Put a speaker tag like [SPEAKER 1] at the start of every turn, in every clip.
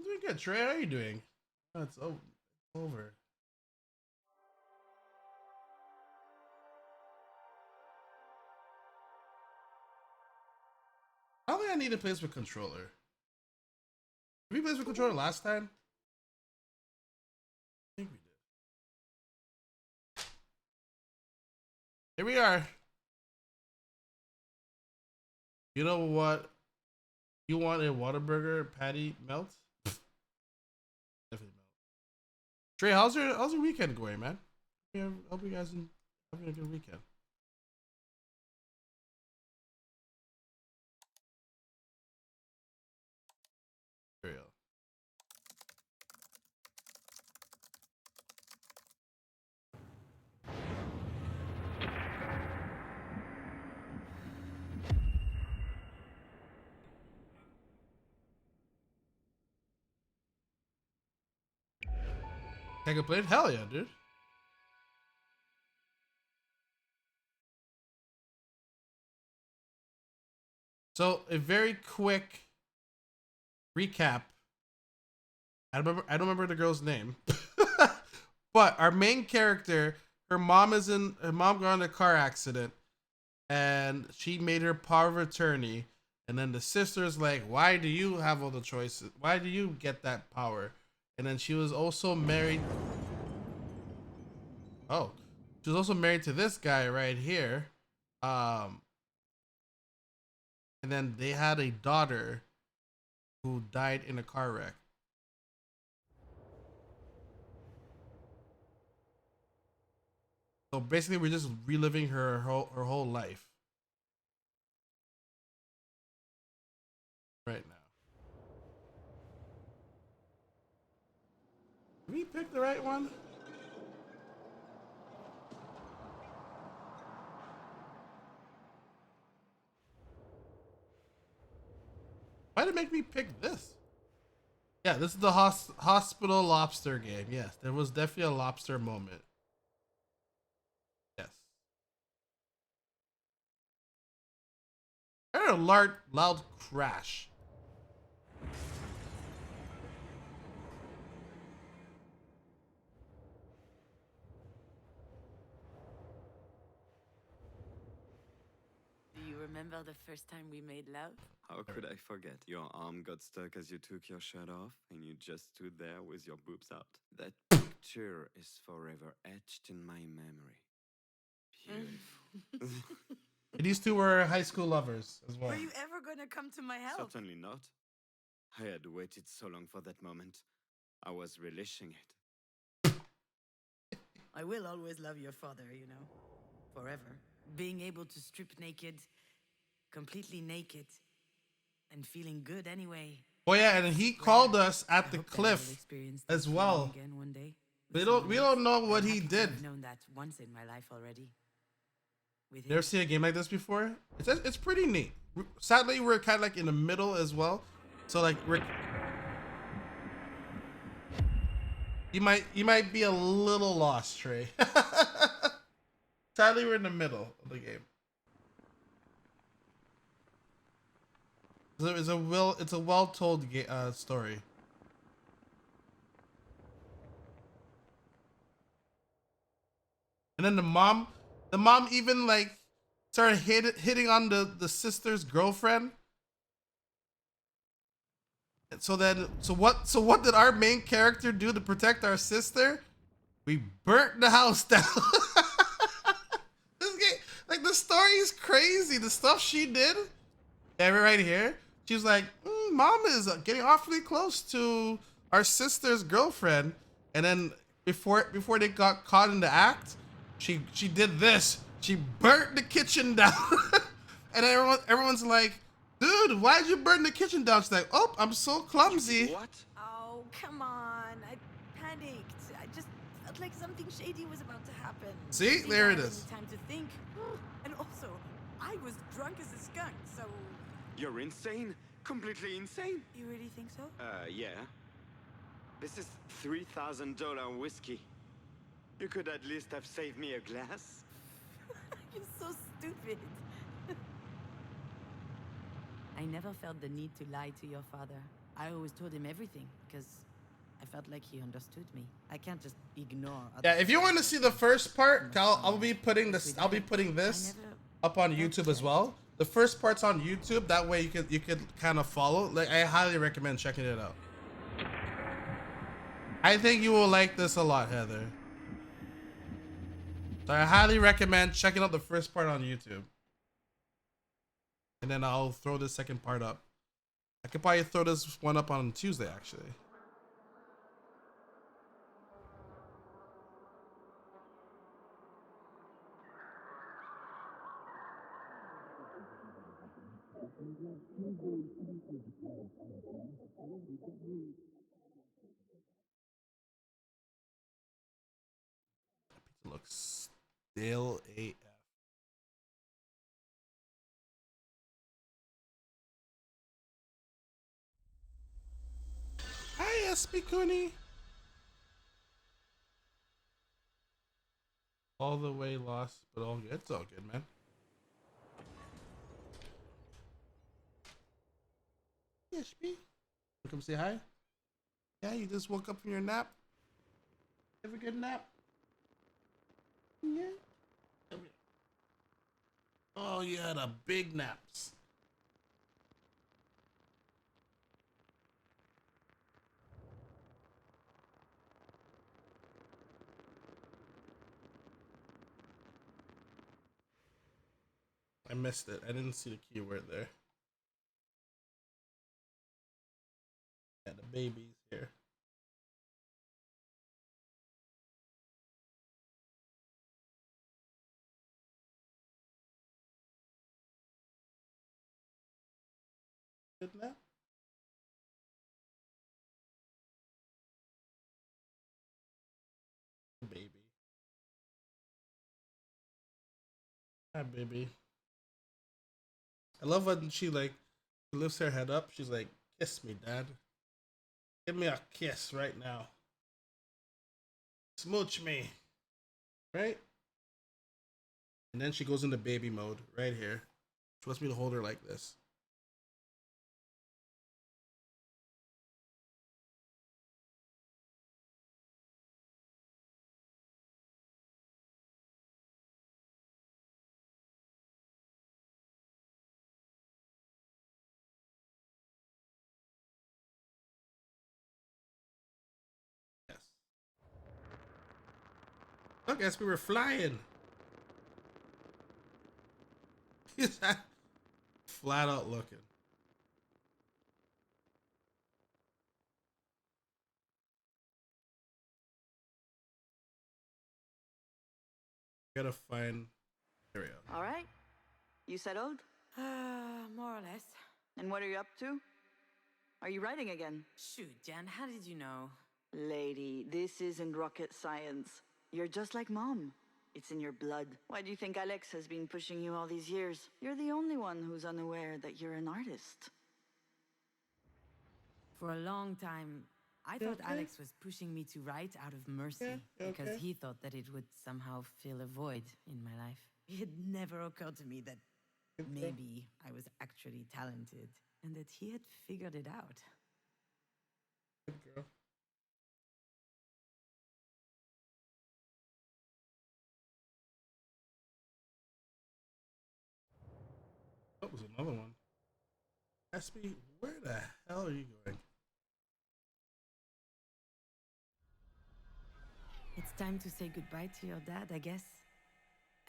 [SPEAKER 1] doing good. Trey, how are you doing? Oh, it's over. I don't think I need to play this with controller. Did we play this with controller last time? I think we did. Here we are. You know what? You want a Whataburger patty melt? Definitely melt. Trey, how's your weekend going, man? Hope you guys having a good weekend. There you go. Can't complain? Hell yeah, dude. So a very quick recap. I don't remember the girl's name. But our main character, her mom got in a car accident and she made her power of attorney. And then the sister's like, why do you have all the choices? Why do you get that power? And then she was also married. Oh, she was also married to this guy right here. And then they had a daughter who died in a car wreck. So basically, we're just reliving her whole life right now. Did we pick the right one? Why did it make me pick this? Yeah, this is the hospital lobster game. Yes, there was definitely a lobster moment. Yes. I heard a loud crash.
[SPEAKER 2] Do you remember the first time we made love?
[SPEAKER 3] How could I forget? Your arm got stuck as you took your shirt off, and you just stood there with your boobs out. That picture is forever etched in my memory. Beautiful.
[SPEAKER 1] These two were high school lovers as well.
[SPEAKER 2] Were you ever gonna come to my help?
[SPEAKER 3] Certainly not. I had waited so long for that moment. I was relishing it.
[SPEAKER 2] I will always love your father, you know. Forever. Being able to strip naked, completely naked, and feeling good anyway.
[SPEAKER 1] Oh yeah, and he called us at the cliff as well.
[SPEAKER 2] Again one day.
[SPEAKER 1] We don't know what he did.
[SPEAKER 2] I've known that once in my life already.
[SPEAKER 1] You ever seen a game like this before? It's pretty neat. Sadly, we're kind of like in the middle as well, so like you might be a little lost, Trey. Sadly, we're in the middle of the game. It's a well told story. And then the mom even like started hitting on the sister's girlfriend. And so what did our main character do to protect our sister? We burnt the house down. This game, like the story is crazy. The stuff she did. Yeah, right here. She was like, "Mom is getting awfully close to our sister's girlfriend," and then before they got caught in the act, she did this. She burnt the kitchen down, and everyone's like, "Dude, why'd you burn the kitchen down?" She's like, "Oh, I'm so clumsy."
[SPEAKER 3] What?
[SPEAKER 2] Oh, come on. I panicked. I just felt like something shady was about to happen.
[SPEAKER 1] See, there it is.
[SPEAKER 2] Time to think. And also, I was drunk as a skunk, so...
[SPEAKER 3] You're insane? Completely insane?
[SPEAKER 2] You really think so?
[SPEAKER 3] Yeah. This is $3,000 whiskey. You could at least have saved me a glass.
[SPEAKER 2] You're so stupid. I never felt the need to lie to your father. I always told him everything because I felt like he understood me. I can't just ignore.
[SPEAKER 1] Yeah,
[SPEAKER 2] other
[SPEAKER 1] if you
[SPEAKER 2] sides
[SPEAKER 1] want to
[SPEAKER 2] of
[SPEAKER 1] see
[SPEAKER 2] him.
[SPEAKER 1] the first
[SPEAKER 2] I
[SPEAKER 1] part,
[SPEAKER 2] must
[SPEAKER 1] I'll be
[SPEAKER 2] admit,
[SPEAKER 1] putting
[SPEAKER 2] but
[SPEAKER 1] this.
[SPEAKER 2] with
[SPEAKER 1] I'll be
[SPEAKER 2] Alex,
[SPEAKER 1] putting
[SPEAKER 2] I
[SPEAKER 1] this
[SPEAKER 2] never
[SPEAKER 1] up on
[SPEAKER 2] felt
[SPEAKER 1] YouTube as
[SPEAKER 2] threatened.
[SPEAKER 1] well. The first part's on YouTube. That way you could kind of follow. Like I highly recommend checking it out. I think you will like this a lot, Heather. So I highly recommend checking out the first part on YouTube, and then I'll throw the second part up. I could probably throw this one up on Tuesday, actually. It looks stale AF. Hi, SB Cooney. All the way lost, but all good. It's all good, man. Yeah, SB. Come say hi. Yeah, you just woke up from your nap. Have a good nap. Yeah. Oh, you had a big naps. I missed it. I didn't see the keyword there. Yeah, the baby's here. Good nap. Baby. Hi, baby. I love when she like lifts her head up. She's like, "Kiss me, Dad. Give me a kiss right now. Smooch me." Right? And then she goes into baby mode right here. She wants me to hold her like this. Yes. Look, as we were flying. He's flat out looking. Gotta find. There we go.
[SPEAKER 4] All right. You settled?
[SPEAKER 2] More or less.
[SPEAKER 4] And what are you up to? Are you writing again?
[SPEAKER 2] Shoot, Jan, how did you know?
[SPEAKER 4] Lady, this isn't rocket science. You're just like Mom. It's in your blood. Why do you think Alex has been pushing you all these years? You're the only one who's unaware that you're an artist.
[SPEAKER 2] For a long time, I
[SPEAKER 1] You
[SPEAKER 2] thought
[SPEAKER 1] okay?
[SPEAKER 2] Alex was pushing me to write out of mercy
[SPEAKER 1] Yeah, you
[SPEAKER 2] because
[SPEAKER 1] okay?
[SPEAKER 2] he thought that it would somehow fill a void in my life. It never occurred to me that maybe I was actually talented and that he had figured it out.
[SPEAKER 1] Good girl. That was another one. Ask me, where the hell are you going?
[SPEAKER 2] It's time to say goodbye to your dad, I guess.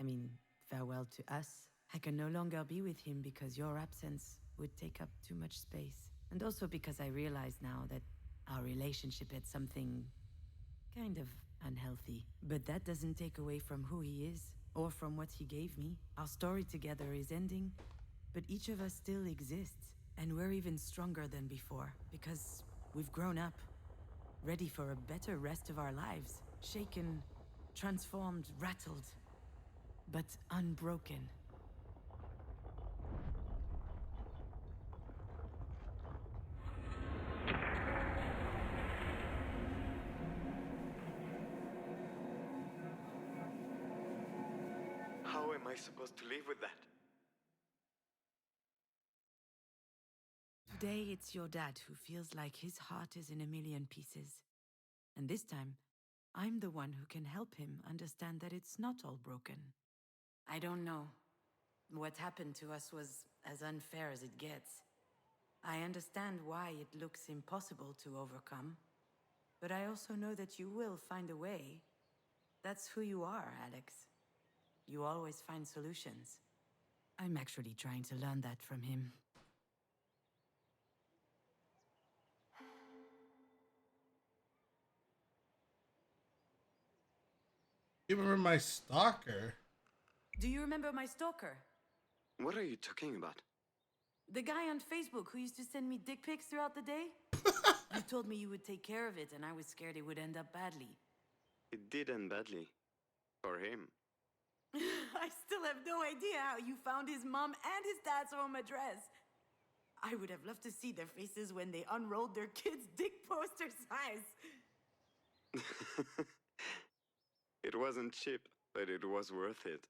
[SPEAKER 2] I mean, farewell to us. I can no longer be with him because your absence would take up too much space. And also because I realize now that our relationship had something kind of unhealthy. But that doesn't take away from who he is or from what he gave me. Our story together is ending, but each of us still exists. And we're even stronger than before because we've grown up, ready for a better rest of our lives. Shaken, transformed, rattled, but unbroken.
[SPEAKER 3] How am I supposed to live with that?
[SPEAKER 2] Today, it's your dad who feels like his heart is in a million pieces. And this time, I'm the one who can help him understand that it's not all broken. I don't know. What happened to us was as unfair as it gets. I understand why it looks impossible to overcome. But I also know that you will find a way. That's who you are, Alex. You always find solutions. I'm actually trying to learn that from him.
[SPEAKER 1] You remember my stalker?
[SPEAKER 2] Do you remember my stalker?
[SPEAKER 3] What are you talking about?
[SPEAKER 2] The guy on Facebook who used to send me dick pics throughout the day? You told me you would take care of it, and I was scared it would end up badly.
[SPEAKER 3] It did end badly. For him.
[SPEAKER 2] I still have no idea how you found his mom and his dad's home address. I would have loved to see their faces when they unrolled their kids' dick poster size.
[SPEAKER 3] It wasn't cheap, but it was worth it.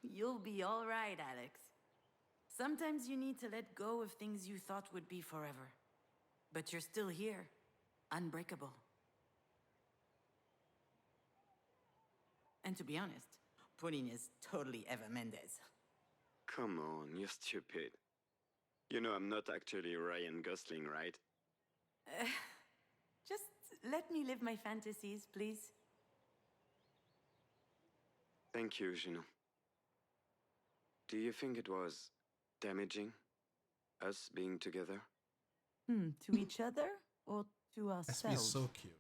[SPEAKER 2] You'll be all right, Alex. Sometimes you need to let go of things you thought would be forever. But you're still here, unbreakable. And to be honest, Pauline is totally Eva Mendes.
[SPEAKER 3] Come on, you're stupid. You know I'm not actually Ryan Gosling, right?
[SPEAKER 2] Just let me live my fantasies, please.
[SPEAKER 3] Thank you, Juno. Do you think it was damaging, us being together?
[SPEAKER 2] To each other or to
[SPEAKER 1] That's be
[SPEAKER 2] ourselves?
[SPEAKER 1] so cute.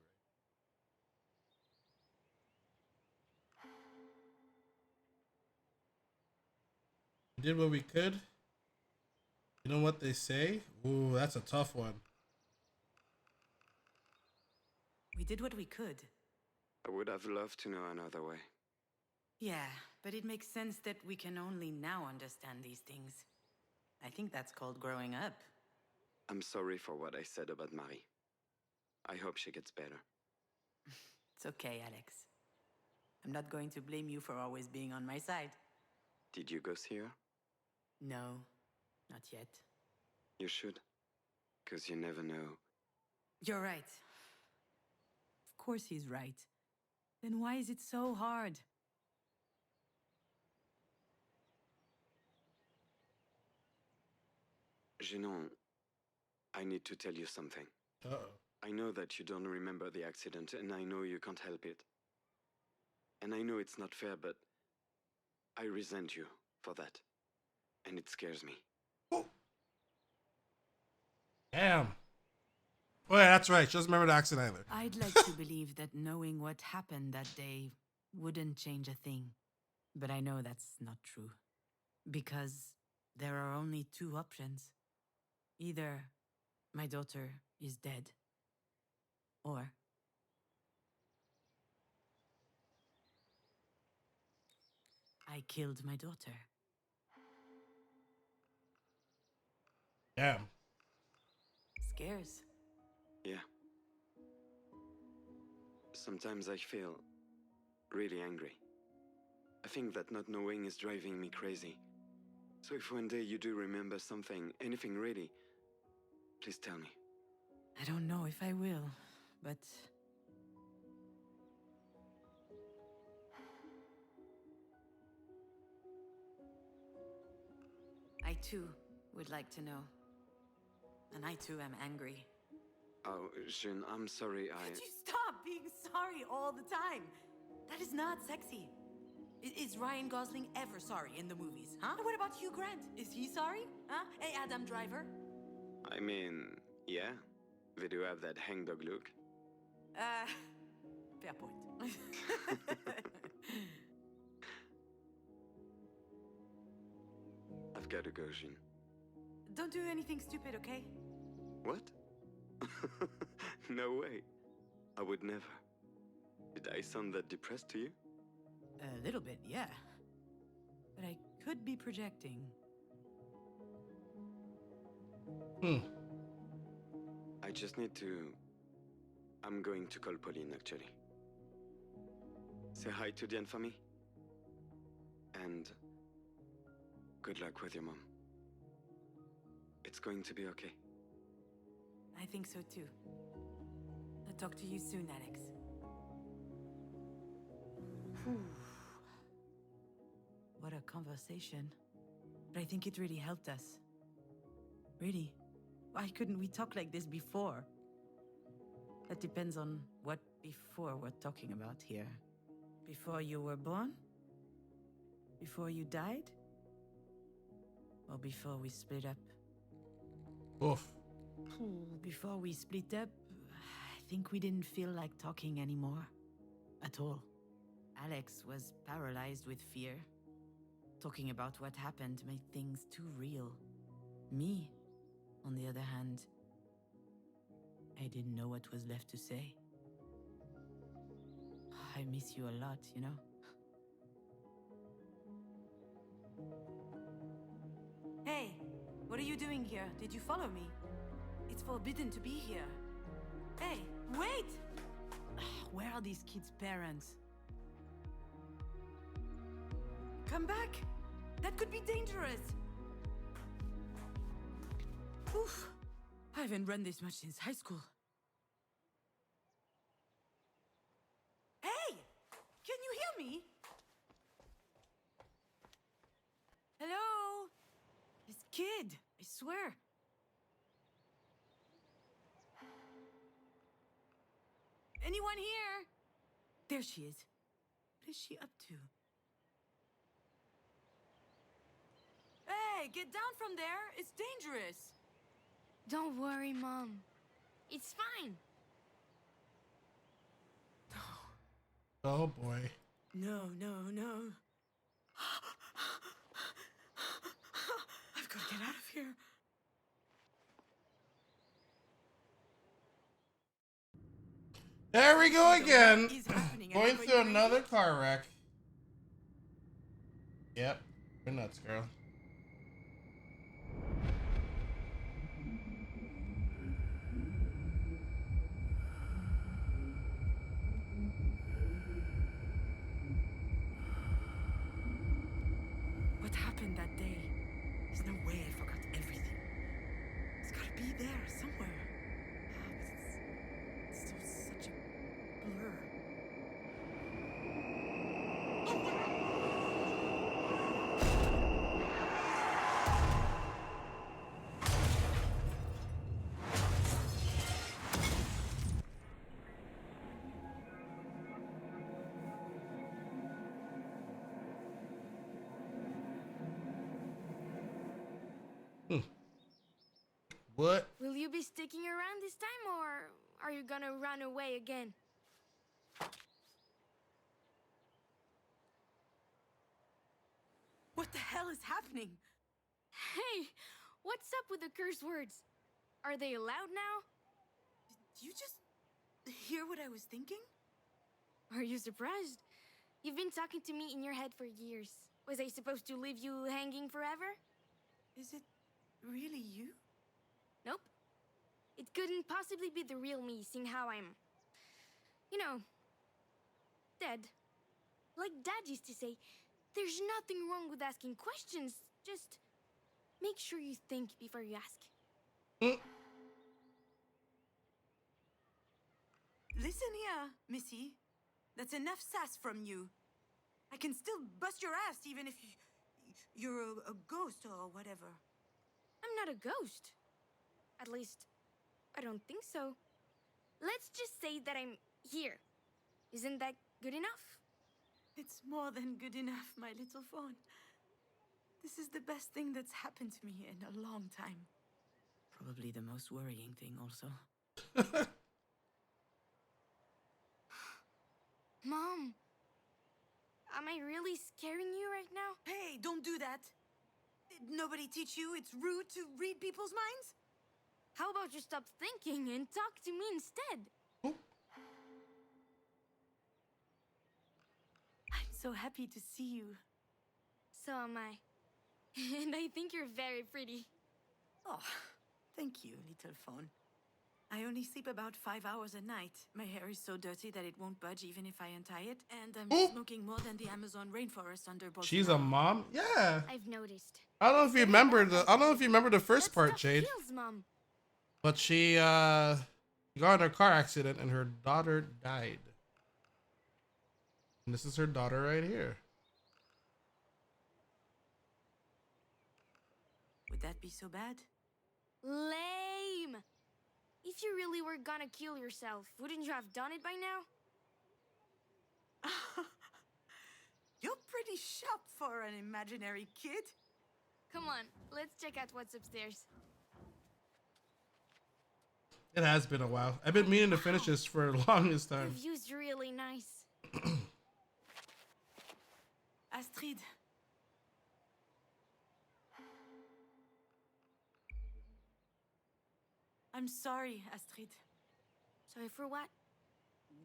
[SPEAKER 1] We did what we could. You know what they say? Ooh, that's a tough one.
[SPEAKER 2] We did what we could.
[SPEAKER 3] I would have loved to know another way.
[SPEAKER 2] Yeah, but it makes sense that we can only now understand these things. I think that's called growing up.
[SPEAKER 3] I'm sorry for what I said about Marie. I hope she gets better.
[SPEAKER 2] It's okay, Alex. I'm not going to blame you for always being on my side.
[SPEAKER 3] Did you go see her?
[SPEAKER 2] No, not yet.
[SPEAKER 3] You should. 'Cause you never know.
[SPEAKER 2] You're right. Of course he's right. Then why is it so hard?
[SPEAKER 3] Junon, I need to tell you something.
[SPEAKER 1] Uh-oh.
[SPEAKER 3] I know that you don't remember the accident, and I know you can't help it. And I know it's not fair, but I resent you for that. And it scares me.
[SPEAKER 1] Damn. Oh yeah, that's right. She doesn't remember the accident either.
[SPEAKER 2] I'd like to believe that knowing what happened that day wouldn't change a thing. But I know that's not true. Because there are only two options. Either my daughter is dead, or I killed my daughter.
[SPEAKER 1] Damn.
[SPEAKER 2] Scares.
[SPEAKER 3] Yeah. Sometimes I feel really angry. I think that not knowing is driving me crazy. So if one day you do remember something, anything really, please tell me.
[SPEAKER 2] I don't know if I will, but I too would like to know. And I too am angry.
[SPEAKER 3] Oh, June, I'm sorry,
[SPEAKER 2] Could you stop being sorry all the time? That is not sexy. Is Ryan Gosling ever sorry in the movies, huh? What about Hugh Grant? Is he sorry? Huh? Hey, Adam Driver?
[SPEAKER 3] I mean, yeah, they do have that hangdog look.
[SPEAKER 2] Fair point.
[SPEAKER 3] I've got to go, June.
[SPEAKER 2] Don't do anything stupid, okay?
[SPEAKER 3] What? No way. I would never. Did I sound that depressed to you?
[SPEAKER 2] A little bit, yeah. But I could be projecting.
[SPEAKER 3] I just need to... I'm going to call Pauline, actually. Say hi to Diane for me. And good luck with your mom. It's going to be okay.
[SPEAKER 2] I think so too. I'll talk to you soon, Alex. Whew. What a conversation. But I think it really helped us. Really? Why couldn't we talk like this before? That depends on what before we're talking about here. Before you were born? Before you died? Or before we split up?
[SPEAKER 1] Oof.
[SPEAKER 2] Before we split up, I think we didn't feel like talking anymore. At all. Alex was paralyzed with fear. Talking about what happened made things too real. Me, on the other hand, I didn't know what was left to say. I miss you a lot, you know? Hey, what are you doing here? Did you follow me? It's forbidden to be here. Hey, wait! Where are these kids' parents? Come back! That could be dangerous! Oof! I haven't run this much since high school. Hey! Can you hear me? Hello? This kid, I swear. Anyone here? There she is. What is she up to? Hey, get down from there. It's dangerous.
[SPEAKER 5] Don't worry, Mom. It's fine.
[SPEAKER 1] Oh boy.
[SPEAKER 2] No, no, no. I've got to get out of here.
[SPEAKER 1] There we go again.
[SPEAKER 2] What is happening?
[SPEAKER 1] Going through another car wreck. Yep. You're nuts, girl.
[SPEAKER 2] What happened that day? There's no way I forgot everything. It's gotta be there somewhere. But it's so such a blur.
[SPEAKER 1] What?
[SPEAKER 5] Will you be sticking around this time, or are you gonna run away again?
[SPEAKER 2] What the hell is happening?
[SPEAKER 5] Hey, what's up with the curse words? Are they allowed now?
[SPEAKER 2] Did you just hear what I was thinking?
[SPEAKER 5] Are you surprised? You've been talking to me in your head for years. Was I supposed to leave you hanging forever?
[SPEAKER 2] Is it really you?
[SPEAKER 5] Nope. It couldn't possibly be the real me, seeing how I'm, you know, dead. Like Dad used to say, there's nothing wrong with asking questions. Just make sure you think before you ask.
[SPEAKER 2] Listen here, Missy. That's enough sass from you. I can still bust your ass even if you're a ghost or whatever.
[SPEAKER 5] I'm not a ghost. At least, I don't think so. Let's just say that I'm here. Isn't that good enough?
[SPEAKER 2] It's more than good enough, my little fawn. This is the best thing that's happened to me in a long time. Probably the most worrying thing also.
[SPEAKER 5] Mom, am I really scaring you right now?
[SPEAKER 2] Hey, don't do that. Did nobody teach you it's rude to read people's minds?
[SPEAKER 5] How about you stop thinking and talk to me instead?
[SPEAKER 2] I'm so happy to see you.
[SPEAKER 5] So am I. And I think you're very pretty.
[SPEAKER 2] Oh, thank you, little fawn. I only sleep about 5 hours a night. My hair is so dirty that it won't budge even if I untie it. And I'm
[SPEAKER 1] Ooh.
[SPEAKER 2] smoking more than the Amazon rainforest under Bolsonaro.
[SPEAKER 1] She's a mom? Yeah.
[SPEAKER 5] I've noticed.
[SPEAKER 1] I don't know if you remember
[SPEAKER 5] That
[SPEAKER 1] I don't know if you remember the
[SPEAKER 5] that
[SPEAKER 1] first part,
[SPEAKER 5] stuff
[SPEAKER 1] Jade.
[SPEAKER 5] kills, Mom.
[SPEAKER 1] But she got in a car accident and her daughter died. And this is her daughter right here.
[SPEAKER 2] Would that be so bad?
[SPEAKER 5] Lame. If you really were gonna kill yourself, wouldn't you have done it by now?
[SPEAKER 2] You're pretty sharp for an imaginary kid.
[SPEAKER 5] Come on, let's check out what's upstairs.
[SPEAKER 1] It has been a while. I've been meaning to finish this for the longest
[SPEAKER 5] The
[SPEAKER 1] time.
[SPEAKER 5] view's really nice.
[SPEAKER 2] Astrid. I'm sorry, Astrid.
[SPEAKER 5] Sorry for what?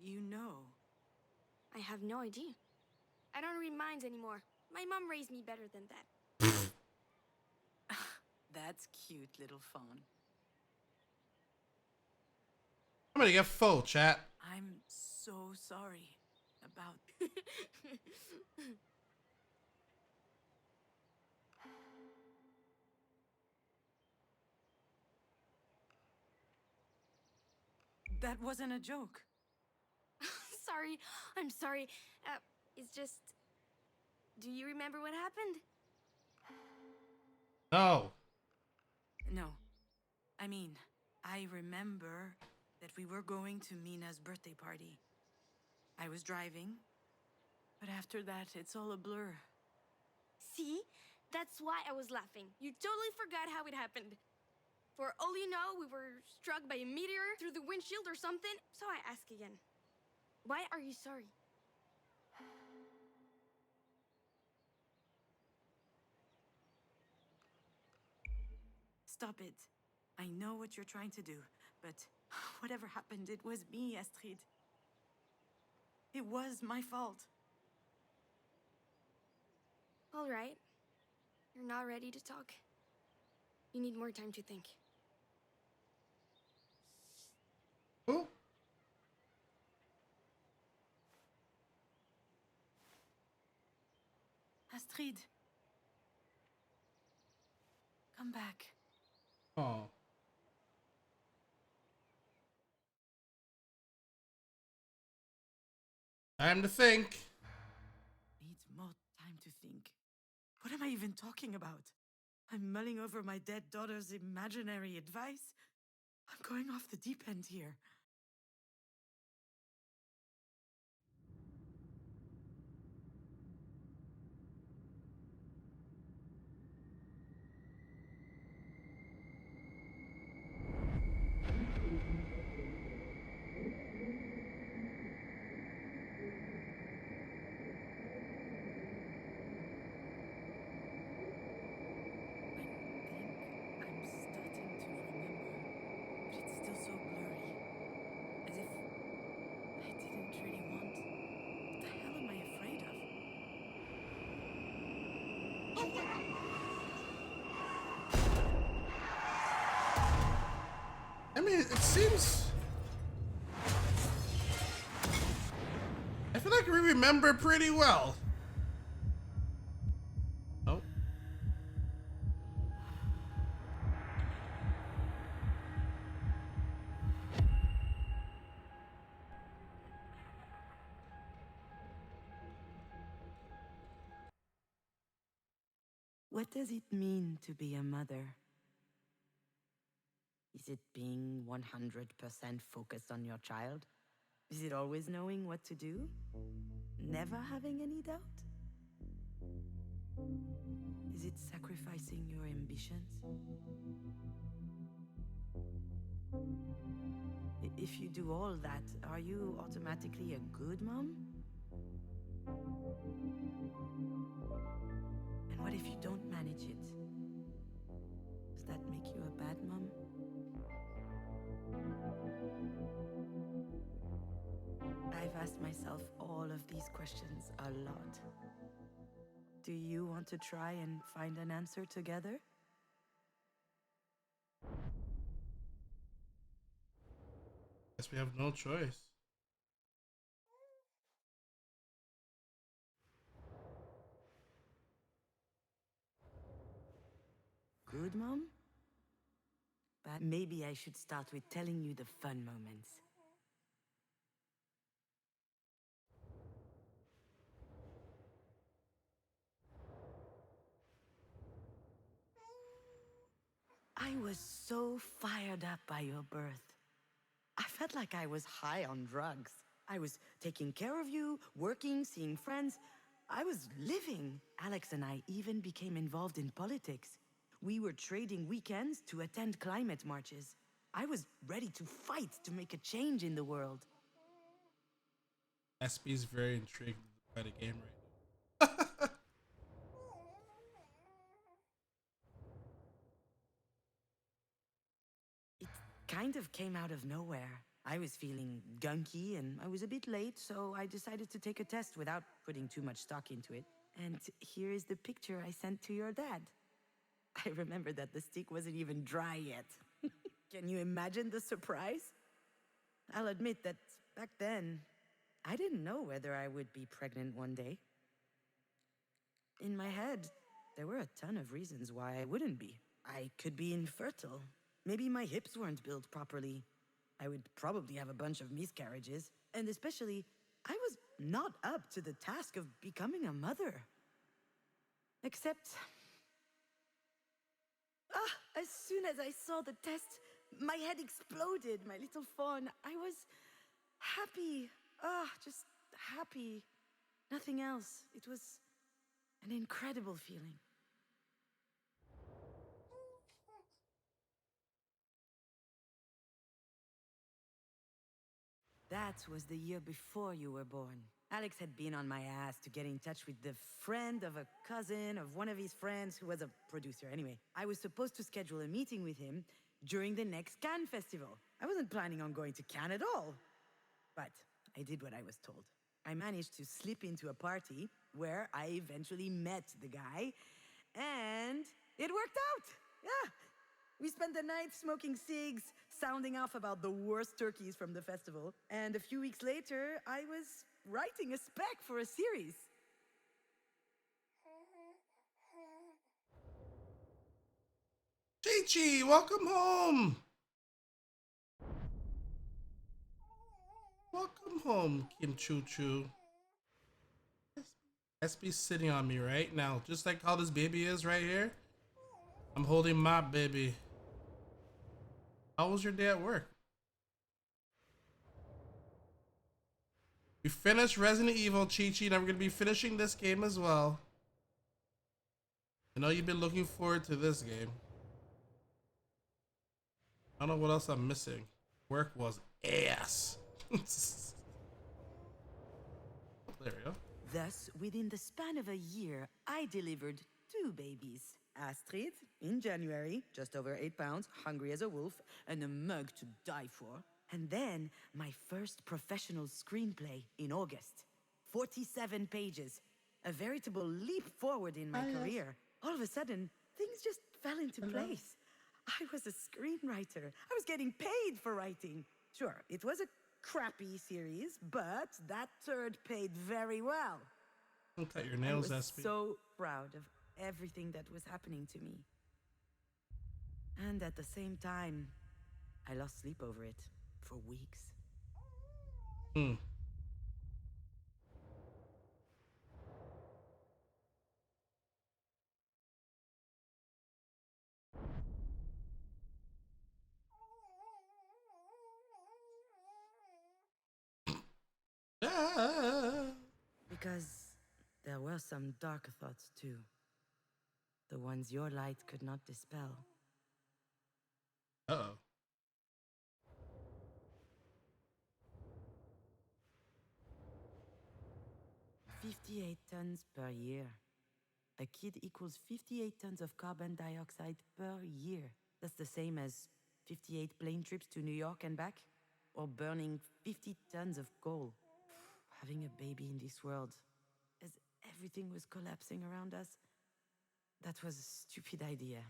[SPEAKER 2] You know.
[SPEAKER 5] I have no idea. I don't read minds anymore. My mom raised me better than that.
[SPEAKER 2] That's cute, little fawn.
[SPEAKER 1] I'm gonna get full, chat.
[SPEAKER 2] I'm so sorry about... That wasn't a joke.
[SPEAKER 5] Sorry, I'm sorry. It's just... Do you remember what happened?
[SPEAKER 1] No.
[SPEAKER 2] No. I mean, I remember that we were going to Mina's birthday party. I was driving, but after that, it's all a blur.
[SPEAKER 5] See? That's why I was laughing. You totally forgot how it happened. For all you know, we were struck by a meteor through the windshield or something. So I ask again. Why are you sorry?
[SPEAKER 2] Stop it. I know what you're trying to do, but whatever happened, it was me, Astrid. It was my fault.
[SPEAKER 5] All right. You're not ready to talk. You need more time to think.
[SPEAKER 1] Who?
[SPEAKER 2] Astrid. Come back.
[SPEAKER 1] Oh. Time to think.
[SPEAKER 2] Needs more time to think. What am I even talking about? I'm mulling over my dead daughter's imaginary advice. I'm going off the deep end here. I'm starting to remember, but it's still so blurry. As if I didn't really want. What the hell am I afraid of?
[SPEAKER 1] I mean, it seems... I feel like we remember pretty well. Oh.
[SPEAKER 2] What does it mean to be a mother? Is it being 100% focused on your child? Is it always knowing what to do? Never having any doubt? Is it sacrificing your ambitions? If you do all that, are you automatically a good mom? And what if you don't manage it? Does that make you a bad mom? I've asked myself all of these questions a lot. Do you want to try and find an answer together?
[SPEAKER 1] Guess we have no choice.
[SPEAKER 2] Good, Mom? But maybe I should start with telling you the fun moments. I was so fired up by your birth. I felt like I was high on drugs. I was taking care of you, working, seeing friends. I was living. Alex and I even became involved in politics. We were trading weekends to attend climate marches. I was ready to fight to make a change in the world.
[SPEAKER 1] SP's very intrigued by the game right now.
[SPEAKER 2] It kind of came out of nowhere. I was feeling gunky and I was a bit late, so I decided to take a test without putting too much stock into it. And here is the picture I sent to your dad. I remember that the stick wasn't even dry yet. Can you imagine the surprise? I'll admit that back then, I didn't know whether I would be pregnant one day. In my head, there were a ton of reasons why I wouldn't be. I could be infertile. Maybe my hips weren't built properly. I would probably have a bunch of miscarriages. And especially, I was not up to the task of becoming a mother. Except, as soon as I saw the test, my head exploded, my little fawn. I was happy. Just happy. Nothing else. It was an incredible feeling. That was the year before you were born. Alex had been on my ass to get in touch with the friend of a cousin of one of his friends who was a producer. Anyway, I was supposed to schedule a meeting with him during the next Cannes festival. I wasn't planning on going to Cannes at all. But I did what I was told. I managed to slip into a party where I eventually met the guy, and it worked out. Yeah. We spent the night smoking cigs, sounding off about the worst turkeys from the festival, and a few weeks later, I was writing a spec for a series.
[SPEAKER 1] Chi-Chi, welcome home. Welcome home, Kim Choo Choo. SP's sitting on me right now, just like how this baby is right here. I'm holding my baby. How was your day at work? We finished Resident Evil, Chi-Chi, and we're going to be finishing this game as well. I know you've been looking forward to this game. I don't know what else I'm missing. Work was ass. There we go.
[SPEAKER 2] Thus, within the span of a year, I delivered 2 babies. Astrid, in January, just over 8 pounds, hungry as a wolf, and a mug to die for. And then, my first professional screenplay in August. 47 pages. A veritable leap forward in my career. All of a sudden, things just fell into place. I was a screenwriter. I was getting paid for writing. Sure, it was a crappy series, but that turd paid very well.
[SPEAKER 1] Don't cut your
[SPEAKER 2] I
[SPEAKER 1] nails,
[SPEAKER 2] was
[SPEAKER 1] SP.
[SPEAKER 2] so proud of everything that was happening to me. And at the same time, I lost sleep over it for weeks.
[SPEAKER 1] Hmm. Ah.
[SPEAKER 2] Because there were some dark thoughts too. The ones your light could not dispel.
[SPEAKER 1] Uh-oh.
[SPEAKER 2] 58 tons per year. A kid equals 58 tons of carbon dioxide per year. That's the same as 58 plane trips to New York and back, or burning 50 tons of coal. Having a baby in this world, as everything was collapsing around us, that was a stupid idea.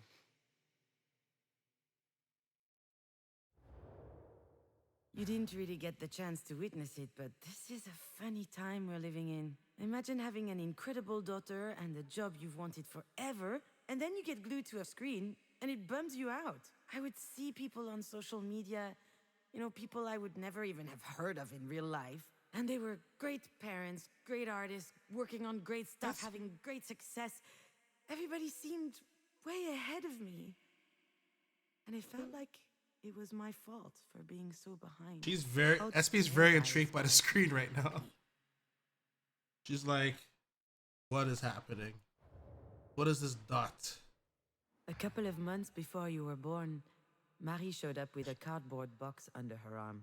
[SPEAKER 2] You didn't really get the chance to witness it, but this is a funny time we're living in. Imagine having an incredible daughter and a job you've wanted forever, and then you get glued to a screen and it bums you out. I would see people on social media, people I would never even have heard of in real life. And they were great parents, great artists, working on great stuff, having great success. Everybody seemed way ahead of me. And it felt like it was my fault for being so behind.
[SPEAKER 1] She's very
[SPEAKER 2] How
[SPEAKER 1] SP's
[SPEAKER 2] dare
[SPEAKER 1] very
[SPEAKER 2] I
[SPEAKER 1] intrigued by the
[SPEAKER 2] aspire to
[SPEAKER 1] screen
[SPEAKER 2] be
[SPEAKER 1] right now.
[SPEAKER 2] happy?
[SPEAKER 1] She's like, what is happening? What is this dot?
[SPEAKER 2] A couple of months before you were born, Marie showed up with a cardboard box under her arm.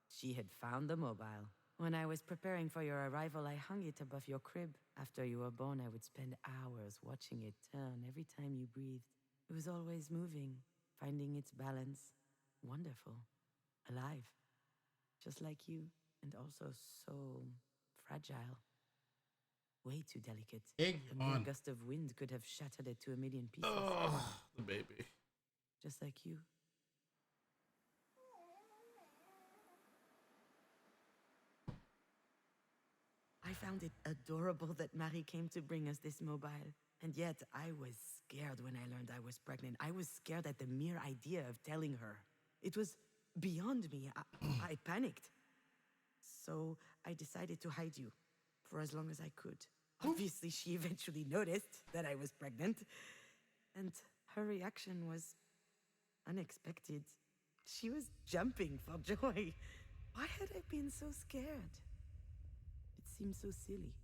[SPEAKER 2] She had found the mobile. When I was preparing for your arrival, I hung it above your crib. After you were born, I would spend hours watching it turn every time you breathed. It was always moving, finding its balance. Wonderful. Alive. Just like you, and also so fragile. Way too delicate.
[SPEAKER 1] Hang
[SPEAKER 2] A mere
[SPEAKER 1] on.
[SPEAKER 2] gust of wind could have shattered it to a million pieces.
[SPEAKER 1] Oh, the baby.
[SPEAKER 2] Just like you. I found it adorable that Marie came to bring us this mobile. And yet, I was scared when I learned I was pregnant. I was scared at the mere idea of telling her. It was beyond me. I panicked. So I decided to hide you for as long as I could. Obviously, she eventually noticed that I was pregnant. And her reaction was unexpected. She was jumping for joy. Why had I been so scared? It seemed so silly.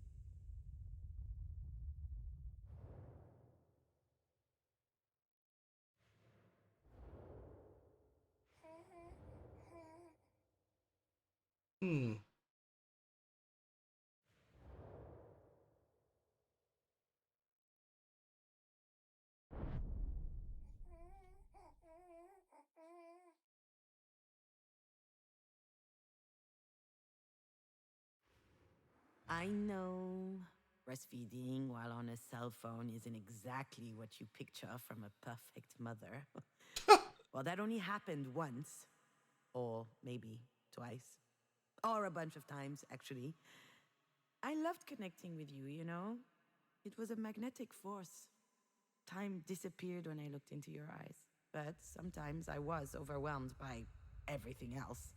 [SPEAKER 1] Hmm.
[SPEAKER 2] I know breastfeeding while on a cell phone isn't exactly what you picture from a perfect mother. Well, that only happened once, or maybe twice, or a bunch of times, actually. I loved connecting with you, you know? It was a magnetic force. Time disappeared when I looked into your eyes, but sometimes I was overwhelmed by everything else.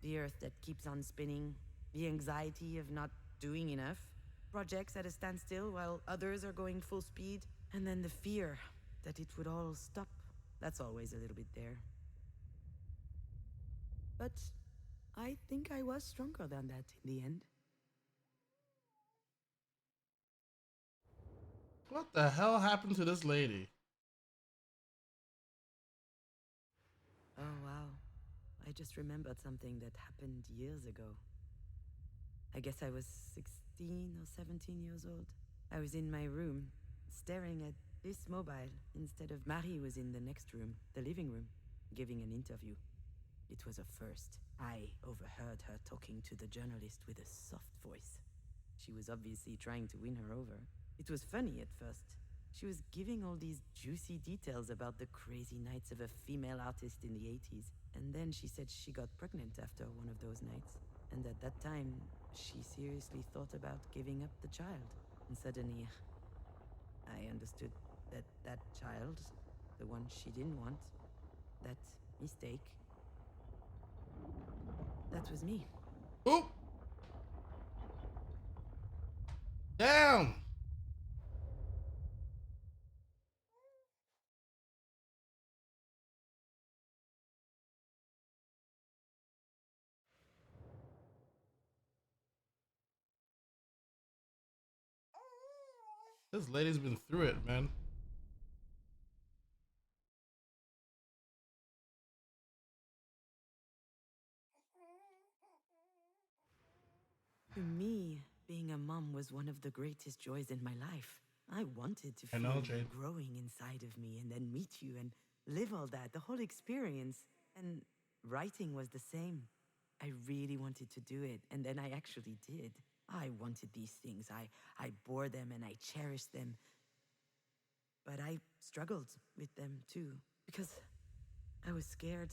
[SPEAKER 2] The earth that keeps on spinning, the anxiety of not doing enough, projects at a standstill while others are going full speed, and then the fear that it would all stop. That's always a little bit there. But I think I was stronger than that in the end.
[SPEAKER 1] What the hell happened to this lady?
[SPEAKER 2] Oh, wow. I just remembered something that happened years ago. I guess I was 16 or 17 years old. I was in my room, staring at this mobile, instead of Marie was in the next room, the living room, giving an interview. It was a first. I overheard her talking to the journalist with a soft voice. She was obviously trying to win her over. It was funny at first. She was giving all these juicy details about the crazy nights of a female artist in the 80s. And then she said she got pregnant after one of those nights. And at that time, she seriously thought about giving up the child. And suddenly, I understood that that child, the one she didn't want, that mistake, that was me.
[SPEAKER 1] Oop! Damn! This lady's been through it, man.
[SPEAKER 2] For me, being a mom was one of the greatest joys in my life. I wanted to
[SPEAKER 1] I
[SPEAKER 2] feel
[SPEAKER 1] know,
[SPEAKER 2] you
[SPEAKER 1] Jade.
[SPEAKER 2] growing inside of me and then meet you and live all that, the whole experience. And writing was the same. I really wanted to do it, and then I actually did. I wanted these things. I bore them and I cherished them. But I struggled with them too, because I was scared.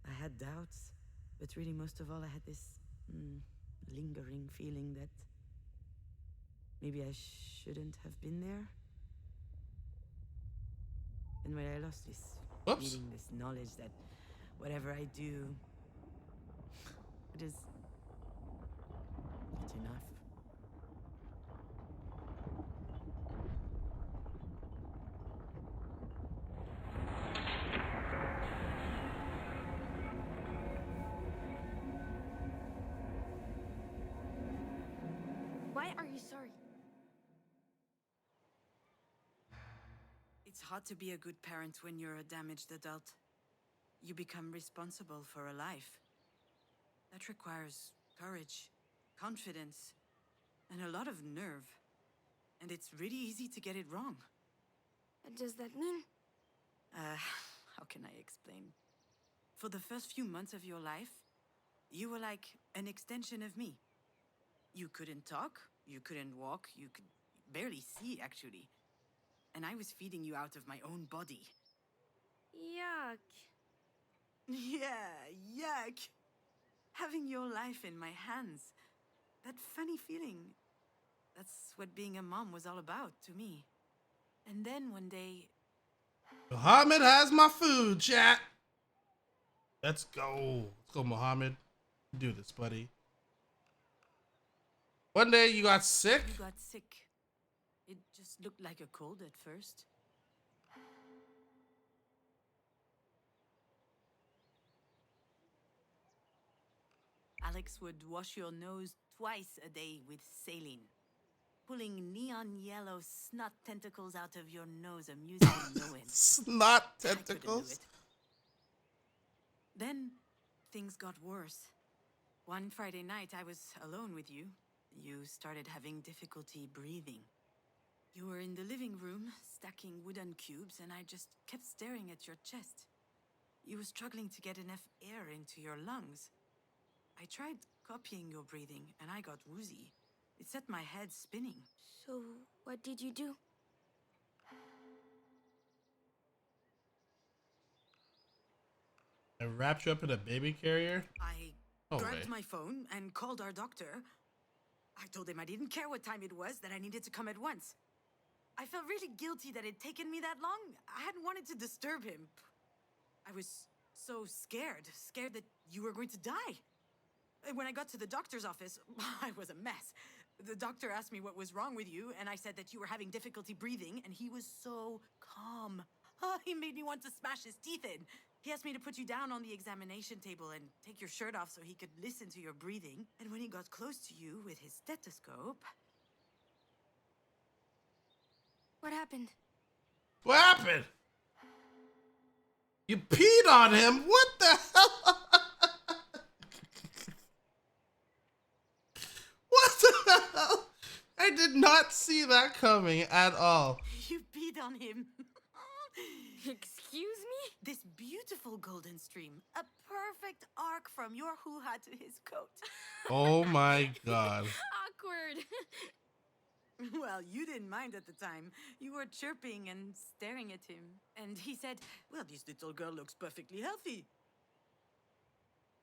[SPEAKER 2] I had doubts. But really, most of all, I had this lingering feeling that maybe I shouldn't have been there. And when I lost this
[SPEAKER 1] Whoops.
[SPEAKER 2] feeling, this knowledge that whatever I do, it is not enough.
[SPEAKER 5] Why are you sorry?
[SPEAKER 2] It's hard to be a good parent when you're a damaged adult. You become responsible for a life. That requires courage, confidence, and a lot of nerve. And it's really easy to get it wrong.
[SPEAKER 5] What does that mean?
[SPEAKER 2] How can I explain? For the first few months of your life, you were like an extension of me. You couldn't talk, you couldn't walk, you could barely see, actually. And I was feeding you out of my own body.
[SPEAKER 5] Yuck.
[SPEAKER 2] Yeah, yuck! Having your life in my hands. That funny feeling. That's what being a mom was all about to me. And then one day,
[SPEAKER 1] Muhammad has my food, chat. Let's go. Let's go, Muhammad. Do this, buddy. One day you got sick.
[SPEAKER 2] you got sick. It just looked like a cold at first. Alex would wash your nose twice a day with saline, pulling neon yellow snot tentacles out of your nose, amusing no end.
[SPEAKER 1] Snot
[SPEAKER 2] I couldn't do
[SPEAKER 1] tentacles.
[SPEAKER 2] it. Then things got worse. One Friday night, I was alone with you. You started having difficulty breathing. You were in the living room, stacking wooden cubes, and I just kept staring at your chest. You were struggling to get enough air into your lungs. I tried copying your breathing, and I got woozy. It set my head spinning.
[SPEAKER 5] So, what did you do?
[SPEAKER 1] I wrapped you up in a baby carrier.
[SPEAKER 2] I
[SPEAKER 1] No
[SPEAKER 2] grabbed
[SPEAKER 1] way.
[SPEAKER 2] my phone and called our doctor. I told him I didn't care what time it was, that I needed to come at once. I felt really guilty that it'd taken me that long. I hadn't wanted to disturb him. I was so scared that you were going to die. When I got to the doctor's office, I was a mess. The doctor asked me what was wrong with you, and I said that you were having difficulty breathing, and he was so calm. He made me want to smash his teeth in. He asked me to put you down on the examination table and take your shirt off so he could listen to your breathing. And when he got close to you with his stethoscope...
[SPEAKER 5] What happened?
[SPEAKER 1] What happened? You peed on him? What the hell? What the hell? I did not see that coming at all.
[SPEAKER 2] You peed on him.
[SPEAKER 5] Excuse me?
[SPEAKER 2] This beautiful golden stream. A perfect arc from your hoo-ha to his coat.
[SPEAKER 1] Oh my god.
[SPEAKER 5] Awkward.
[SPEAKER 2] Well, you didn't mind at the time. You were chirping and staring at him. And he said, well, this little girl looks perfectly healthy.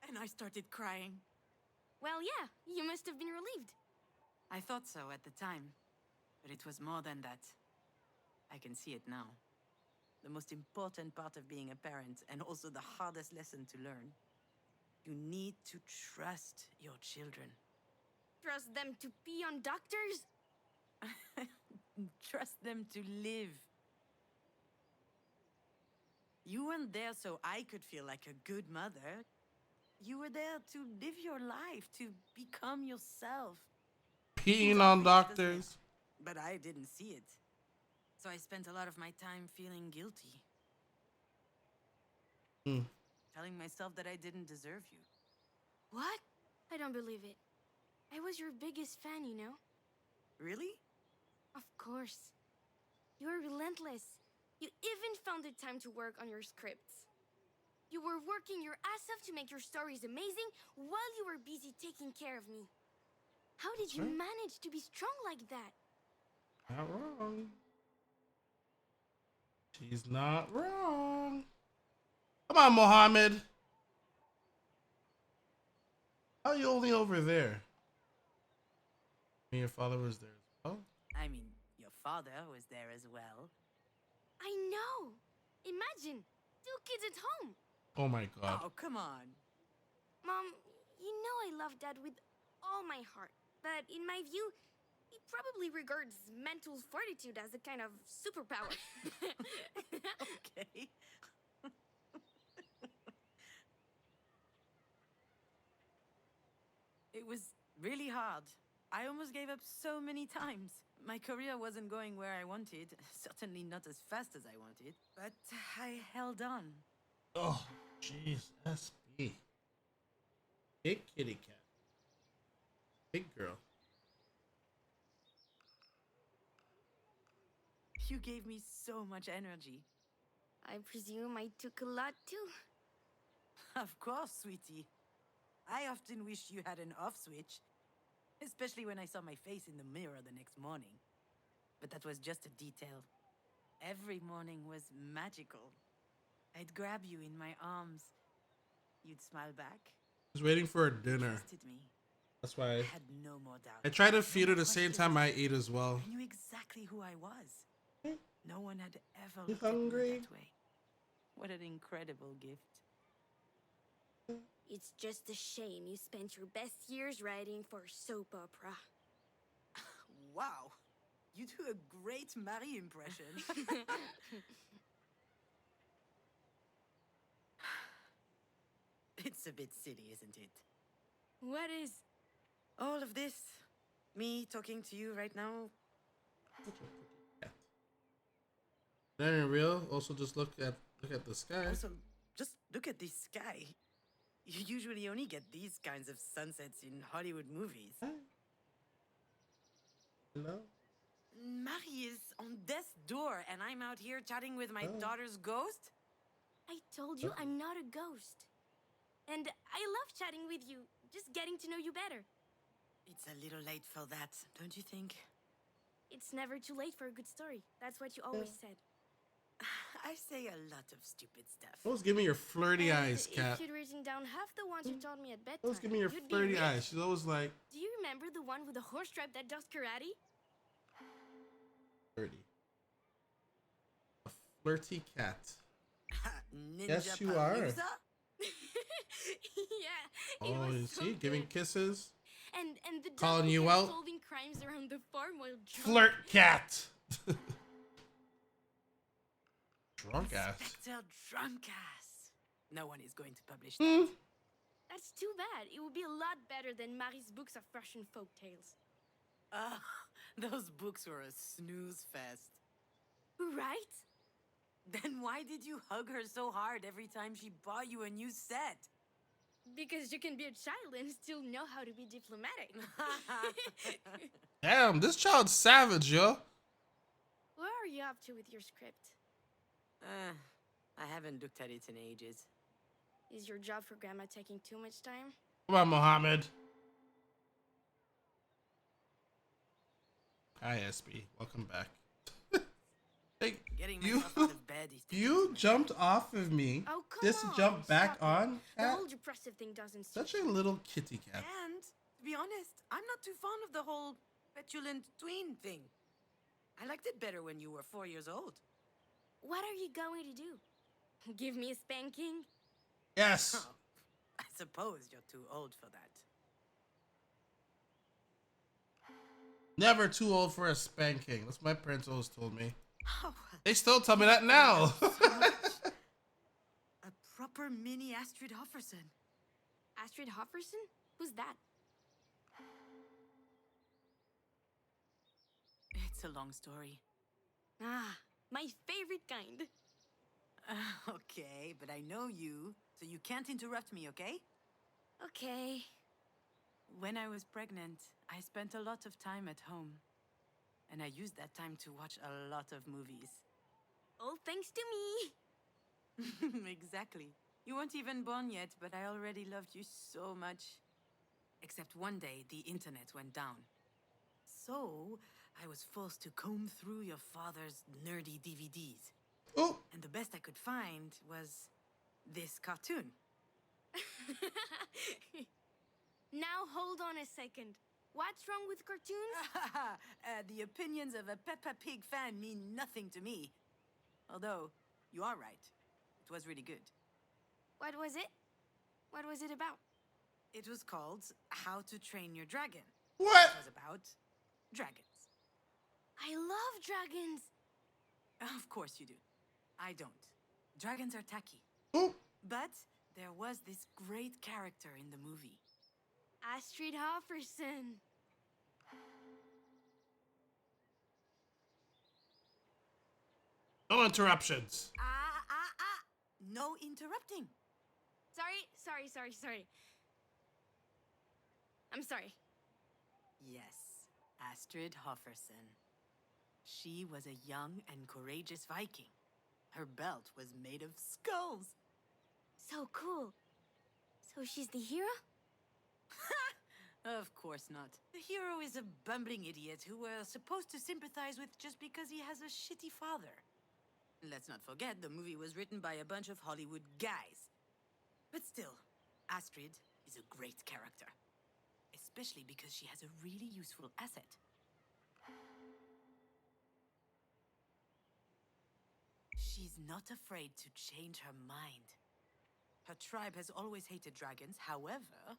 [SPEAKER 2] And I started crying.
[SPEAKER 5] Well, yeah, you must have been relieved.
[SPEAKER 2] I thought so at the time. But it was more than that. I can see it now. The most important part of being a parent, and also the hardest lesson to learn. You need to trust your children.
[SPEAKER 5] Trust them to pee on doctors?
[SPEAKER 2] Trust them to live. You weren't there so I could feel like a good mother. You were there to live your life, to become yourself.
[SPEAKER 1] Peeing on doctors.
[SPEAKER 2] But I didn't see it. So I spent a lot of my time feeling guilty. Telling myself that I didn't deserve you.
[SPEAKER 5] What? I don't believe it. I was your biggest fan, you know?
[SPEAKER 2] Really?
[SPEAKER 5] Of course. You were relentless. You even found the time to work on your scripts. You were working your ass off to make your stories amazing while you were busy taking care of me. How did you
[SPEAKER 1] Sure.
[SPEAKER 5] manage to be strong like that?
[SPEAKER 1] Not wrong. She's not wrong. Come on, Mohammed. How are you only over there? Me, your father was there as well.
[SPEAKER 2] I mean, your father was there as well.
[SPEAKER 5] I know. Imagine, 2 kids at home.
[SPEAKER 1] Oh my god.
[SPEAKER 2] Oh, come on.
[SPEAKER 5] Mom, you know I love Dad with all my heart. But in my view, he probably regards mental fortitude as a kind of superpower.
[SPEAKER 2] Okay. It was really hard. I almost gave up so many times. My career wasn't going where I wanted, certainly not as fast as I wanted, but I held on.
[SPEAKER 1] Oh, jeez. SB. Big kitty cat. Big girl.
[SPEAKER 2] You gave me so much energy.
[SPEAKER 5] I presume I took a lot too.
[SPEAKER 2] Of course, sweetie. I often wish you had an off switch, especially when I saw my face in the mirror the next morning. But that was just a detail. Every morning was magical. I'd grab you in my arms. You'd smile back.
[SPEAKER 1] I was waiting for her
[SPEAKER 2] You
[SPEAKER 1] dinner.
[SPEAKER 2] trusted me.
[SPEAKER 1] That's
[SPEAKER 2] I
[SPEAKER 1] why
[SPEAKER 2] had no more doubt.
[SPEAKER 1] I try to
[SPEAKER 2] No
[SPEAKER 1] feed her
[SPEAKER 2] more
[SPEAKER 1] the same
[SPEAKER 2] questions.
[SPEAKER 1] time I eat as well.
[SPEAKER 2] I knew exactly who I was. No one had ever
[SPEAKER 1] You
[SPEAKER 2] looked at me
[SPEAKER 1] hungry?
[SPEAKER 2] that way. What an incredible gift.
[SPEAKER 5] It's just a shame you spent your best years writing for soap opera.
[SPEAKER 2] Wow. You do a great Marie impression. It's a bit silly, isn't it?
[SPEAKER 5] What is?
[SPEAKER 2] All of this. Me talking to you right now.
[SPEAKER 1] Then in real, also just look at the sky.
[SPEAKER 2] Also, just look at this sky. You usually only get these kinds of sunsets in Hollywood movies.
[SPEAKER 1] Hello?
[SPEAKER 2] Marie is on death's door, and I'm out here chatting with my
[SPEAKER 1] Oh.
[SPEAKER 2] daughter's ghost?
[SPEAKER 5] I told you I'm not a ghost. And I love chatting with you, just getting to know you better.
[SPEAKER 2] It's a little late for that, don't you think?
[SPEAKER 5] It's never too late for a good story. That's what you always said.
[SPEAKER 2] I say a lot of stupid stuff.
[SPEAKER 1] Always give me your flirty
[SPEAKER 5] And
[SPEAKER 1] eyes, cat.
[SPEAKER 5] If you'd written down half the ones you told me at bedtime,
[SPEAKER 1] Always give me your
[SPEAKER 5] you'd be
[SPEAKER 1] flirty
[SPEAKER 5] rich.
[SPEAKER 1] eyes. She's always like
[SPEAKER 5] Do you remember the one with the horse stripe that does karate?
[SPEAKER 1] flirty. A flirty cat.
[SPEAKER 2] Ninja
[SPEAKER 1] Yes, you are.
[SPEAKER 2] Palooza?
[SPEAKER 5] Yeah. It
[SPEAKER 1] Oh,
[SPEAKER 5] was
[SPEAKER 1] you
[SPEAKER 5] so
[SPEAKER 1] see, giving
[SPEAKER 5] good.
[SPEAKER 1] kisses.
[SPEAKER 5] And the
[SPEAKER 1] Calling you
[SPEAKER 5] doppelganger
[SPEAKER 1] out.
[SPEAKER 5] solving crimes around the farm while drunk.
[SPEAKER 1] Flirt cat. Drunk ass.
[SPEAKER 2] Inspector Drunkass. No one is going to publish
[SPEAKER 1] Hmm.
[SPEAKER 2] that.
[SPEAKER 5] That's too bad. It would be a lot better than Marie's books of Russian folk tales.
[SPEAKER 2] Ah, those books were a snooze fest.
[SPEAKER 5] Right?
[SPEAKER 2] Then why did you hug her so hard every time she bought you a new set?
[SPEAKER 5] Because you can be a child and still know how to be diplomatic.
[SPEAKER 1] Damn, this child's savage, yo.
[SPEAKER 5] Where are you up to with your script?
[SPEAKER 2] I haven't looked at it in ages.
[SPEAKER 5] Is your job for Grandma taking too much time?
[SPEAKER 1] Come on, Mohammed. Hi, SB. Welcome back. Hey,
[SPEAKER 2] Getting
[SPEAKER 1] you
[SPEAKER 2] myself out of bed is taking too
[SPEAKER 1] you
[SPEAKER 2] much
[SPEAKER 1] jumped off of me
[SPEAKER 5] Oh, come
[SPEAKER 1] just to
[SPEAKER 5] on,
[SPEAKER 1] jump back
[SPEAKER 5] stop it.
[SPEAKER 1] on.
[SPEAKER 5] The
[SPEAKER 1] Cat.
[SPEAKER 5] whole depressive thing doesn't suit
[SPEAKER 1] Such a little kitty cat.
[SPEAKER 2] And, to be honest, I'm not too fond of the whole petulant tween thing. I liked it better when you were 4 years old.
[SPEAKER 5] What are you going to do? Give me a spanking?
[SPEAKER 1] Yes.
[SPEAKER 2] Oh, I suppose you're too old for that.
[SPEAKER 1] Never too old for a spanking. That's what my parents always told me.
[SPEAKER 2] Oh,
[SPEAKER 1] They still tell me that now.
[SPEAKER 2] a proper mini Astrid Hofferson.
[SPEAKER 5] Astrid Hofferson? Who's that?
[SPEAKER 2] It's a long story.
[SPEAKER 5] Ah, my favorite kind.
[SPEAKER 2] Okay, but I know you, so you can't interrupt me, okay?
[SPEAKER 5] Okay.
[SPEAKER 2] When I was pregnant, I spent a lot of time at home. And I used that time to watch a lot of movies.
[SPEAKER 5] All thanks to me.
[SPEAKER 2] Exactly. You weren't even born yet, but I already loved you so much. Except one day, the internet went down. So, I was forced to comb through your father's nerdy DVDs.
[SPEAKER 1] Oh,
[SPEAKER 2] And the best I could find was this cartoon.
[SPEAKER 5] Now hold on a second. What's wrong with cartoons?
[SPEAKER 2] The opinions of a Peppa Pig fan mean nothing to me. Although, you are right. It was really good.
[SPEAKER 5] What was it? What was it about?
[SPEAKER 2] It was called How to Train Your Dragon.
[SPEAKER 1] What?
[SPEAKER 2] It was about dragons.
[SPEAKER 5] I love dragons.
[SPEAKER 2] Of course you do. I don't. Dragons are tacky.
[SPEAKER 1] Ooh.
[SPEAKER 2] But there was this great character in the movie.
[SPEAKER 5] Astrid Hofferson.
[SPEAKER 1] No interruptions.
[SPEAKER 2] No interrupting.
[SPEAKER 5] Sorry. I'm sorry.
[SPEAKER 2] Yes, Astrid Hofferson. She was a young and courageous Viking. Her belt was made of skulls.
[SPEAKER 5] So cool. So she's the hero?
[SPEAKER 2] Of course not. The hero is a bumbling idiot who we're supposed to sympathize with just because he has a shitty father. Let's not forget, the movie was written by a bunch of Hollywood guys. But still, Astrid is a great character. Especially because she has a really useful asset. She's not afraid to change her mind. Her tribe has always hated dragons. However,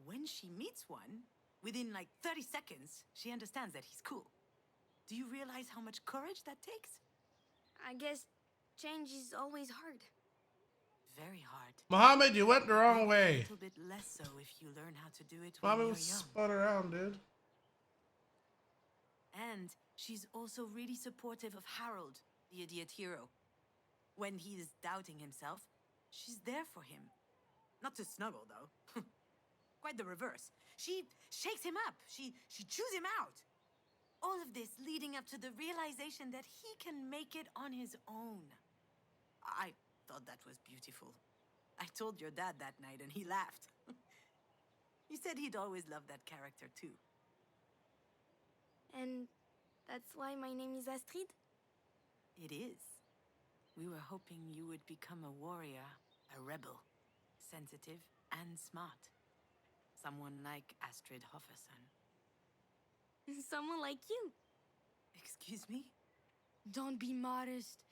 [SPEAKER 2] when she meets one, within like 30 seconds, she understands that he's cool. Do you realize how much courage that takes?
[SPEAKER 5] I guess change is always hard.
[SPEAKER 2] Very hard.
[SPEAKER 1] Mohammed, you went the wrong
[SPEAKER 2] A
[SPEAKER 1] way.
[SPEAKER 2] little bit less so if you learn how to do it when
[SPEAKER 1] Mohammed
[SPEAKER 2] you're
[SPEAKER 1] was
[SPEAKER 2] young.
[SPEAKER 1] spun around, dude.
[SPEAKER 2] And she's also really supportive of Harold, the idiot hero. When he's doubting himself, she's there for him. Not to snuggle, though. Quite the reverse. She shakes him up. She chews him out. All of this leading up to the realization that he can make it on his own. I thought that was beautiful. I told your dad that night and he laughed. He said he'd always loved that character too.
[SPEAKER 5] And that's why my name is Astrid?
[SPEAKER 2] It is. We were hoping you would become a warrior, a rebel, sensitive and smart. Someone like Astrid Hofferson.
[SPEAKER 5] Someone like you.
[SPEAKER 2] Excuse me?
[SPEAKER 5] Don't be modest.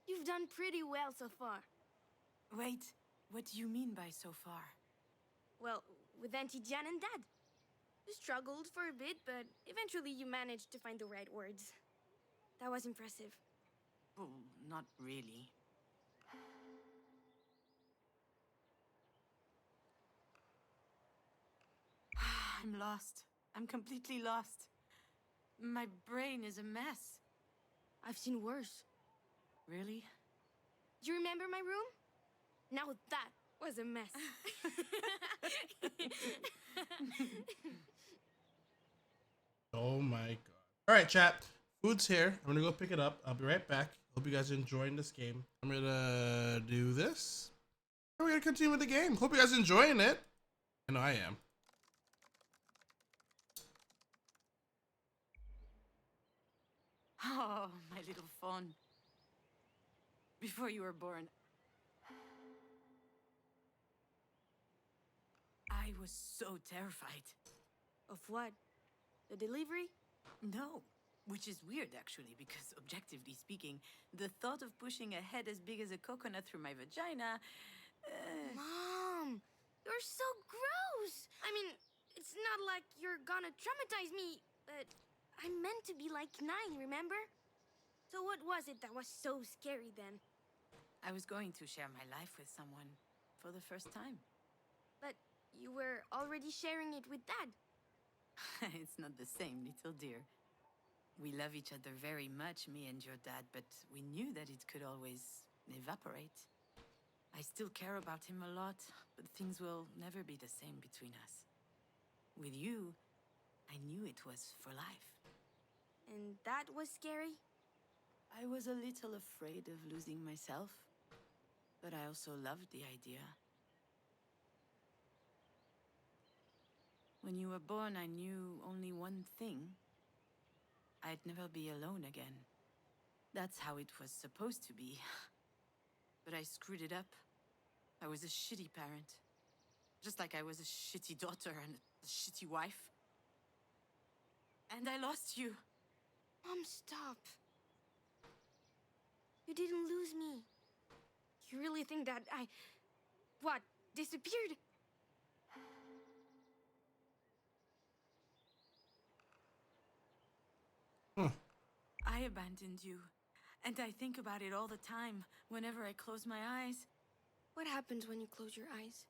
[SPEAKER 5] You've done pretty well so far.
[SPEAKER 2] Wait, what do you mean by so far?
[SPEAKER 5] Well, with Auntie Jan and Dad. You struggled for a bit, but eventually you managed to find the right words. That was impressive.
[SPEAKER 2] Well, not really. I'm lost. I'm completely lost. My brain is a mess.
[SPEAKER 5] I've seen worse.
[SPEAKER 2] Really?
[SPEAKER 5] Do you remember my room? Now that was a mess.
[SPEAKER 1] Oh my god. Alright, chat. Food's here. I'm gonna go pick it up. I'll be right back. Hope you guys are enjoying this game. I'm gonna do this. And we're gonna continue with the game. Hope you guys are enjoying it. I know I am.
[SPEAKER 2] Oh, my little fawn. Before you were born, I was so terrified.
[SPEAKER 5] Of what? The delivery?
[SPEAKER 2] No, which is weird actually, because objectively speaking, the thought of pushing a head as big as a coconut through my vagina...
[SPEAKER 5] Mom, you're so gross. I mean, it's not like you're gonna traumatize me, but I'm meant to be like 9, remember? So what was it that was so scary then?
[SPEAKER 2] I was going to share my life with someone for the first time.
[SPEAKER 5] But you were already sharing it with Dad.
[SPEAKER 2] It's not the same, little dear. We love each other very much, me and your dad, but we knew that it could always evaporate. I still care about him a lot, but things will never be the same between us. With you, I knew it was for life.
[SPEAKER 5] And that was scary?
[SPEAKER 2] I was a little afraid of losing myself, but I also loved the idea. When you were born, I knew only one thing. I'd never be alone again. That's how it was supposed to be. But I screwed it up. I was a shitty parent. Just like I was a shitty daughter and a shitty wife. And I lost you.
[SPEAKER 5] Mom, stop. You didn't lose me. You really think that what, disappeared?
[SPEAKER 1] Hmm.
[SPEAKER 2] I abandoned you. And I think about it all the time, whenever I close my eyes.
[SPEAKER 5] What happens when you close your eyes?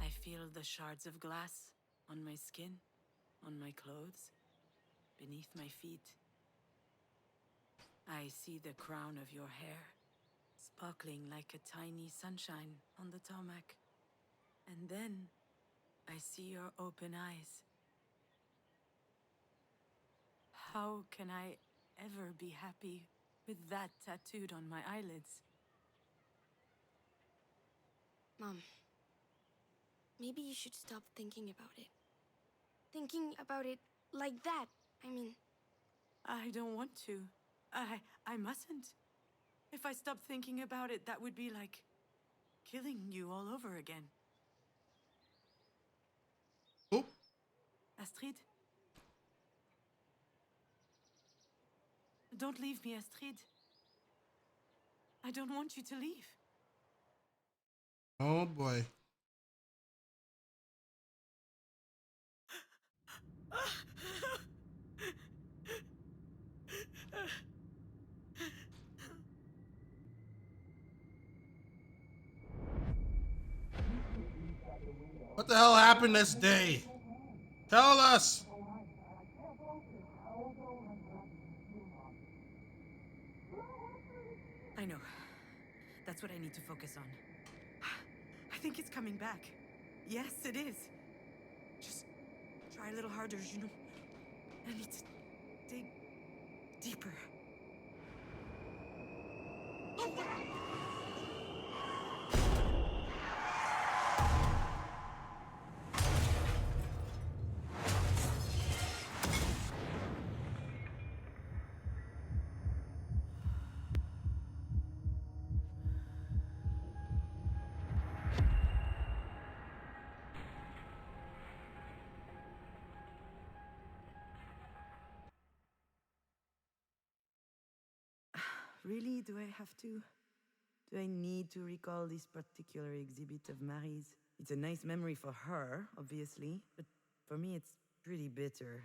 [SPEAKER 2] I feel the shards of glass on my skin, on my clothes, beneath my feet. I see the crown of your hair, sparkling like a tiny sunshine on the tarmac. And then I see your open eyes. How can I ever be happy with that tattooed on my eyelids?
[SPEAKER 5] Mom, maybe you should stop thinking about it. Thinking about it like that. I mean,
[SPEAKER 2] I don't want to. I mustn't. If I stopped thinking about it, that would be like killing you all over again.
[SPEAKER 1] Oop.
[SPEAKER 2] Astrid? Don't leave me, Astrid. I don't want you to leave.
[SPEAKER 1] Oh boy. What the hell happened this day? Tell us.
[SPEAKER 2] I know. That's what I need to focus on. I think it's coming back. Yes, it is. Just try a little harder, you know. I need to dig deeper. Really? Do I have to? Do I need to recall this particular exhibit of Marie's? It's a nice memory for her, obviously, but for me it's pretty bitter,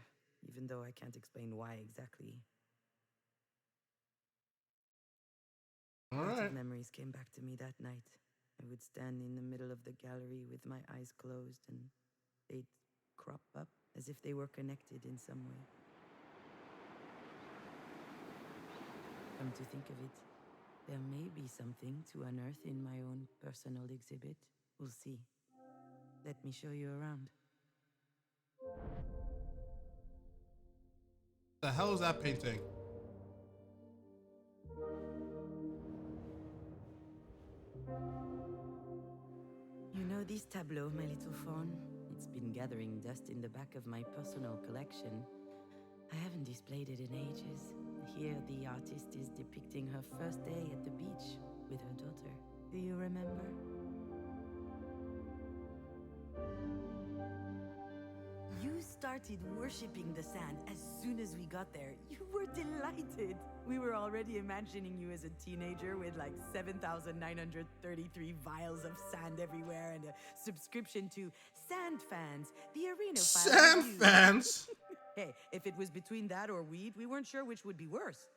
[SPEAKER 2] even though I can't explain why exactly.
[SPEAKER 1] All
[SPEAKER 2] Lots
[SPEAKER 1] right.
[SPEAKER 2] of memories came back to me that night. I would stand in the middle of the gallery with my eyes closed, and they'd crop up as if they were connected in some way. Come to think of it, there may be something to unearth in my own personal exhibit. We'll see. Let me show you around.
[SPEAKER 1] The hell is that painting?
[SPEAKER 2] You know this tableau, my little fawn? It's been gathering dust in the back of my personal collection. I haven't displayed it in ages. Here, the artist is depicting her first day at the beach with her daughter. Do you remember? You started worshipping the sand as soon as we got there. You were delighted. We were already imagining you as a teenager with like 7,933 vials of sand everywhere and a subscription to Sand Fans, the arena
[SPEAKER 1] Sam fans.
[SPEAKER 2] Hey, if it was between that or weed, we weren't sure which would be worse.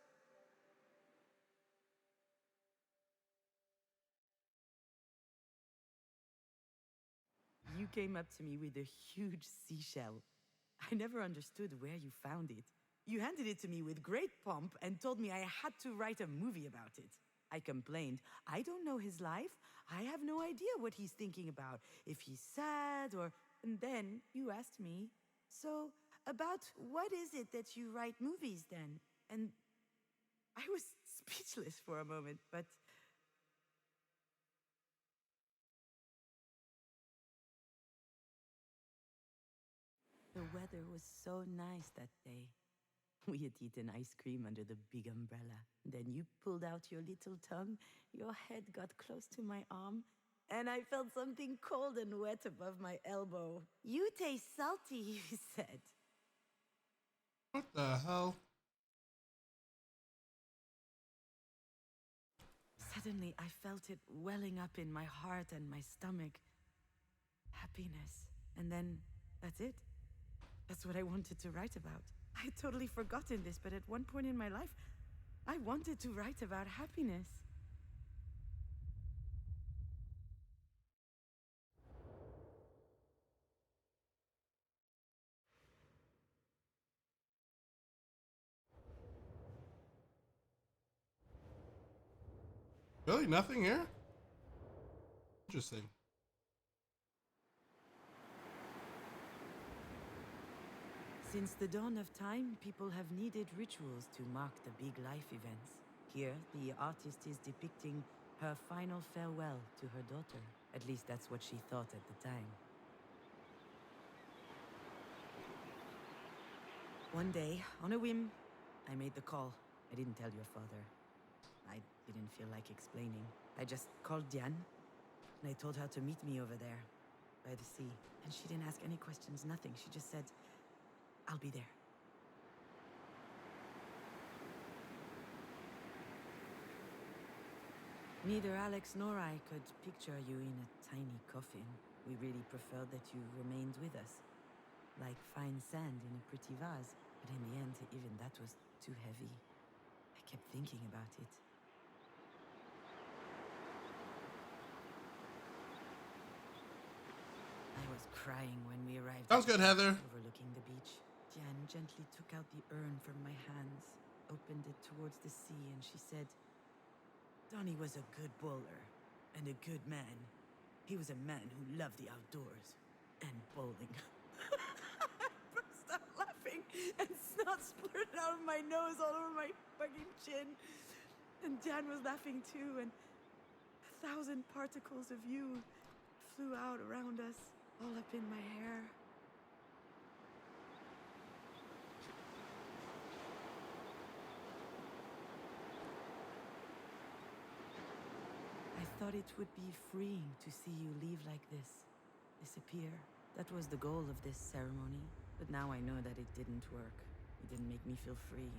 [SPEAKER 2] You came up to me with a huge seashell. I never understood where you found it. You handed it to me with great pomp and told me I had to write a movie about it. I complained, I don't know his life. I have no idea what he's thinking about, if he's sad or... And then you asked me, so about what is it that you write movies then? And I was speechless for a moment, but... The weather was so nice that day. We had eaten ice cream under the big umbrella. Then you pulled out your little tongue, your head got close to my arm, and I felt something cold and wet above my elbow. You taste salty, you said.
[SPEAKER 1] What the hell?
[SPEAKER 2] Suddenly, I felt it welling up in my heart and my stomach. Happiness. And then, that's it. That's what I wanted to write about. I had totally forgotten this, but at one point in my life, I wanted to write about happiness.
[SPEAKER 1] Really? Nothing here? Interesting.
[SPEAKER 2] Since the dawn of time, people have needed rituals to mark the big life events. Here, the artist is depicting her final farewell to her daughter. At least that's what she thought at the time. One day, on a whim, I made the call. I didn't tell your father. I didn't feel like explaining. I just called Diane, and I told her to meet me over there, by the sea. And she didn't ask any questions, nothing. She just said, I'll be there. Neither Alex nor I could picture you in a tiny coffin. We really preferred that you remained with us, like fine sand in a pretty vase. But in the end, even that was too heavy. I kept thinking about it. I was crying when we arrived.
[SPEAKER 1] Sounds good, Heather.
[SPEAKER 2] Overlooking the beach. Diane gently took out the urn from my hands, opened it towards the sea, and she said, Donnie was a good bowler and a good man. He was a man who loved the outdoors and bowling. I burst out laughing and snot splurted out of my nose all over my fucking chin. And Dan was laughing too, and 1,000 particles of you flew out around us, all up in my hair. I thought it would be freeing to see you leave like this, disappear. That was the goal of this ceremony, but now I know that it didn't work. It didn't make me feel free.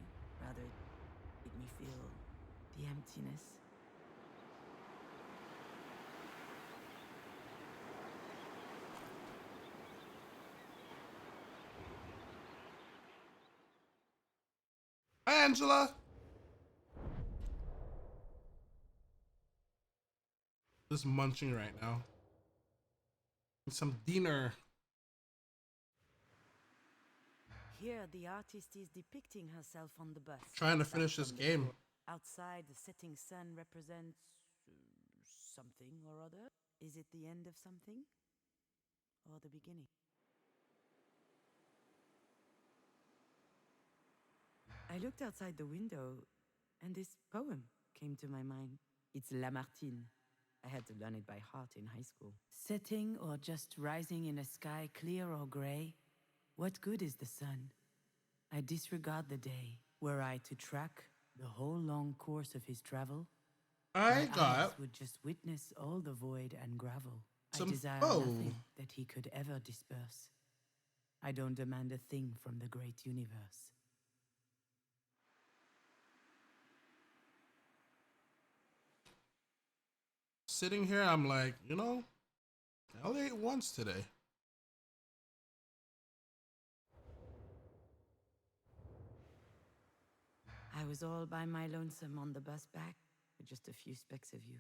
[SPEAKER 2] Rather, it made me feel the emptiness.
[SPEAKER 1] Hi, Angela. Just munching right now. Some dinner.
[SPEAKER 2] Here, the artist is depicting herself on the bus.
[SPEAKER 1] Trying to
[SPEAKER 2] back
[SPEAKER 1] finish this
[SPEAKER 2] from the
[SPEAKER 1] game.
[SPEAKER 2] shore. Outside, the setting sun represents something or other. Is it the end of something? Or the beginning? I looked outside the window, and this poem came to my mind. It's Lamartine. I had to learn it by heart in high school. Setting or just rising in a sky clear or gray, what good is the sun? I disregard the day. Were I to track the whole long course of his travel,
[SPEAKER 1] I
[SPEAKER 2] my
[SPEAKER 1] got
[SPEAKER 2] eyes would just witness all the void and gravel. I
[SPEAKER 1] some
[SPEAKER 2] desire
[SPEAKER 1] foam.
[SPEAKER 2] nothing that he could ever disperse. I don't demand a thing from the great universe.
[SPEAKER 1] Sitting here, I'm like, I only ate once today.
[SPEAKER 2] I was all by my lonesome on the bus back, with just a few specks of you.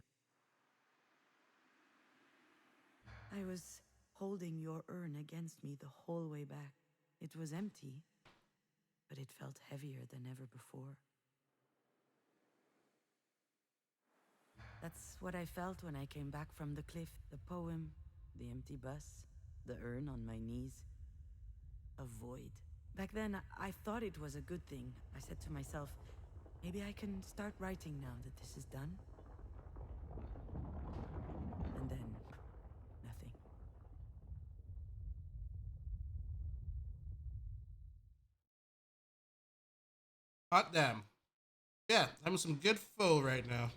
[SPEAKER 2] I was holding your urn against me the whole way back. It was empty, but it felt heavier than ever before. That's what I felt when I came back from the cliff. The poem, the empty bus, the urn on my knees. A void. Back then, I thought it was a good thing. I said to myself, maybe I can start writing now that this is done. And then, nothing.
[SPEAKER 1] Hot damn. Yeah, having some good pho right now.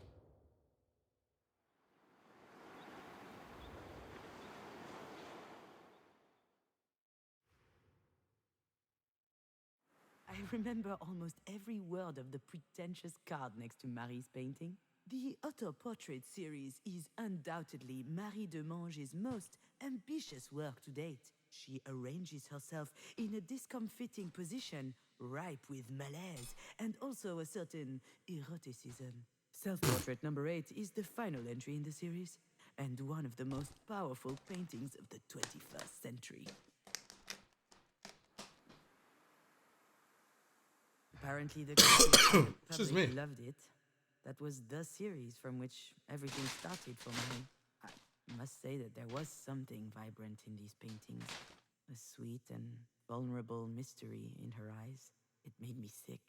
[SPEAKER 2] I remember almost every word of the pretentious card next to Marie's painting. The Auto Portrait series is undoubtedly Marie de Mange's most ambitious work to date. She arranges herself in a discomfiting position, ripe with malaise and also a certain eroticism. Self portrait number 8 is the final entry in the series, and one of the most powerful paintings of the 21st century. Apparently, the
[SPEAKER 1] Excuse
[SPEAKER 2] public
[SPEAKER 1] me.
[SPEAKER 2] loved it. That was the series from which everything started for Marie. I must say that there was something vibrant in these paintings, a sweet and vulnerable mystery in her eyes. It made me sick.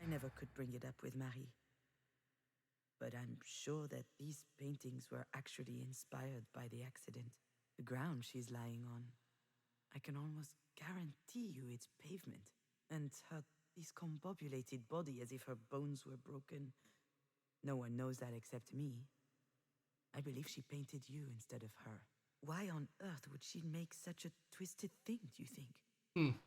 [SPEAKER 2] I never could bring it up with Marie, but I'm sure that these paintings were actually inspired by the accident, the ground she's lying on. I can almost guarantee you it's pavement, and her discombobulated body as if her bones were broken. No one knows that except me. I believe she painted you instead of her. Why on earth would she make such a twisted thing, do you think?
[SPEAKER 1] Hmm.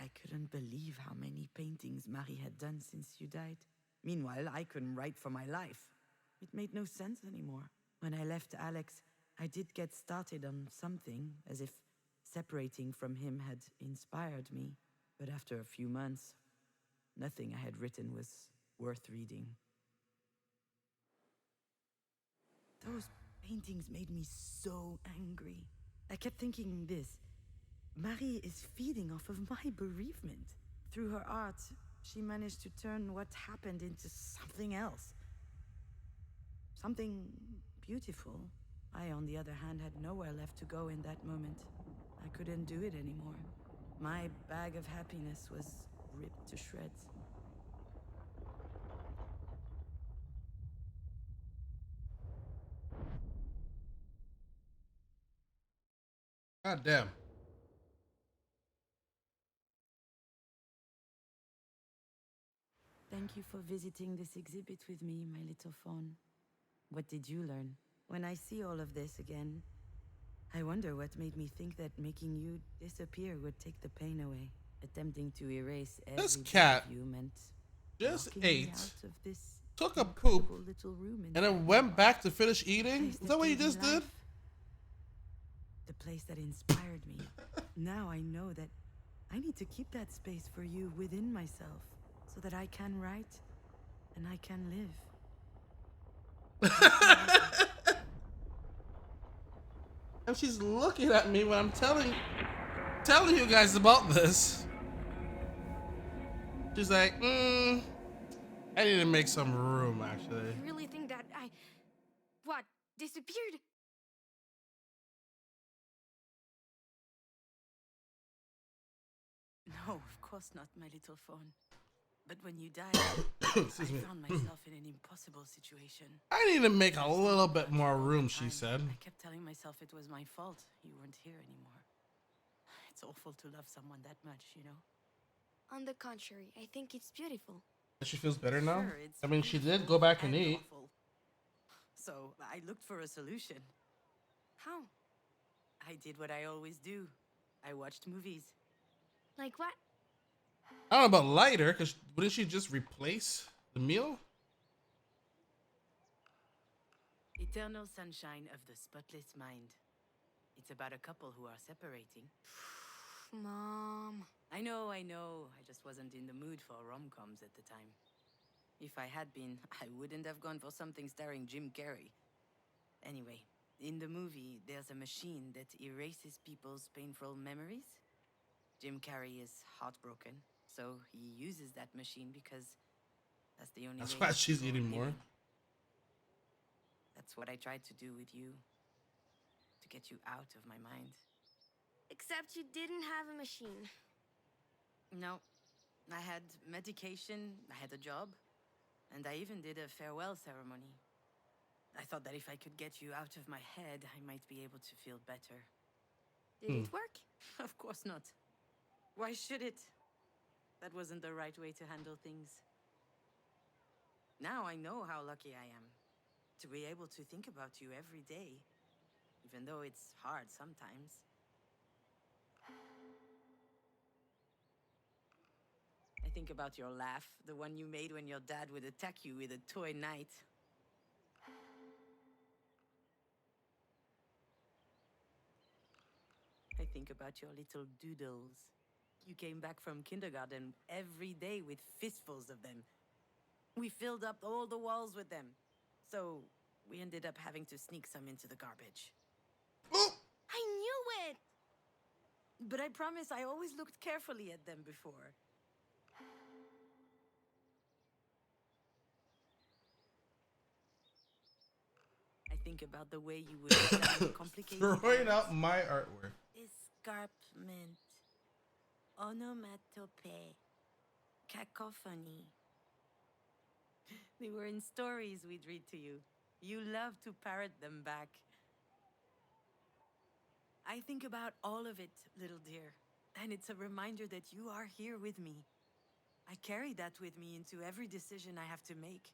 [SPEAKER 2] I couldn't believe how many paintings Marie had done since you died. Meanwhile, I couldn't write for my life. It made no sense anymore. When I left Alex, I did get started on something, as if separating from him had inspired me. But after a few months, nothing I had written was worth reading. Those paintings made me so angry. I kept thinking this: Marie is feeding off of my bereavement. Through her art, she managed to turn what happened into something else. Something beautiful. I, on the other hand, had nowhere left to go in that moment. I couldn't do it anymore. My bag of happiness was ripped to shreds.
[SPEAKER 1] God damn.
[SPEAKER 2] Thank you for visiting this exhibit with me, my little fawn. What did you learn? When I see all of this again, I wonder what made me think that making you disappear would take the pain away. Attempting to erase
[SPEAKER 1] This
[SPEAKER 2] every bit
[SPEAKER 1] cat
[SPEAKER 2] of you meant
[SPEAKER 1] just
[SPEAKER 2] locking me
[SPEAKER 1] ate,
[SPEAKER 2] out of this
[SPEAKER 1] took a poop,
[SPEAKER 2] incredible little room
[SPEAKER 1] and
[SPEAKER 2] inside
[SPEAKER 1] then
[SPEAKER 2] my
[SPEAKER 1] went back to finish eating?
[SPEAKER 2] place
[SPEAKER 1] Is that what you
[SPEAKER 2] gave me
[SPEAKER 1] just did?
[SPEAKER 2] life. The place that inspired me. Now I know that I need to keep that space for you within myself so that I can write and I can live.
[SPEAKER 1] And she's looking at me when I'm telling you guys about this. She's like, I need to make some room, actually.
[SPEAKER 5] You really think that I. What? Disappeared?
[SPEAKER 2] No, of course not, my little fawn. But when you died,
[SPEAKER 1] Excuse me.
[SPEAKER 2] I found myself in an impossible situation.
[SPEAKER 1] I need to make a
[SPEAKER 2] I
[SPEAKER 1] little
[SPEAKER 2] stayed
[SPEAKER 1] bit
[SPEAKER 2] all
[SPEAKER 1] more
[SPEAKER 2] the
[SPEAKER 1] room,
[SPEAKER 2] time.
[SPEAKER 1] she said.
[SPEAKER 2] I kept telling myself it was my fault you weren't here anymore. It's awful to love someone that much, you know?
[SPEAKER 5] On the contrary, I think it's beautiful.
[SPEAKER 1] She feels better now?
[SPEAKER 2] Sure, it's
[SPEAKER 1] I mean, she did
[SPEAKER 2] beautiful
[SPEAKER 1] go back and
[SPEAKER 2] and
[SPEAKER 1] eat.
[SPEAKER 2] awful. So I looked for a solution.
[SPEAKER 5] How?
[SPEAKER 2] I did what I always do. I watched movies.
[SPEAKER 5] Like what?
[SPEAKER 1] I don't know about lighter, because wouldn't she just replace the meal?
[SPEAKER 2] Eternal Sunshine of the Spotless Mind. It's about a couple who are separating.
[SPEAKER 5] Mom.
[SPEAKER 2] I know. I just wasn't in the mood for rom-coms at the time. If I had been, I wouldn't have gone for something starring Jim Carrey. Anyway, in the movie, there's a machine that erases people's painful memories. Jim Carrey is heartbroken, so he uses that machine because that's the only
[SPEAKER 1] That's
[SPEAKER 2] way
[SPEAKER 1] why
[SPEAKER 2] to
[SPEAKER 1] she's
[SPEAKER 2] go on
[SPEAKER 1] eating more.
[SPEAKER 2] living. That's what I tried to do with you, to get you out of my mind.
[SPEAKER 5] Except you didn't have a machine.
[SPEAKER 2] No, I had medication, I had a job. And I even did a farewell ceremony. I thought that if I could get you out of my head, I might be able to feel better.
[SPEAKER 5] Did it work?
[SPEAKER 2] Of course not. Why should it? That wasn't the right way to handle things. Now I know how lucky I am to be able to think about you every day, even though it's hard sometimes. I think about your laugh, the one you made when your dad would attack you with a toy knight. I think about your little doodles. You came back from kindergarten every day with fistfuls of them. We filled up all the walls with them. So we ended up having to sneak some into the garbage.
[SPEAKER 5] I knew it!
[SPEAKER 2] But I promise I always looked carefully at them before. I think about the way you would understand complicated
[SPEAKER 1] Throwing
[SPEAKER 2] words.
[SPEAKER 1] out my artwork.
[SPEAKER 2] Escarpment, onomatopoeia, cacophony. They were in stories we'd read to you. You loved to parrot them back. I think about all of it, little dear, and it's a reminder that you are here with me. I carry that with me into every decision I have to make,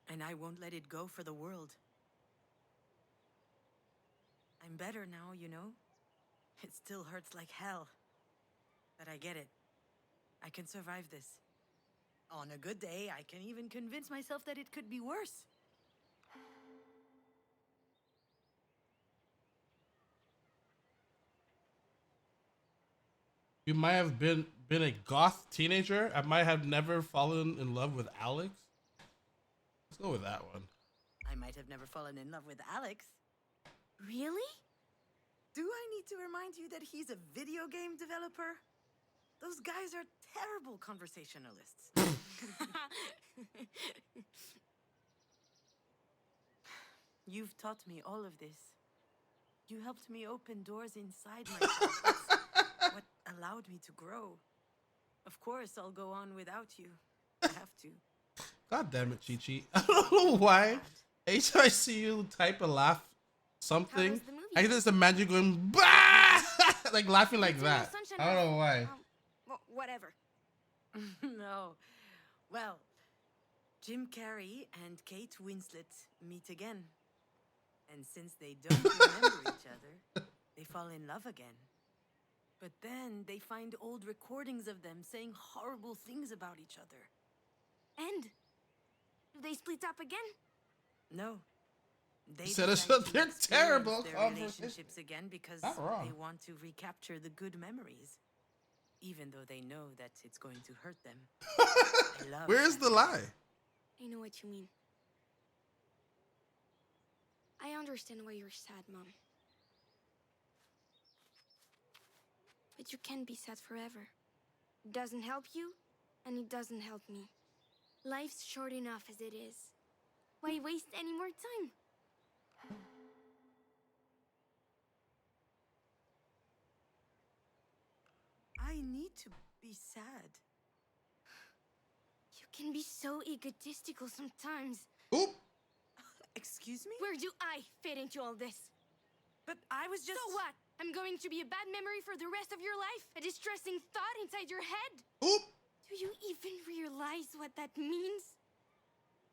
[SPEAKER 2] and I won't let it go for the world. I'm better now, you know? It still hurts like hell. But I get it. I can survive this. On a good day, I can even convince myself that it could be worse.
[SPEAKER 1] You might have been a goth teenager. I might have never fallen in love with Alex. Let's go with that one.
[SPEAKER 2] I might have never fallen in love with Alex.
[SPEAKER 5] Really?
[SPEAKER 2] Do I need to remind you that he's a video game developer? Those guys are terrible conversationalists. You've taught me all of this. You helped me open doors inside myself. That's what allowed me to grow. Of course, I'll go on without you. I have to.
[SPEAKER 1] God damn it, Chi Chi. I don't know why. Each time I see you type and laugh something,
[SPEAKER 5] was the movie?
[SPEAKER 1] I can just imagine you going, bah! Like laughing like
[SPEAKER 5] Eternal
[SPEAKER 1] that.
[SPEAKER 5] Sunshine
[SPEAKER 1] I don't
[SPEAKER 5] of-
[SPEAKER 1] know why.
[SPEAKER 5] Whatever.
[SPEAKER 2] No. Well, Jim Carrey and Kate Winslet meet again. And since they don't remember each other, they fall in love again. But then they find old recordings of them saying horrible things about each other.
[SPEAKER 5] And? Do they split up again?
[SPEAKER 2] No. They
[SPEAKER 1] said it's-
[SPEAKER 2] decide to
[SPEAKER 1] they're
[SPEAKER 2] experience
[SPEAKER 1] terrible
[SPEAKER 2] their
[SPEAKER 1] conversations.
[SPEAKER 2] relationships again because
[SPEAKER 1] Not wrong.
[SPEAKER 2] they want to recapture the good memories, even though they know that it's going to hurt them. I love
[SPEAKER 1] Where's
[SPEAKER 2] that
[SPEAKER 1] the lie?
[SPEAKER 5] I know what you mean. I understand why you're sad, Mom. But you can't be sad forever. It doesn't help you, and it doesn't help me. Life's short enough as it is. Why waste any more time?
[SPEAKER 2] I need to be sad.
[SPEAKER 5] You can be so egotistical sometimes.
[SPEAKER 1] Oop.
[SPEAKER 2] Excuse me?
[SPEAKER 5] Where do I fit into all this?
[SPEAKER 2] But I was just...
[SPEAKER 5] So what? I'm going to be a bad memory for the rest of your life? A distressing thought inside your head?
[SPEAKER 1] Oop.
[SPEAKER 5] Do you even realize what that means?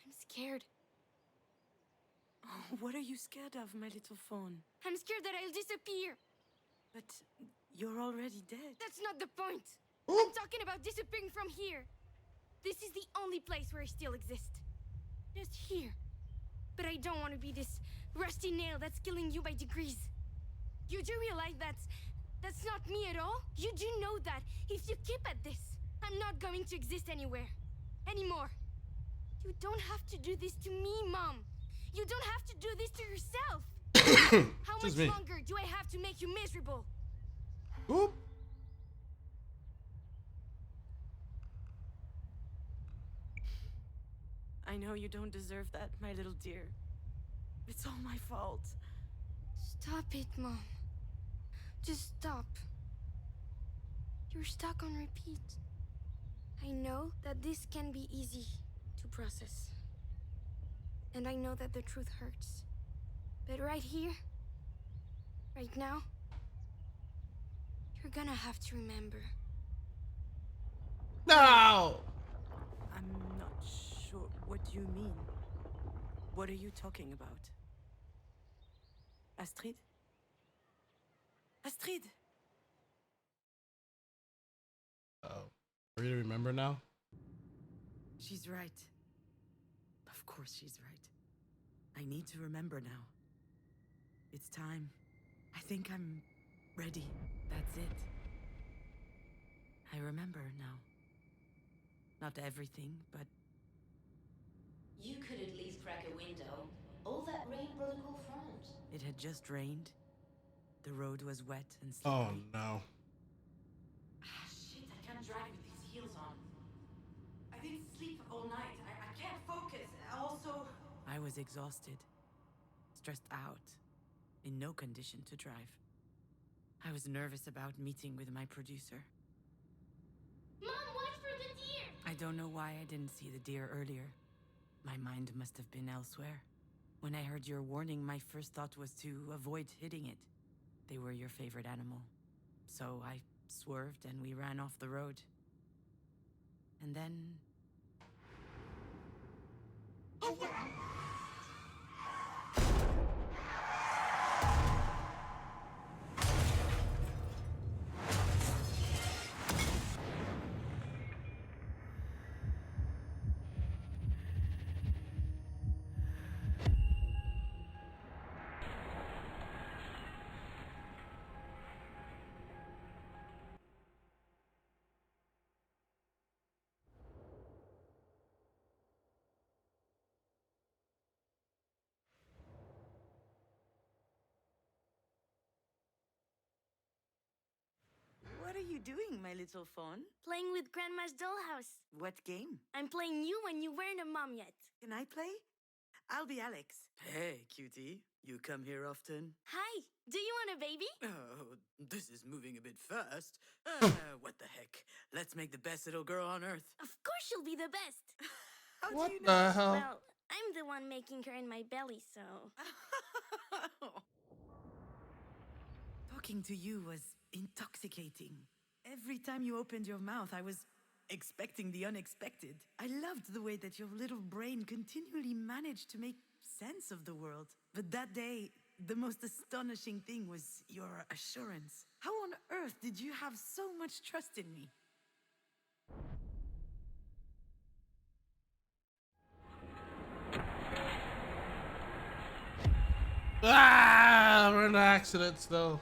[SPEAKER 5] I'm scared.
[SPEAKER 2] What are you scared of, my little phone?
[SPEAKER 5] I'm scared that I'll disappear.
[SPEAKER 2] But you're already dead.
[SPEAKER 5] That's not the point.
[SPEAKER 1] Oop.
[SPEAKER 5] I'm talking about disappearing from here. This is the only place where I still exist. Just here. But I don't want to be this rusty nail that's killing you by degrees. You do realize that's not me at all? You do know that if you keep at this, I'm not going to exist anywhere. Anymore. You don't have to do this to me, Mom. You don't have to do this to yourself. How much
[SPEAKER 1] Excuse me.
[SPEAKER 5] longer do I have to make you miserable?
[SPEAKER 1] Oop.
[SPEAKER 2] I know you don't deserve that, my little dear. It's all my fault.
[SPEAKER 5] Stop it, Mom. Just stop. You're stuck on repeat. I know that this can be easy to process. And I know that the truth hurts. But right here, right now, you're gonna have to remember.
[SPEAKER 1] No!
[SPEAKER 2] I'm not sure. What do you mean? What are you talking about? Astrid? Astrid!
[SPEAKER 1] Oh. Are you to remember now?
[SPEAKER 2] She's right. Of course she's right. I need to remember now. It's time. I think I'm ready. That's it. I remember now. Not everything, but
[SPEAKER 6] You could at least crack a window. All that rain brought a cool front.
[SPEAKER 2] it had just rained. The road was wet and
[SPEAKER 1] Oh
[SPEAKER 2] slippery.
[SPEAKER 1] no.
[SPEAKER 6] Ah, shit, I can't drive with these heels on. I didn't sleep all night. I can't focus. Also,
[SPEAKER 2] I was exhausted, stressed out, in no condition to drive. I was nervous about meeting with my producer.
[SPEAKER 5] Mom, watch for the deer!
[SPEAKER 2] I don't know why I didn't see the deer earlier. My mind must have been elsewhere. When I heard your warning, my first thought was to avoid hitting it. They were your favorite animal. So I swerved and we ran off the road. And then... What are you doing, my little fawn?
[SPEAKER 5] Playing with Grandma's dollhouse.
[SPEAKER 2] What game?
[SPEAKER 5] I'm playing you when you weren't a mom yet.
[SPEAKER 2] Can I play? I'll be Alex. Hey, cutie. You come here often?
[SPEAKER 5] Hi, do you want a baby?
[SPEAKER 2] Oh, this is moving a bit fast. What the heck? Let's make the best little girl on earth.
[SPEAKER 5] Of course she'll be the best.
[SPEAKER 2] How
[SPEAKER 1] What
[SPEAKER 2] do you know?
[SPEAKER 1] the hell?
[SPEAKER 5] Well, I'm the one making her in my belly, so...
[SPEAKER 2] Talking to you was intoxicating. Every time you opened your mouth, I was expecting the unexpected. I loved the way that your little brain continually managed to make sense of the world. But that day, the most astonishing thing was your assurance. How on earth did you have so much trust in me?
[SPEAKER 1] Ah! We're in accidents though.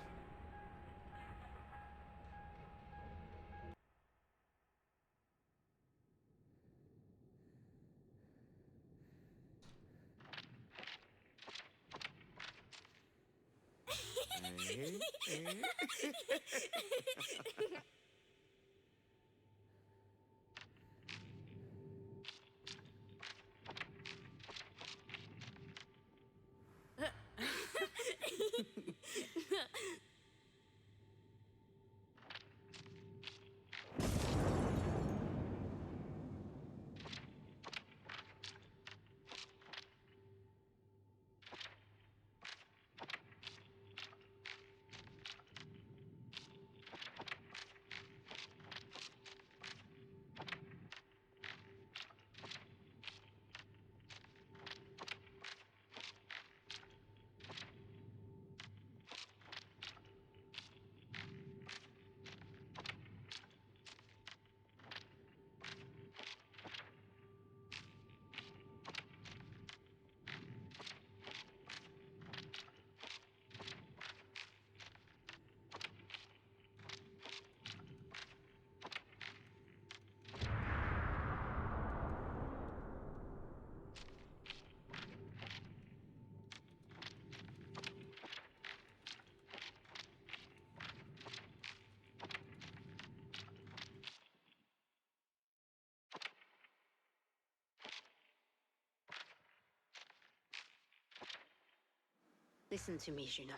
[SPEAKER 7] Listen to me, Juno.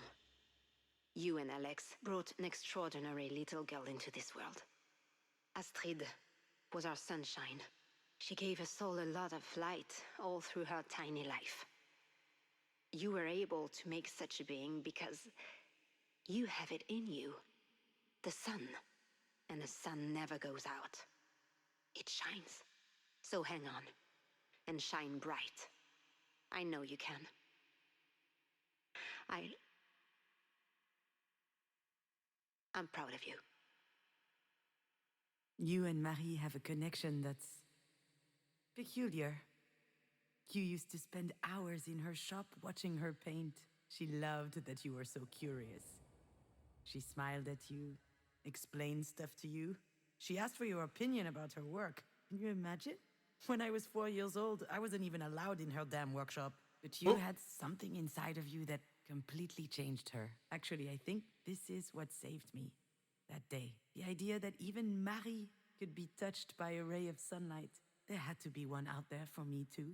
[SPEAKER 7] You and Alex brought an extraordinary little girl into this world. Astrid was our sunshine. She gave us all a lot of light all through her tiny life. You were able to make such a being because you have it in you. The sun. And the sun never goes out. It shines. So hang on. And shine bright. I know you can. I'm proud of you.
[SPEAKER 2] You and Marie have a connection that's peculiar. You used to spend hours in her shop watching her paint. She loved that you were so curious. She smiled at you, explained stuff to you. She asked for your opinion about her work. Can you imagine? When I was 4 years old, I wasn't even allowed in her damn workshop. But you had something inside of you that completely changed her. Actually, I think this is what saved me that day. The idea that even Marie could be touched by a ray of sunlight. There had to be one out there for me too.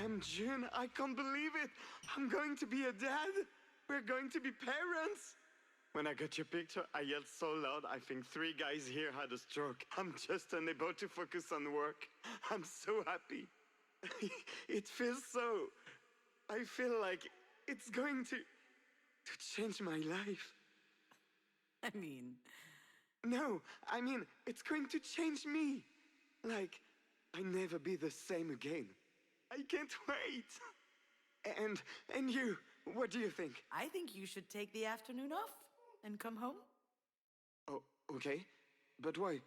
[SPEAKER 3] Damn, June, I can't believe it. I'm going to be a dad. We're going to be parents. When I got your picture, I yelled so loud, I think 3 guys here had a stroke. I'm just unable to focus on work. I'm so happy. It feels so... I feel like it's going to change my life.
[SPEAKER 2] I mean...
[SPEAKER 3] No, I mean, it's going to change me. Like, I'll never be the same again. I can't wait. And you, what do you think?
[SPEAKER 2] I think you should take the afternoon off and come home.
[SPEAKER 3] Oh, okay. But why?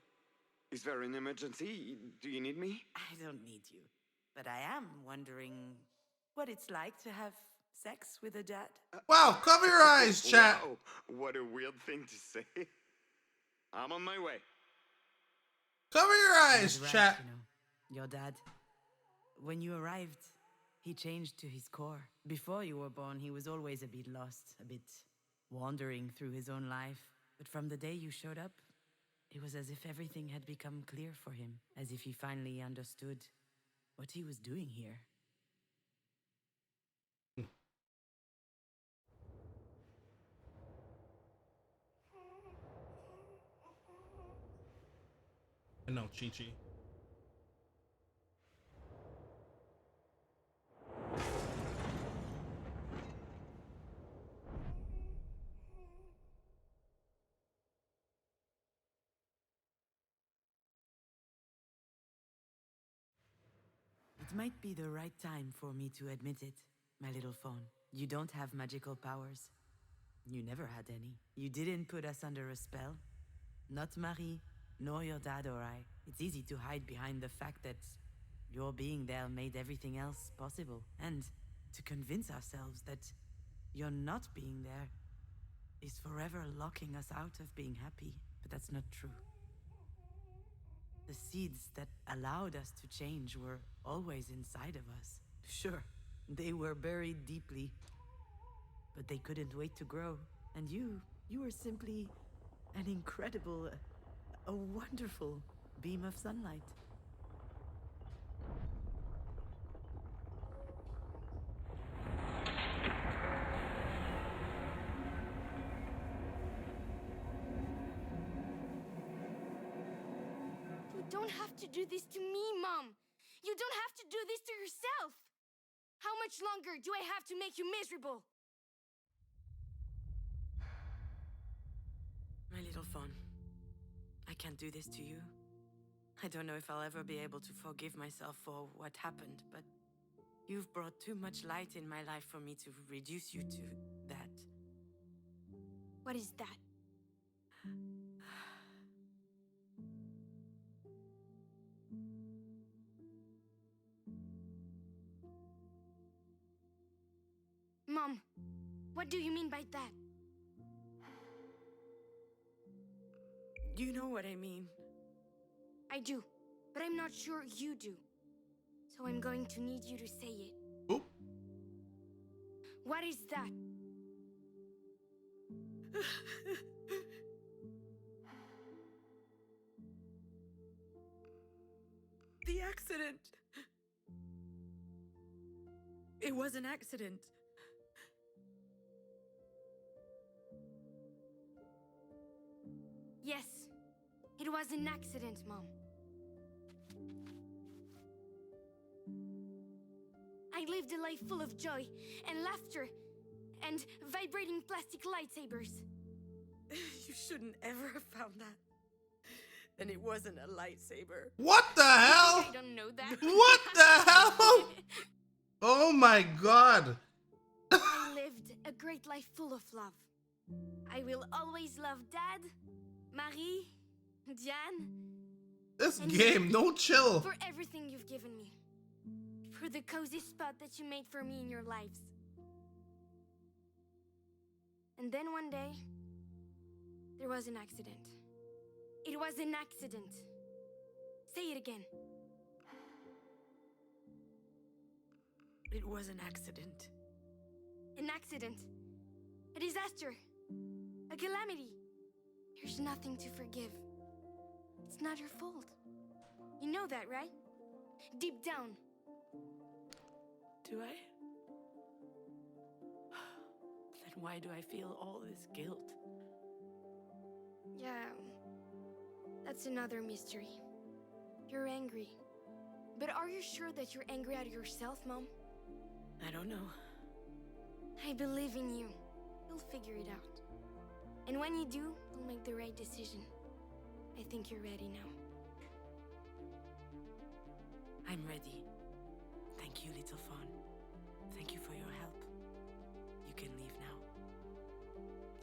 [SPEAKER 3] Is there an emergency? Do you need me?
[SPEAKER 2] I don't need you. But I am wondering what it's like to have sex with a dad.
[SPEAKER 1] Wow, cover your eyes, chat.
[SPEAKER 3] Wow, what a weird thing to say. I'm on my way.
[SPEAKER 1] Cover your
[SPEAKER 2] He
[SPEAKER 1] eyes,
[SPEAKER 2] was right,
[SPEAKER 1] chat.
[SPEAKER 2] you know. Your dad. When you arrived, he changed to his core. Before you were born, he was always a bit lost, a bit wandering through his own life. But from the day you showed up, it was as if everything had become clear for him, as if he finally understood what he was doing here.
[SPEAKER 1] I know, Chi-Chi.
[SPEAKER 2] It might be the right time for me to admit it, my little fawn. You don't have magical powers. You never had any. You didn't put us under a spell. Not Marie, nor your dad or I. It's easy to hide behind the fact that your being there made everything else possible. And to convince ourselves that your not being there is forever locking us out of being happy. But that's not true. The seeds that allowed us to change were always inside of us. Sure, they were buried deeply, but they couldn't wait to grow. And you were simply an incredible, a wonderful beam of sunlight.
[SPEAKER 5] You don't have to do this to me, Mom. You don't have to do this to yourself. How much longer do I have to make you miserable?
[SPEAKER 2] My little fawn, I can't do this to you. I don't know if I'll ever be able to forgive myself for what happened, but you've brought too much light in my life for me to reduce you to that.
[SPEAKER 5] What is that? What do you mean by that?
[SPEAKER 2] You know what I mean.
[SPEAKER 5] I do, but I'm not sure you do. So I'm going to need you to say it.
[SPEAKER 1] Oop.
[SPEAKER 5] What is that?
[SPEAKER 2] The accident. It was an accident.
[SPEAKER 5] Yes, it was an accident, Mom. I lived a life full of joy and laughter and vibrating plastic lightsabers.
[SPEAKER 2] You shouldn't ever have found that. And it wasn't a lightsaber.
[SPEAKER 1] What the hell?
[SPEAKER 5] I don't know that.
[SPEAKER 1] What the hell? Oh my god.
[SPEAKER 5] I lived a great life full of love. I will always love Dad, Marie, Diane,
[SPEAKER 1] This
[SPEAKER 5] and
[SPEAKER 1] game, no chill.
[SPEAKER 5] for everything you've given me. For the cozy spot that you made for me in your lives. And then one day, there was an accident. It was an accident. Say it again.
[SPEAKER 2] It was an accident.
[SPEAKER 5] An accident. A disaster. A calamity. There's nothing to forgive. It's not your fault. You know that, right? Deep down.
[SPEAKER 2] Do I? Then why do I feel all this guilt?
[SPEAKER 5] Yeah. That's another mystery. You're angry. But are you sure that you're angry at yourself, Mom?
[SPEAKER 2] I don't know.
[SPEAKER 5] I believe in you. You'll figure it out. And when you do, you'll make the right decision. I think you're ready now.
[SPEAKER 2] I'm ready. Thank you, little fawn. Thank you for your help. You can leave now.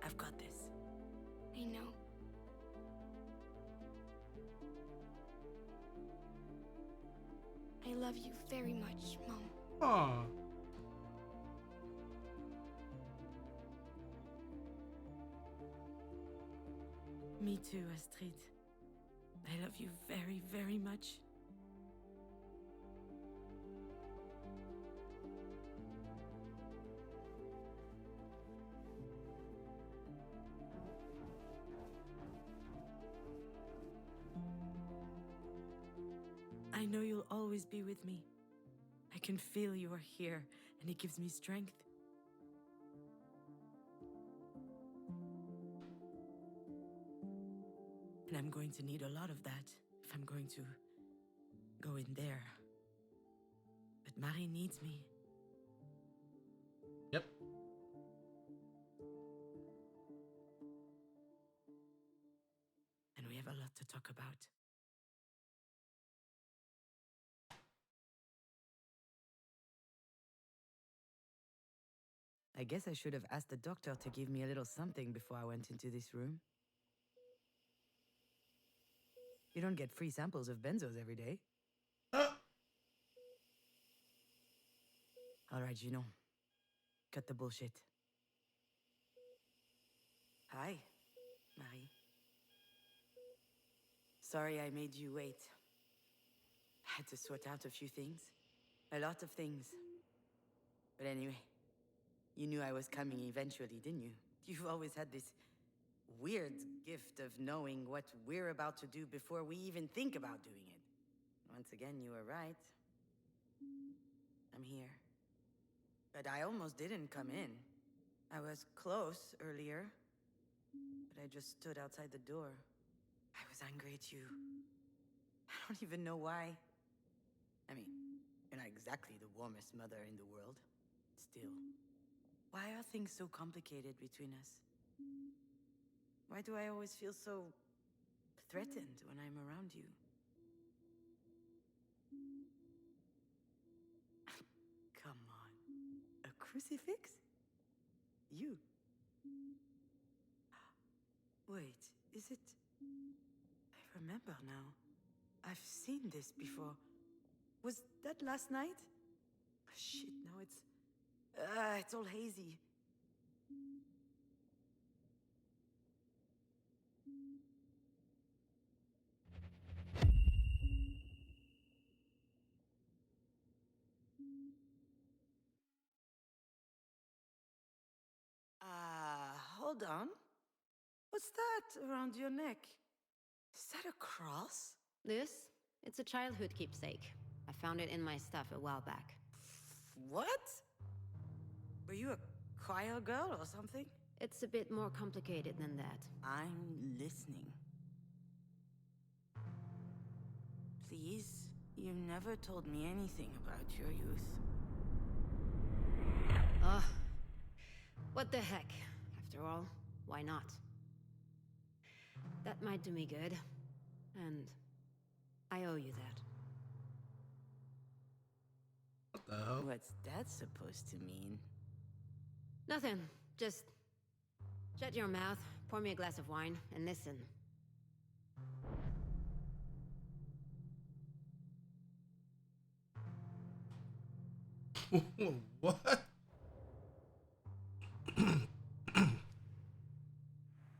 [SPEAKER 2] I've got this.
[SPEAKER 5] I know. I love you very much, Mom.
[SPEAKER 1] Aw.
[SPEAKER 2] Me too, Astrid. I love you very, very much. I know you'll always be with me. I can feel you are here, and it gives me strength. And I'm going to need a lot of that if I'm going to go in there. But Marie needs me.
[SPEAKER 1] Yep.
[SPEAKER 2] And we have a lot to talk about. I guess I should have asked the doctor to give me a little something before I went into this room. You don't get free samples of benzos every day. All right, Juno. Cut the bullshit. Hi, Marie. Sorry I made you wait. I had to sort out a few things. A lot of things. But anyway, you knew I was coming eventually, didn't you? You've always had this weird gift of knowing what we're about to do before we even think about doing it. Once again, you were right. I'm here. But I almost didn't come in. I was close earlier, but I just stood outside the door. I was angry at you. I don't even know why. I mean, you're not exactly the warmest mother in the world. Still, why are things so complicated between us? Why do I always feel so threatened when I'm around you? Come on. A crucifix? You? Wait, is it... I remember now. I've seen this before. Was that last night? Shit, now it's all hazy. Hold on. What's that around your neck? Is that a cross?
[SPEAKER 7] This? It's a childhood keepsake. I found it in my stuff a while back.
[SPEAKER 2] What? Were you a choir girl or something?
[SPEAKER 7] It's a bit more complicated than that.
[SPEAKER 2] I'm listening. Please, you never told me anything about your youth.
[SPEAKER 7] Ugh. What the heck? After all, why not? That might do me good. And I owe you that.
[SPEAKER 1] What the hell?
[SPEAKER 2] What's that supposed to mean?
[SPEAKER 7] Nothing. Just shut your mouth, pour me a glass of wine, and listen.
[SPEAKER 1] What?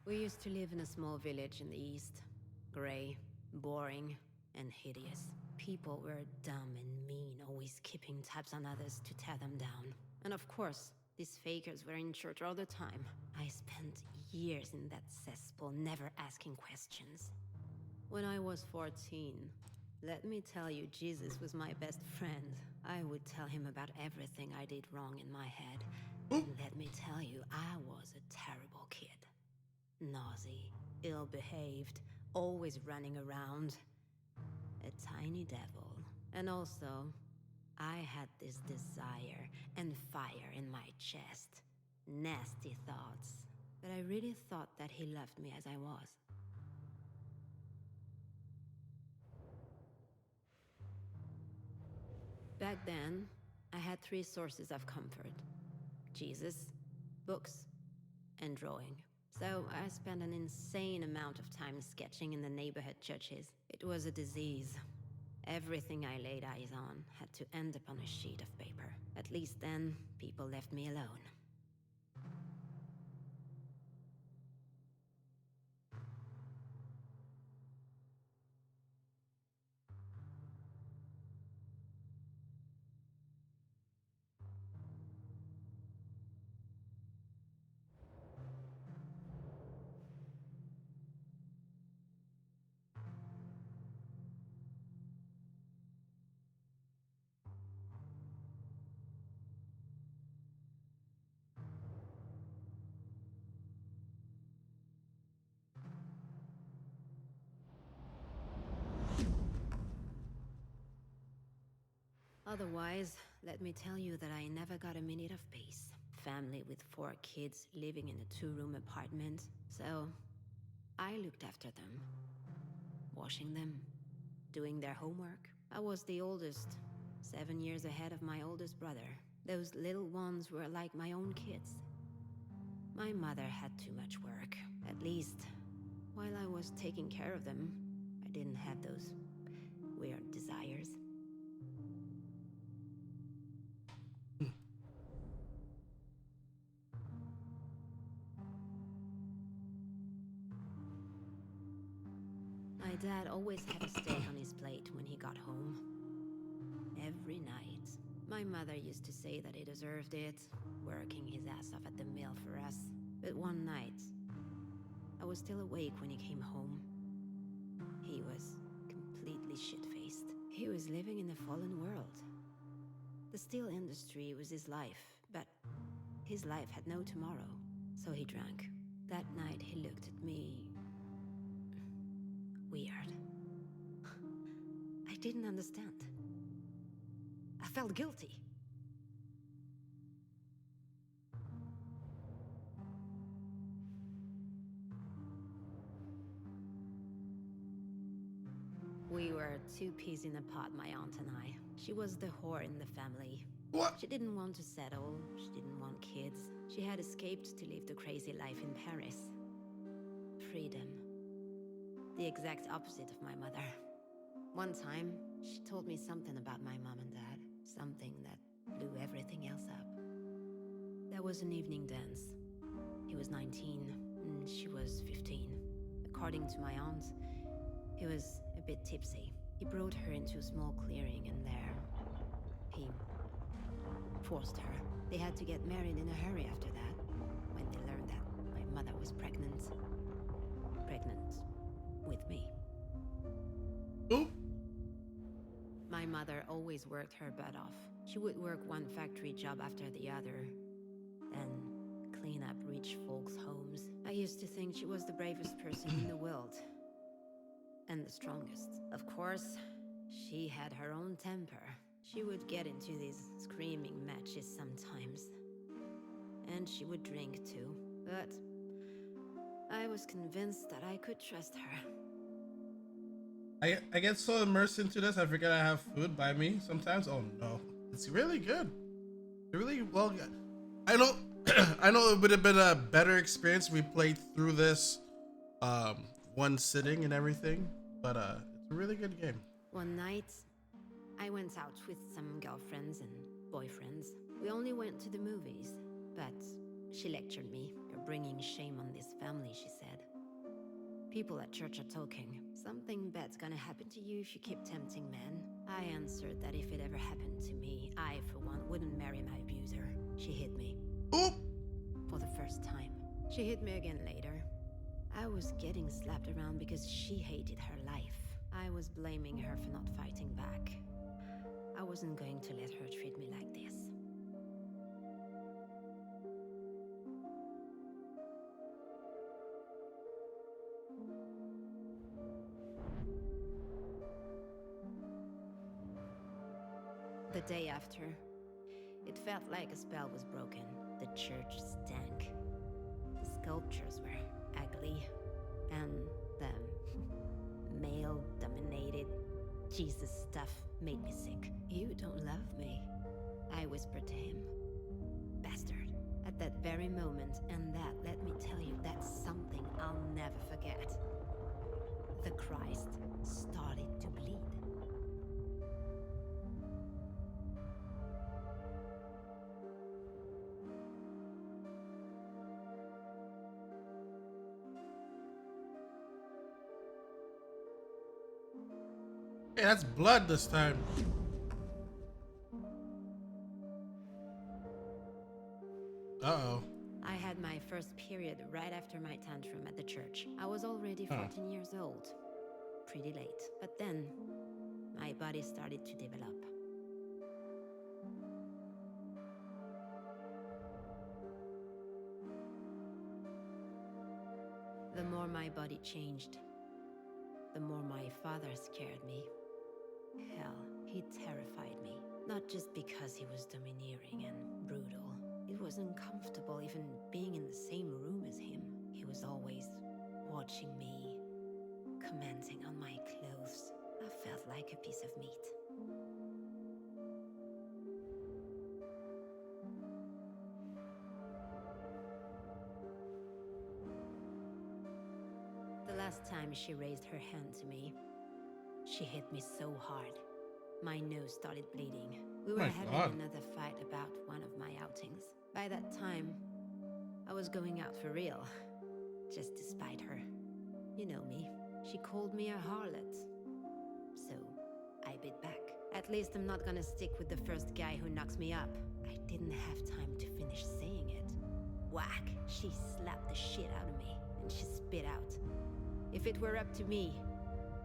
[SPEAKER 7] We used to live in a small village in the east. Gray, boring, and hideous. People were dumb and mean, always keeping tabs on others to tear them down. And of course, these fakers were in church all the time. I spent years in that cesspool, never asking questions. When I was 14, let me tell you, Jesus was my best friend. I would tell him about everything I did wrong in my head. And let me tell you, I was a terrible kid. Naughty, ill-behaved, always running around. A tiny devil. And also, I had this desire and fire in my chest. Nasty thoughts. But I really thought that he loved me as I was. Back then, I had 3 sources of comfort. Jesus, books, and drawing. So I spent an insane amount of time sketching in the neighborhood churches. It was a disease. Everything I laid eyes on had to end up on a sheet of paper. At least then, people left me alone. Otherwise, let me tell you that I never got a minute of peace. Family with 4 kids living in a 2-room apartment. So, I looked after them. Washing them. Doing their homework. I was the oldest. 7 years ahead of my oldest brother. Those little ones were like my own kids. My mother had too much work. At least, while I was taking care of them, I didn't have those weird desires. My dad always had a steak on his plate when he got home. Every night. My mother used to say that he deserved it, working his ass off at the mill for us. But one night, I was still awake when he came home. He was completely shit-faced. He was living in a fallen world. The steel industry was his life, but his life had no tomorrow. So he drank. That night he looked at me weird. I didn't understand. I felt guilty. We were 2 peas in a pod, my aunt and I. She was the whore in the family.
[SPEAKER 1] What?
[SPEAKER 7] She didn't want to settle, she didn't want kids. She had escaped to live the crazy life in Paris. Freedom. The exact opposite of my mother. One time, she told me something about my mom and dad. Something that blew everything else up. There was an evening dance. He was 19, and she was 15. According to my aunt, he was a bit tipsy. He brought her into a small clearing, and there, he forced her. They had to get married in a hurry after that, when they learned that my stepmother was pregnant. Pregnant with me.
[SPEAKER 1] Oop.
[SPEAKER 7] My mother always worked her butt off. She would work one factory job after the other, then clean up rich folks' homes. I used to think she was the bravest person in the world. And the strongest. Of course, she had her own temper. She would get into these screaming matches sometimes. And she would drink too. But I was convinced that I could trust her.
[SPEAKER 1] I get so immersed into this, I forget I have food by me sometimes. Oh no, it's really good. It really well. I know, I know it would have been a better experience if we played through this, one sitting and everything. But it's a really good game.
[SPEAKER 7] One night, I went out with some girlfriends and boyfriends. We only went to the movies, but she lectured me. You're bringing shame on this family, she said. People at church are talking. Something bad's gonna happen to you if you keep tempting men. I answered that if it ever happened to me, I, for one, wouldn't marry my abuser. She hit me.
[SPEAKER 1] Oop.
[SPEAKER 7] For the first time. She hit me again later. I was getting slapped around because she hated her life. I was blaming her for not fighting back. I wasn't going to let her treat me like this. The day after, it felt like a spell was broken. The church stank. The sculptures were ugly. And the male-dominated Jesus stuff made me sick. You don't love me, I whispered to him. Bastard. At that very moment, and that, let me tell you, that's something I'll never forget. The Christ started to bleed.
[SPEAKER 1] Hey, that's blood this time. Uh-oh.
[SPEAKER 7] I had my first period right after my tantrum at the church. I was already 14 years old. Pretty late. But then, my body started to develop. The more my body changed, the more my father scared me. Hell, he terrified me. Not just because he was domineering and brutal. It was uncomfortable even being in the same room as him. He was always watching me, commenting on my clothes. I felt like a piece of meat. The last time she raised her hand to me, she hit me so hard. My nose started bleeding. We were
[SPEAKER 1] My
[SPEAKER 7] having
[SPEAKER 1] God.
[SPEAKER 7] another fight about one of my outings. By that time, I was going out for real. Just to spite her. You know me. She called me a harlot. So, I bit back. At least I'm not gonna stick with the first guy who knocks me up. I didn't have time to finish saying it. Whack! She slapped the shit out of me, and she spit out. If it were up to me,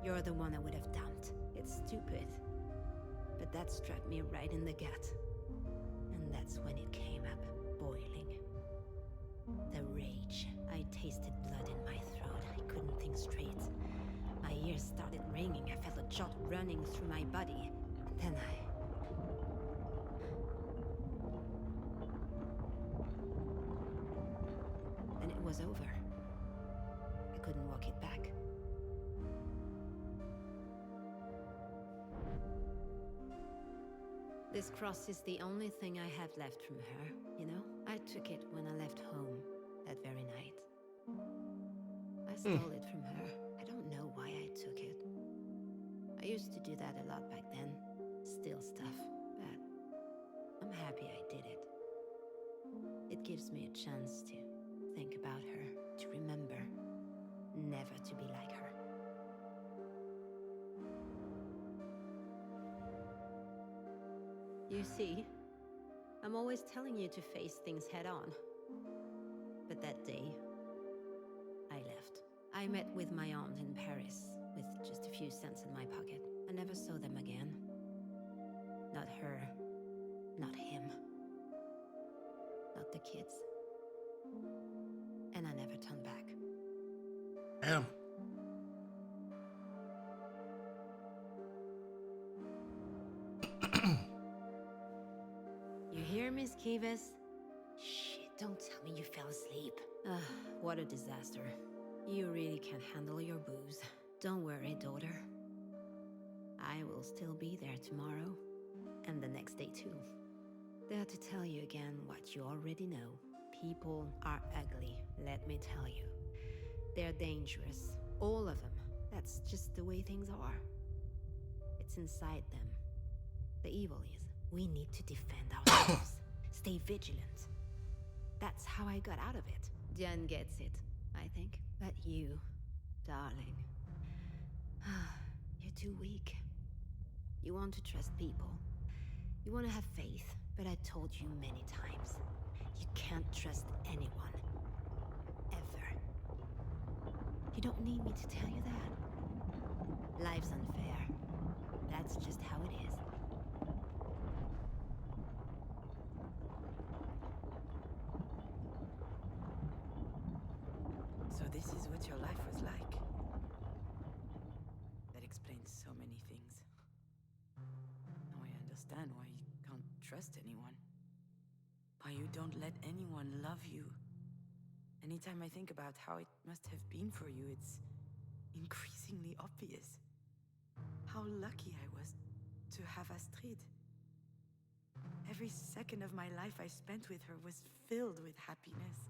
[SPEAKER 7] you're the one I would have dumped. It's stupid. But that struck me right in the gut. And that's when it came up, boiling. The rage. I tasted blood in my throat. I couldn't think straight. My ears started ringing. I felt a jolt running through my body. Then it was over. I couldn't walk it back. This cross is the only thing I have left from her, you know? I took it when I left home that very night. I stole it from her. I don't know why I took it. I used to do that a lot back then. Steal stuff, but I'm happy I did it. It gives me a chance to think about her, to remember, never to be like her. You see, I'm always telling you to face things head on. But that day, I met with my aunt in Paris with just a few cents in my pocket. I never saw them again. Not her, not him, not the kids. And I never turned back.
[SPEAKER 1] Damn.
[SPEAKER 7] You hear, Miss Kivas? Shit, don't tell me you fell asleep. Ugh, what a disaster. You really can't handle your booze. Don't worry, daughter. I will still be there tomorrow, and the next day too. There to tell you again what you already know. People are ugly, let me tell you. They're dangerous, all of them. That's just the way things are. It's inside them. The evil is, we need to defend ourselves. Stay vigilant. That's how I got out of it. Diane gets it, I think. But you, darling, you're too weak. You want to trust people. You want to have faith, but I told you many times. You can't trust anyone. Ever. You don't need me to tell you that. Life's unfair. That's just how it is.
[SPEAKER 2] So this is what your life was like. That explains so many things. Now I understand why you can't trust anyone. Why you don't let anyone love you. Anytime I think about how it must have been for you, it's increasingly obvious. How lucky I was to have Astrid. Every second of my life I spent with her was filled with happiness.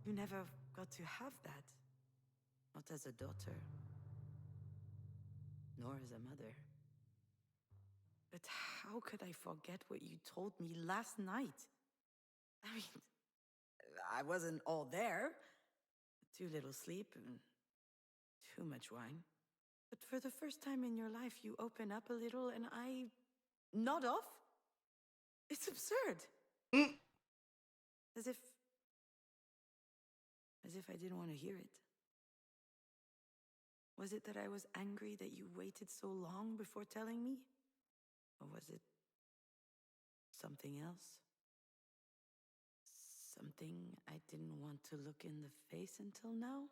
[SPEAKER 2] You never got to have that. Not as a daughter. Nor as a mother. But how could I forget what you told me last night? I mean, I wasn't all there. Too little sleep and too much wine. But for the first time in your life, you open up a little and I nod off? It's absurd.
[SPEAKER 1] Mm.
[SPEAKER 2] As if I didn't want to hear it. Was it that I was angry that you waited so long before telling me? Or was it something else? Something I didn't want to look in the face until now?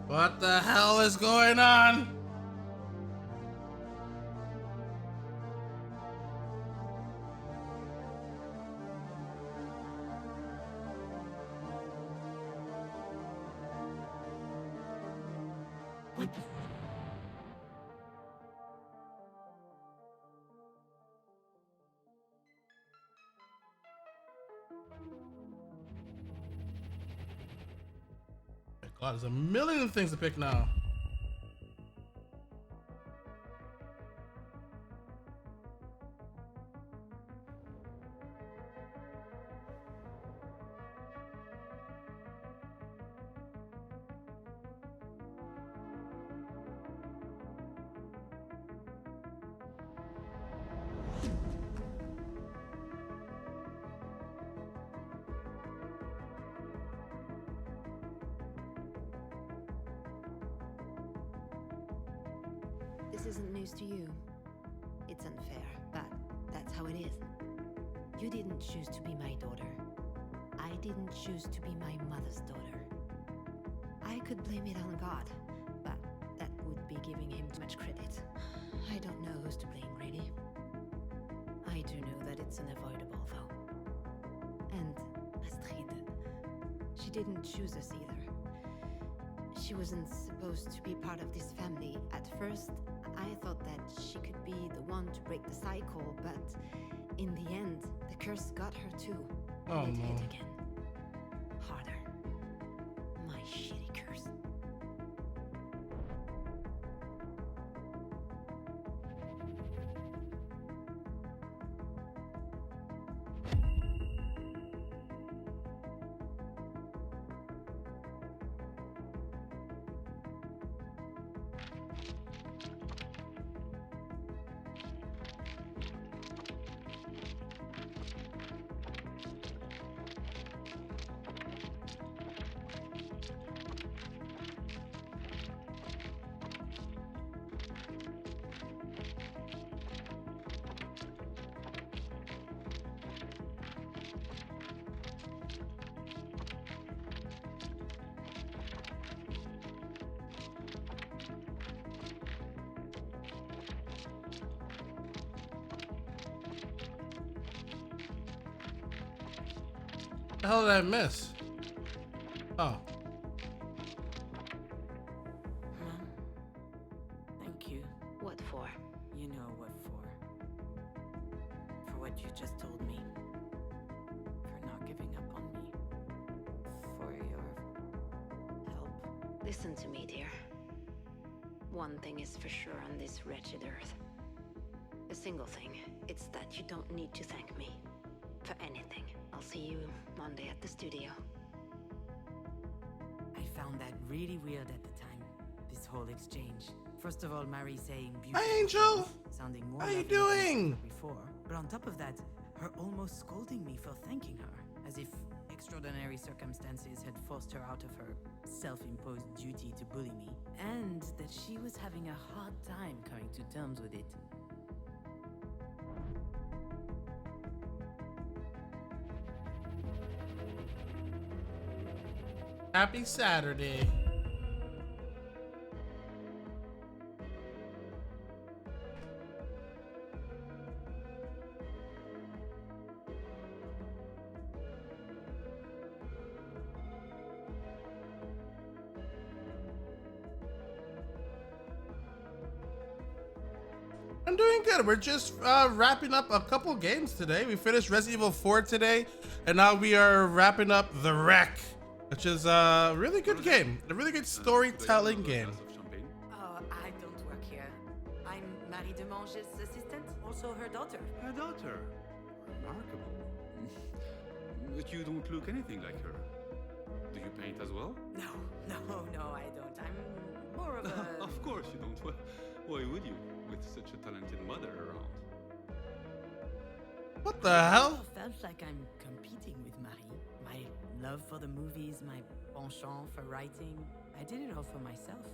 [SPEAKER 1] What the hell is going on? What the God, there's a million things to pick now.
[SPEAKER 7] This isn't news to you. It's unfair, but that's how it is. You didn't choose to be my daughter. I didn't choose to be my mother's daughter. I could blame it on God, but that would be giving him too much credit. I don't know who's to blame, really. I do know that it's unavoidable, though. And Astrid, she didn't choose us either. She wasn't supposed to be part of this family. At first, I thought that she could be the one to break the cycle, but in the end, the curse got her too.
[SPEAKER 1] Oh,
[SPEAKER 7] And it
[SPEAKER 1] no.
[SPEAKER 7] hit again. Harder. My shitty curse.
[SPEAKER 1] The hell did I miss? Oh.
[SPEAKER 2] Mom, thank you.
[SPEAKER 7] What for?
[SPEAKER 2] You know what for. For what you just told me. For not giving up on me. For your help.
[SPEAKER 7] Listen to me, dear. One thing is for sure on this wretched earth. A single thing. It's that you don't need to thank me for anything. I'll see you Monday at the studio.
[SPEAKER 2] I found that really weird at the time. This whole exchange. First of all, Marie saying beautiful
[SPEAKER 1] Hi, Angel.
[SPEAKER 2] things, sounding more
[SPEAKER 1] How you
[SPEAKER 2] lovely than
[SPEAKER 1] doing?
[SPEAKER 2] before. But on top of that, her almost scolding me for thanking her, as if extraordinary circumstances had forced her out of her self-imposed duty to bully me, and that she was having a hard time coming to terms with it.
[SPEAKER 1] Happy Saturday. I'm doing good. We're just wrapping up a couple games today. We finished Resident Evil 4 today, and now we are wrapping up The Wreck, which is a really good game. A really good storytelling game.
[SPEAKER 2] Oh, I don't work here. I'm Marie Demange's assistant, also her daughter.
[SPEAKER 8] Her daughter. Remarkable. But you don't look anything like her. Do you paint as well?
[SPEAKER 2] No, I don't. I'm more of a...
[SPEAKER 8] Of course you don't. Why would you, with such a talented mother around?
[SPEAKER 1] What the hell?
[SPEAKER 2] I felt like I'm competing with Marie. My love for the movies, my penchant for writing. I did it all for myself,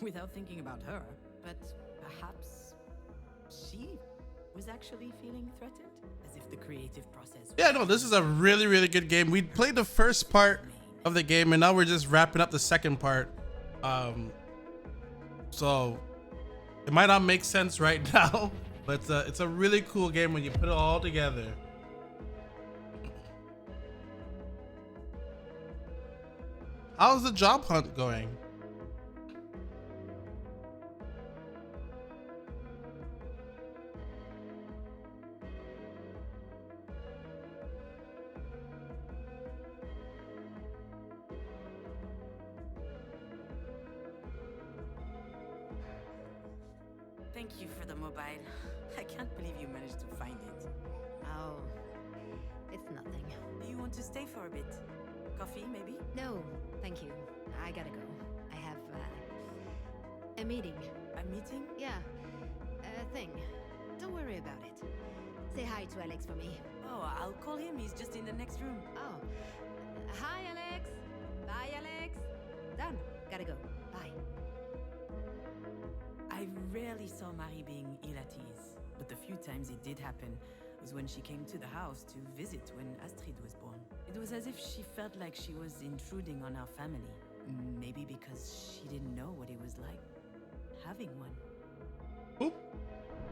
[SPEAKER 2] without thinking about her. But perhaps she was actually feeling threatened, as if the creative process...
[SPEAKER 1] Yeah, no, this is a really, really good game. We played the first part of the game, and now we're just wrapping up the second part. So it might not make sense right now, but it's a really cool game when you put it all together. How's the job hunt going?
[SPEAKER 2] Thank you for the mobile. I can't believe you managed to find it.
[SPEAKER 7] Oh, it's nothing.
[SPEAKER 2] Do you want to stay for a bit? Coffee, maybe?
[SPEAKER 7] No, thank you. I gotta go. I have a meeting.
[SPEAKER 2] A meeting?
[SPEAKER 7] Yeah, a thing. Don't worry about it. Say hi to Alex for me.
[SPEAKER 2] Oh, I'll call him. He's just in the next room.
[SPEAKER 7] Oh, hi Alex. Bye Alex. Done. Gotta go. Bye.
[SPEAKER 2] I rarely saw Marie being ill at ease, but the few times it did happen was when she came to the house to visit when Astrid was born. It was as if she felt like she was intruding on our family. Maybe because she didn't know what it was like having one.
[SPEAKER 1] Oop.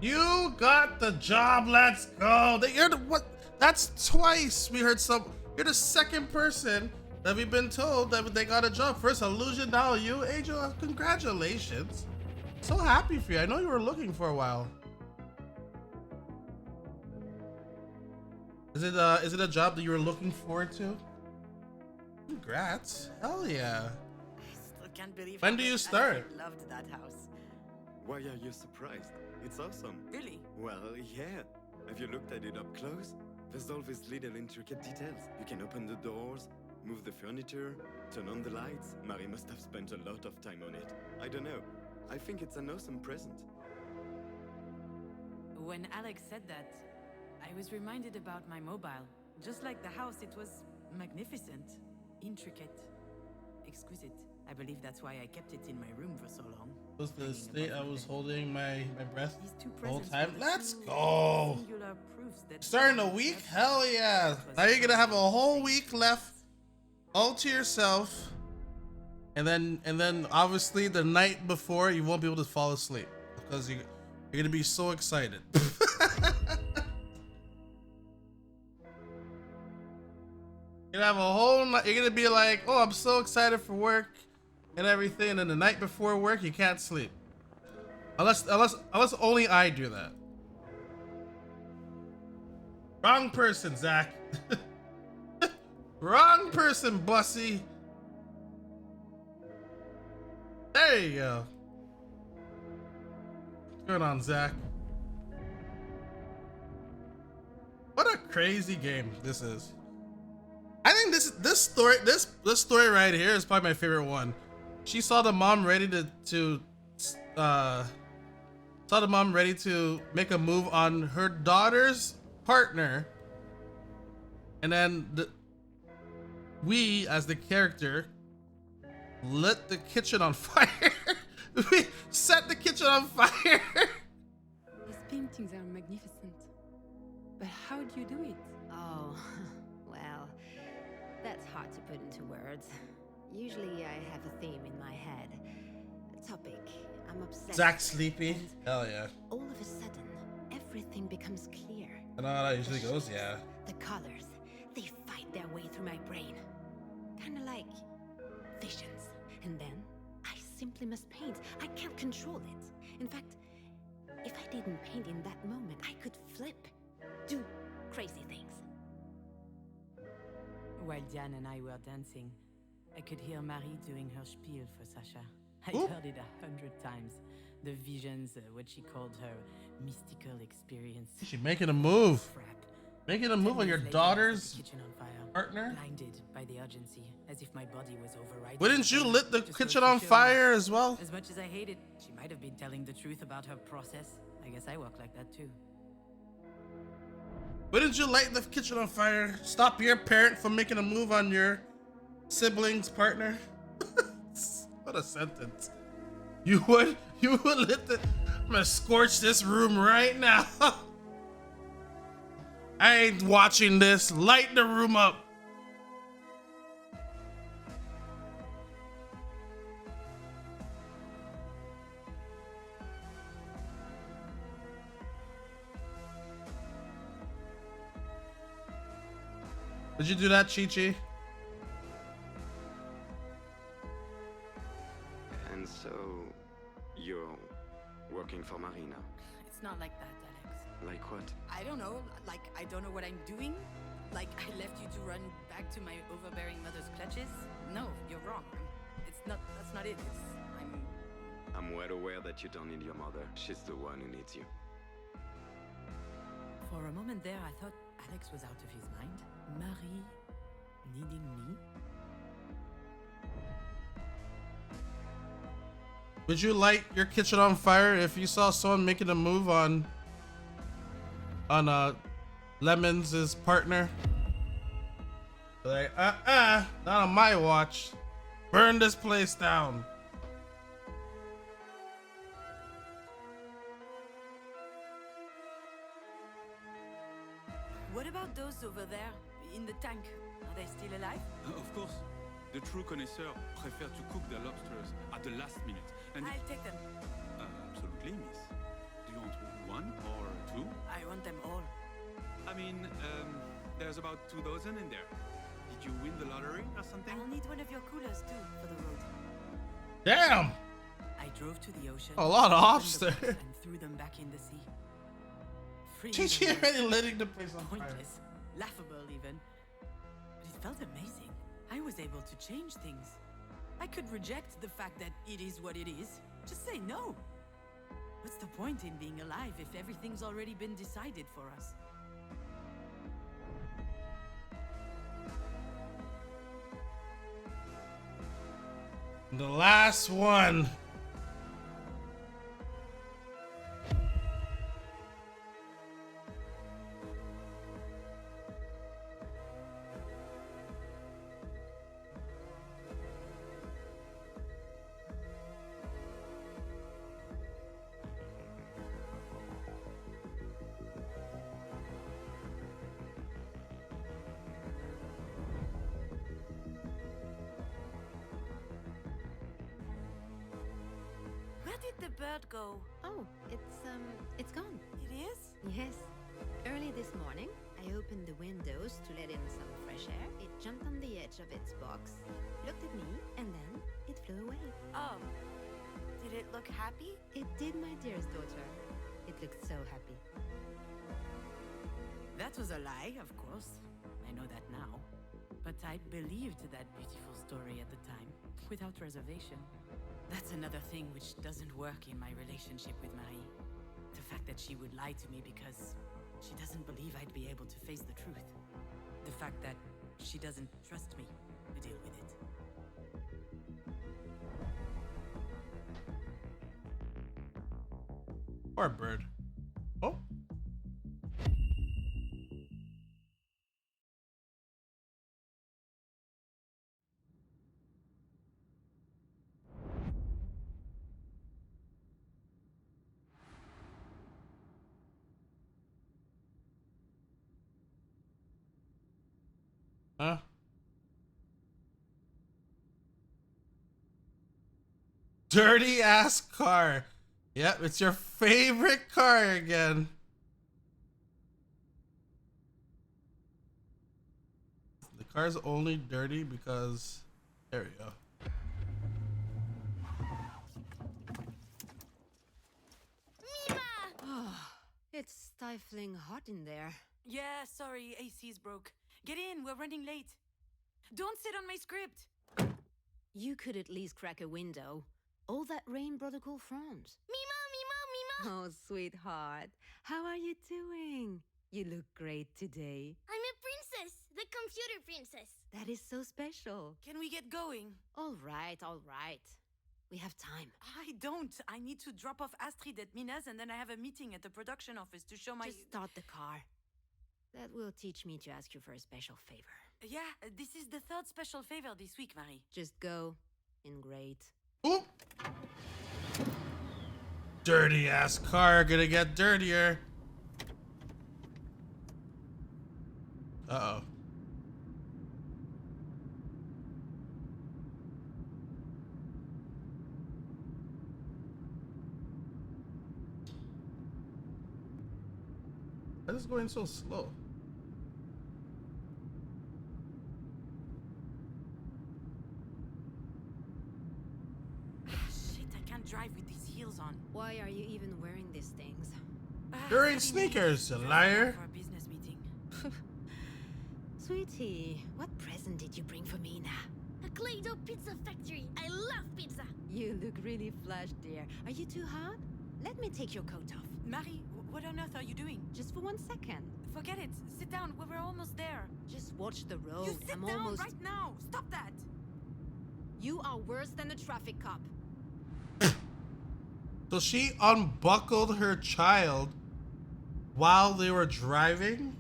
[SPEAKER 1] You got the job. Let's go. You're the what? That's twice we heard some. You're the second person that we've been told that they got a job. First Illusion, now you, Angel. Congratulations. So happy for you. I know you were looking for a while. Is it a job that you were looking forward to? Congrats. Hell yeah.
[SPEAKER 2] I still can't believe
[SPEAKER 1] When
[SPEAKER 2] how
[SPEAKER 1] do you
[SPEAKER 2] much
[SPEAKER 1] start?
[SPEAKER 2] Astrid loved that house.
[SPEAKER 3] Why are you surprised? It's awesome.
[SPEAKER 2] Really?
[SPEAKER 3] Well, yeah. Have you looked at it up close? There's all these little intricate details. You can open the doors, move the furniture, turn on the lights. Marie must have spent a lot of time on it. I don't know. I think it's an awesome present.
[SPEAKER 2] When Alex said that, I was reminded about my mobile. Just like the house, it was magnificent, intricate, exquisite. I believe that's why I kept it in my room for so long.
[SPEAKER 1] Was the
[SPEAKER 2] Hanging
[SPEAKER 1] state
[SPEAKER 2] above
[SPEAKER 1] I
[SPEAKER 2] the
[SPEAKER 1] was
[SPEAKER 2] bed.
[SPEAKER 1] holding my breath
[SPEAKER 2] These two
[SPEAKER 1] the whole
[SPEAKER 2] presents
[SPEAKER 1] time?
[SPEAKER 2] were the
[SPEAKER 1] Let's
[SPEAKER 2] two
[SPEAKER 1] go.
[SPEAKER 2] singular proofs that
[SPEAKER 1] Starting a week? Hell yeah. Now you're gonna have a whole week left all to yourself. And then obviously the night before you won't be able to fall asleep because you're gonna be so excited. You're gonna have a whole night. You're gonna be like, oh, I'm so excited for work and everything, and then the night before work, you can't sleep. Unless only I do that. Wrong person, Zach. Wrong person, Bussy. There you go. What's going on, Zach? What a crazy game this is. I think this story right here is probably my favorite one. She saw the mom ready to make a move on her daughter's partner, and then we as the character lit the kitchen on fire. We set the kitchen on fire.
[SPEAKER 9] These paintings are magnificent. But how do you do it?
[SPEAKER 7] Oh, well, that's hard to put into words. Usually I have a theme in my head, a topic I'm obsessed
[SPEAKER 1] Zach
[SPEAKER 7] with,
[SPEAKER 1] sleepy?
[SPEAKER 7] and
[SPEAKER 1] Hell yeah.
[SPEAKER 7] all of a sudden, everything becomes clear.
[SPEAKER 1] I know how that usually goes, yeah.
[SPEAKER 7] The colors, they fight their way through my brain. Kinda like visions. And then, I simply must paint. I can't control it. In fact, if I didn't paint in that moment, I could flip. Do crazy things.
[SPEAKER 2] While Diane and I were dancing, I could hear Marie doing her spiel for Sasha. I
[SPEAKER 1] Ooh.
[SPEAKER 2] heard it 100 times. The visions, what she called her mystical experience.
[SPEAKER 1] She making a move.
[SPEAKER 2] Crap.
[SPEAKER 1] Making a move on your
[SPEAKER 2] 10 minutes later, I set
[SPEAKER 1] daughter's
[SPEAKER 2] the kitchen on fire.
[SPEAKER 1] partner?
[SPEAKER 2] Blinded by the urgency, as if my body was overriding.
[SPEAKER 1] Wouldn't you
[SPEAKER 2] my
[SPEAKER 1] lit the
[SPEAKER 2] brain, just
[SPEAKER 1] kitchen
[SPEAKER 2] so she
[SPEAKER 1] on
[SPEAKER 2] showed me.
[SPEAKER 1] fire as well?
[SPEAKER 2] As much as I hate it, she might have been telling the truth about her process. I guess I work like that too.
[SPEAKER 1] Wouldn't you light the kitchen on fire? Stop your parent from making a move on your sibling's partner? What a sentence. You would lit the... I'm gonna scorch this room right now. I ain't watching this. Light the room up. Did you do that, Chi-Chi?
[SPEAKER 3] And so, you're working for Marina.
[SPEAKER 2] It's not like that, Alex.
[SPEAKER 3] Like what?
[SPEAKER 2] I don't know. Like, I don't know what I'm doing. Like, I left you to run back to my overbearing mother's clutches. No, you're wrong. That's not it.
[SPEAKER 3] I'm well aware that you don't need your mother. She's the one who needs you.
[SPEAKER 2] For a moment there, I thought Alex was out of his mind. Marie needing me?
[SPEAKER 1] Would you light your kitchen on fire if you saw someone making a move on Lemon's partner? Like, not on my watch. Burn this place down.
[SPEAKER 2] What about those over there in the tank? Are they still alive?
[SPEAKER 8] Of course, the true connoisseur prefer to cook their lobsters at the last minute. And
[SPEAKER 2] I'll take them.
[SPEAKER 8] absolutely, miss. Do you want one or two?
[SPEAKER 2] I want them all.
[SPEAKER 8] I mean, there's about 2 dozen in there. Did you win the lottery or something?
[SPEAKER 2] I'll need one of your coolers too for the road.
[SPEAKER 1] Damn!
[SPEAKER 2] I drove to the ocean.
[SPEAKER 1] A lot of
[SPEAKER 2] opened
[SPEAKER 1] hops
[SPEAKER 2] the box
[SPEAKER 1] there.
[SPEAKER 2] And threw them back in the sea. Freeing
[SPEAKER 1] Chi-Chi
[SPEAKER 2] them was
[SPEAKER 1] already letting the place on fire.
[SPEAKER 2] pointless, laughable even. But it felt amazing. I was able to change things. I could reject the fact that it is what it is. Just say no. What's the point in being alive if everything's already been decided for us?
[SPEAKER 1] The last one.
[SPEAKER 2] Where did the bird go?
[SPEAKER 7] Oh, it's gone.
[SPEAKER 2] It is?
[SPEAKER 7] Yes. Early this morning, I I opened the windows to let in some fresh air. It jumped on the edge of its box, looked at me, and then it flew away.
[SPEAKER 4] Oh. Did it look happy?
[SPEAKER 7] It did, my dearest daughter. It looked so happy.
[SPEAKER 2] That was a lie, of course. I know that now. But I believed that beautiful story at the time, without reservation. That's another thing which doesn't work in my relationship with Marie. The fact that she would lie to me because she doesn't believe I'd be able to face the truth. The fact that she doesn't trust me to deal with it.
[SPEAKER 1] Poor bird. Oh. Huh? Dirty ass car. Yep, it's your favorite car again. The car's only dirty because there we go.
[SPEAKER 7] It's stifling hot in there.
[SPEAKER 2] Yeah, sorry, AC's broke. Get in, we're running late. Don't sit on my script.
[SPEAKER 7] You could at least crack a window. All that rain brought a cool front.
[SPEAKER 5] Mima, Mima, Mima!
[SPEAKER 7] Oh, sweetheart. How are you doing? You look great today.
[SPEAKER 5] I'm a princess, the computer princess.
[SPEAKER 7] That is so special.
[SPEAKER 2] Can we get going?
[SPEAKER 7] All right, all right. We have time.
[SPEAKER 2] I don't. I need to drop off Astrid at Mina's and then I have a meeting at the production office to show my...
[SPEAKER 7] Just start the car. That will teach me to ask you for a special favor.
[SPEAKER 2] Yeah, this is the third special favor this week, Marie.
[SPEAKER 7] Just go. In great.
[SPEAKER 1] Oop. Dirty ass car, gonna get dirtier. Uh-oh. Why is this going so slow?
[SPEAKER 2] Shit, I can't drive with these heels on.
[SPEAKER 7] Why are you even wearing these things?
[SPEAKER 1] You're in sneakers, you liar.
[SPEAKER 2] For a business meeting.
[SPEAKER 7] Sweetie, what present did you bring for me now?
[SPEAKER 5] A Play-Doh pizza factory. I love pizza.
[SPEAKER 7] You look really flushed, dear. Are you too hot? Let me take your coat off.
[SPEAKER 2] Marie, what on earth are you doing?
[SPEAKER 7] Just for 1 second.
[SPEAKER 2] Forget it. Sit down. We're almost there.
[SPEAKER 7] Just watch the road.
[SPEAKER 2] You sit
[SPEAKER 7] I'm
[SPEAKER 2] down
[SPEAKER 7] almost...
[SPEAKER 2] right now. Stop that.
[SPEAKER 7] You are worse than a traffic cop.
[SPEAKER 1] So she unbuckled her child while they were driving?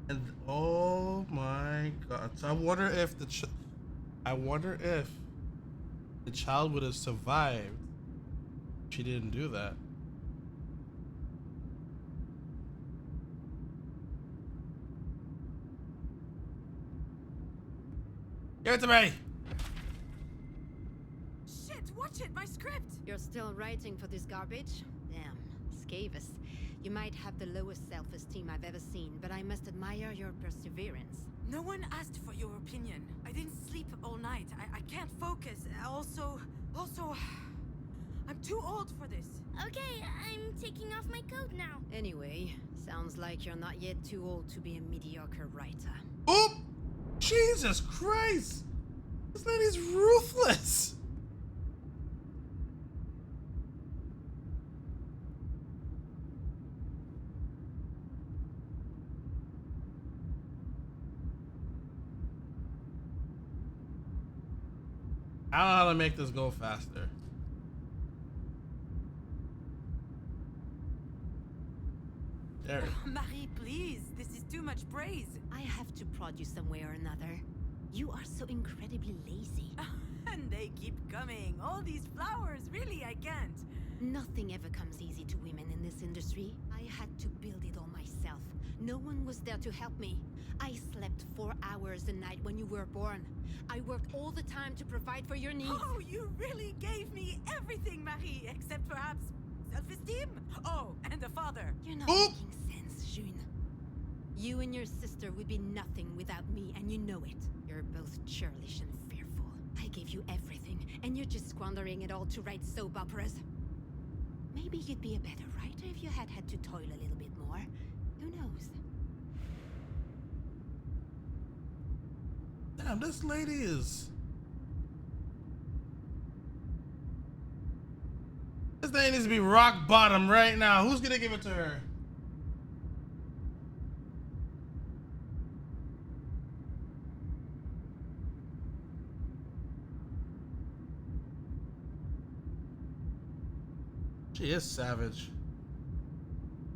[SPEAKER 1] And oh my god. So I wonder if the child would have survived if she didn't do that. Give it to me.
[SPEAKER 2] Shit, watch it. My script.
[SPEAKER 7] You're still writing for this garbage? Damn, Scavis. You might have the lowest self-esteem I've ever seen, but I must admire your perseverance.
[SPEAKER 2] No one asked for your opinion. I didn't sleep all night. I can't focus. Also, I'm too old for this.
[SPEAKER 5] Okay, I'm taking off my coat now.
[SPEAKER 7] Anyway, sounds like you're not yet too old to be a mediocre writer.
[SPEAKER 1] Oop! Jesus Christ! This lady's ruthless! I don't know how to make this go faster. There.
[SPEAKER 2] Marie, please. This is too much praise.
[SPEAKER 7] I have to prod you some way or another. You are so incredibly lazy.
[SPEAKER 2] And they keep coming. All these flowers. Really, I can't.
[SPEAKER 7] Nothing ever comes easy to women in this industry. I had to build it all myself. No one was there to help me. I slept 4 hours a night when you were born. I worked all the time to provide for your needs.
[SPEAKER 2] Oh, you really gave me everything, Marie, except perhaps self-esteem. Oh, and a father.
[SPEAKER 7] You're not
[SPEAKER 1] Oop!
[SPEAKER 7] making sense, June. You and your sister would be nothing without me, and you know it. You're both churlish and fearful. I gave you everything, and you're just squandering it all to write soap operas. Maybe you'd be a better writer if you had to toil a little bit more. Who knows?
[SPEAKER 1] Damn, this lady is. This lady needs to be rock bottom right now. Who's gonna give it to her? She is savage.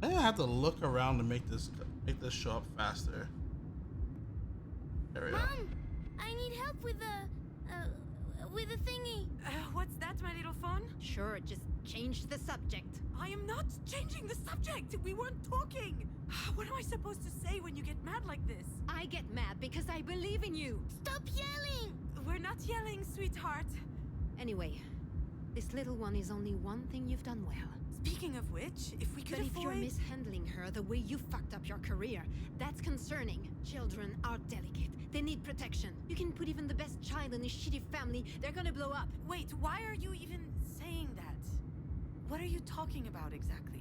[SPEAKER 1] I think I have to look around to make this show up faster. There we go.
[SPEAKER 5] Mom, I need help with the thingy.
[SPEAKER 6] What's that, my little phone?
[SPEAKER 7] Sure, just change the subject.
[SPEAKER 6] I am not changing the subject. We weren't talking. What am I supposed to say when you get mad like this?
[SPEAKER 7] I get mad because I believe in you.
[SPEAKER 5] Stop yelling!
[SPEAKER 6] We're not yelling, sweetheart.
[SPEAKER 7] Anyway, this little one is only one thing you've done well.
[SPEAKER 6] Speaking of which, if we could
[SPEAKER 7] But
[SPEAKER 6] avoid...
[SPEAKER 7] if you're mishandling her the way you fucked up your career, that's concerning. Children are delicate. They need protection. You can put even the best child in a shitty family, they're gonna blow up.
[SPEAKER 6] Wait, why are you even saying that? What are you talking about exactly?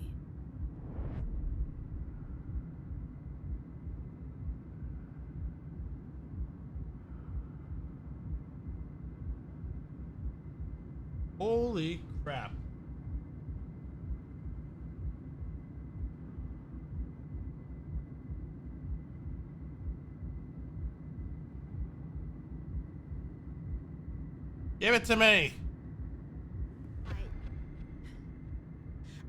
[SPEAKER 1] Holy crap. Give it to me.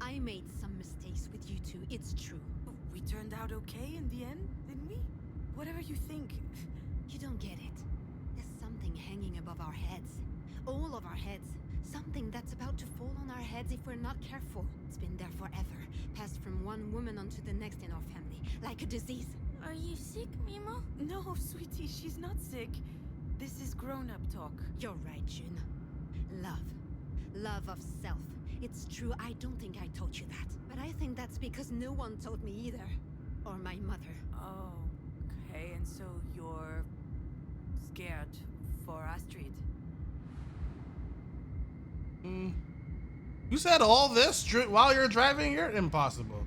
[SPEAKER 7] I made some mistakes with you two, it's true.
[SPEAKER 6] We turned out okay in the end, didn't we? Whatever you think.
[SPEAKER 7] You don't get it. There's something hanging above our heads. All of our heads. Something that's about to fall on our heads if we're not careful. It's been there forever. Passed from one woman onto the next in our family. Like a disease.
[SPEAKER 5] Are you sick, Mimo?
[SPEAKER 6] No, sweetie, she's not sick. This is grown-up talk.
[SPEAKER 7] You're right, June. Love. Love of self. It's true, I don't think I taught you that. But I think that's because no one taught me either. Or my mother.
[SPEAKER 6] Oh, okay, and so you're... scared for Astrid?
[SPEAKER 1] You said all this while you're driving here? Impossible.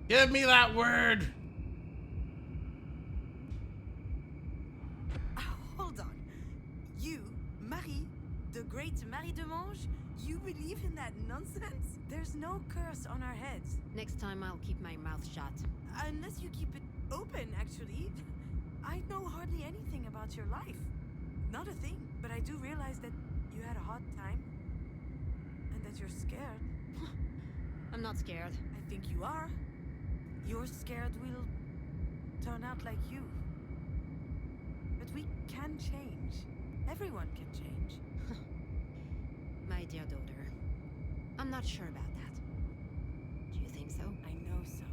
[SPEAKER 1] Give me that word.
[SPEAKER 6] Hold on. You, Marie, the great Marie de Mange, you believe in that nonsense? There's no curse on our heads.
[SPEAKER 7] Next time I'll keep my mouth shut.
[SPEAKER 6] Unless you keep it open, actually. I know hardly anything about your life. Not a thing. But I do realize that you had a hard time. And that you're scared.
[SPEAKER 7] I'm not scared.
[SPEAKER 6] I think you are. You're scared we'll turn out like you. But we can change. Everyone can change.
[SPEAKER 7] My dear daughter, I'm not sure about that. Do you think so?
[SPEAKER 6] I know so.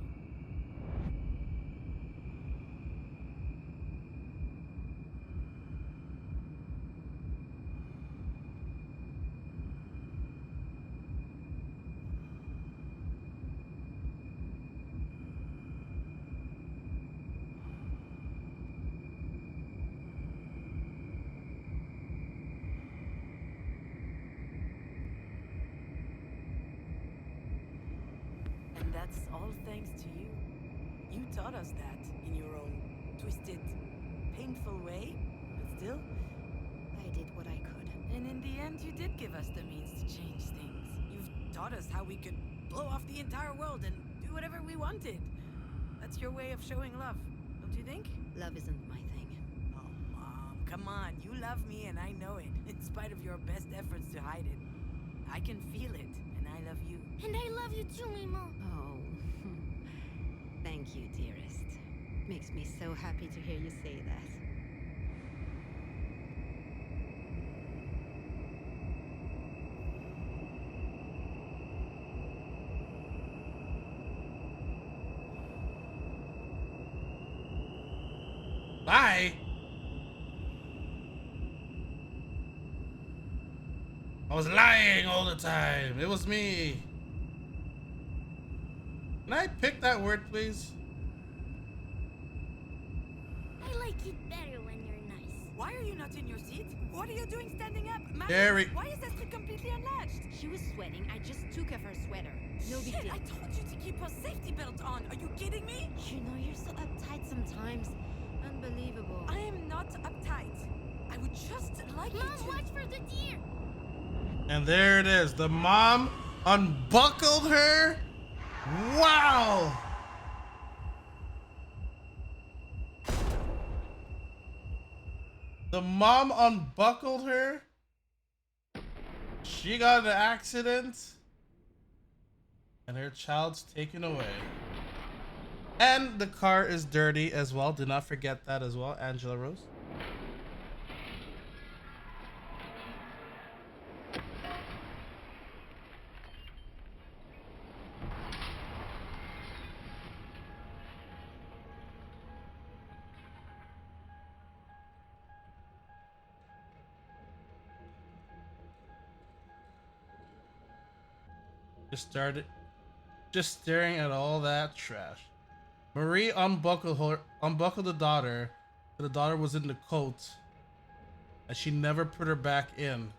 [SPEAKER 6] And that's all thanks to you. You taught us that in your own twisted, painful way, but still.
[SPEAKER 7] I did what I could.
[SPEAKER 6] And in the end, you did give us the means to change things. You've taught us how we could blow off the entire world and do whatever we wanted. That's your way of showing love, don't you think?
[SPEAKER 7] Love isn't my thing.
[SPEAKER 6] Oh, Mom, come on. You love me and I know it, in spite of your best efforts to hide it. I can feel it, and I love you.
[SPEAKER 5] And I love you too, Mimo.
[SPEAKER 7] Oh, thank you, dearest. Makes me so happy to hear you say that.
[SPEAKER 1] Lie? I was lying all the time. It was me. Can I pick that word, please?
[SPEAKER 5] I like it better when you're nice.
[SPEAKER 6] Why are you not in your seat? What are you doing standing up? Marie,
[SPEAKER 1] Gary.
[SPEAKER 6] why is Astrid completely unlatched?
[SPEAKER 9] She was sweating. I just took off her sweater. No big
[SPEAKER 6] Shit,
[SPEAKER 9] deal.
[SPEAKER 6] I told you to keep her safety belt on. Are you kidding me?
[SPEAKER 9] You know, you're so uptight sometimes. Unbelievable.
[SPEAKER 6] I am not uptight. I would just like you
[SPEAKER 5] Mom,
[SPEAKER 6] to...
[SPEAKER 5] watch for the deer.
[SPEAKER 1] And there it is. The mom unbuckled her. Wow. The mom unbuckled her. She got in an accident. And her child's taken away. And the car is dirty as well. Do not forget that as well, Angela Rose. Just staring at all that trash. Marie unbuckled the daughter. The daughter was in the coat, and she never put her back in.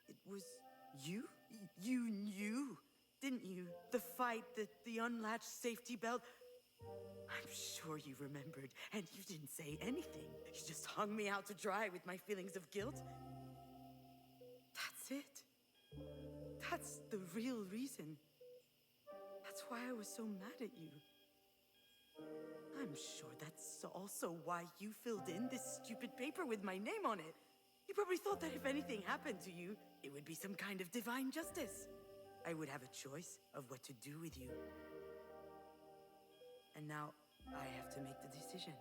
[SPEAKER 6] It was you? You knew, didn't you? The fight, the unlatched safety belt. I'm sure you remembered, and you didn't say anything. You just hung me out to dry with my feelings of guilt. That's it. That's the real reason. That's why I was so mad at you. I'm sure that's also why you filled in this stupid paper with my name on it. You probably thought that if anything happened to you, it would be some kind of divine justice. I would have a choice of what to do with you. And now I have to make the decision.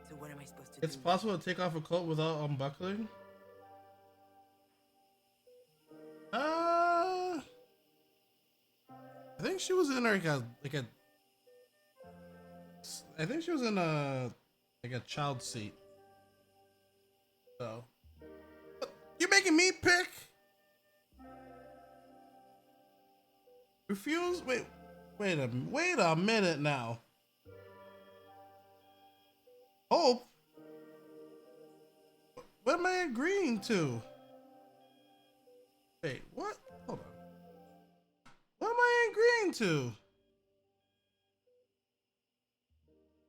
[SPEAKER 6] So what am I supposed to do?
[SPEAKER 1] It's possible to take off a coat without unbuckling? I think she was in I think she was in a child seat. So you're making me pick? Refuse? Wait a minute now. Hope? What am I agreeing to? Wait, what? Hold on. What am I agreeing to?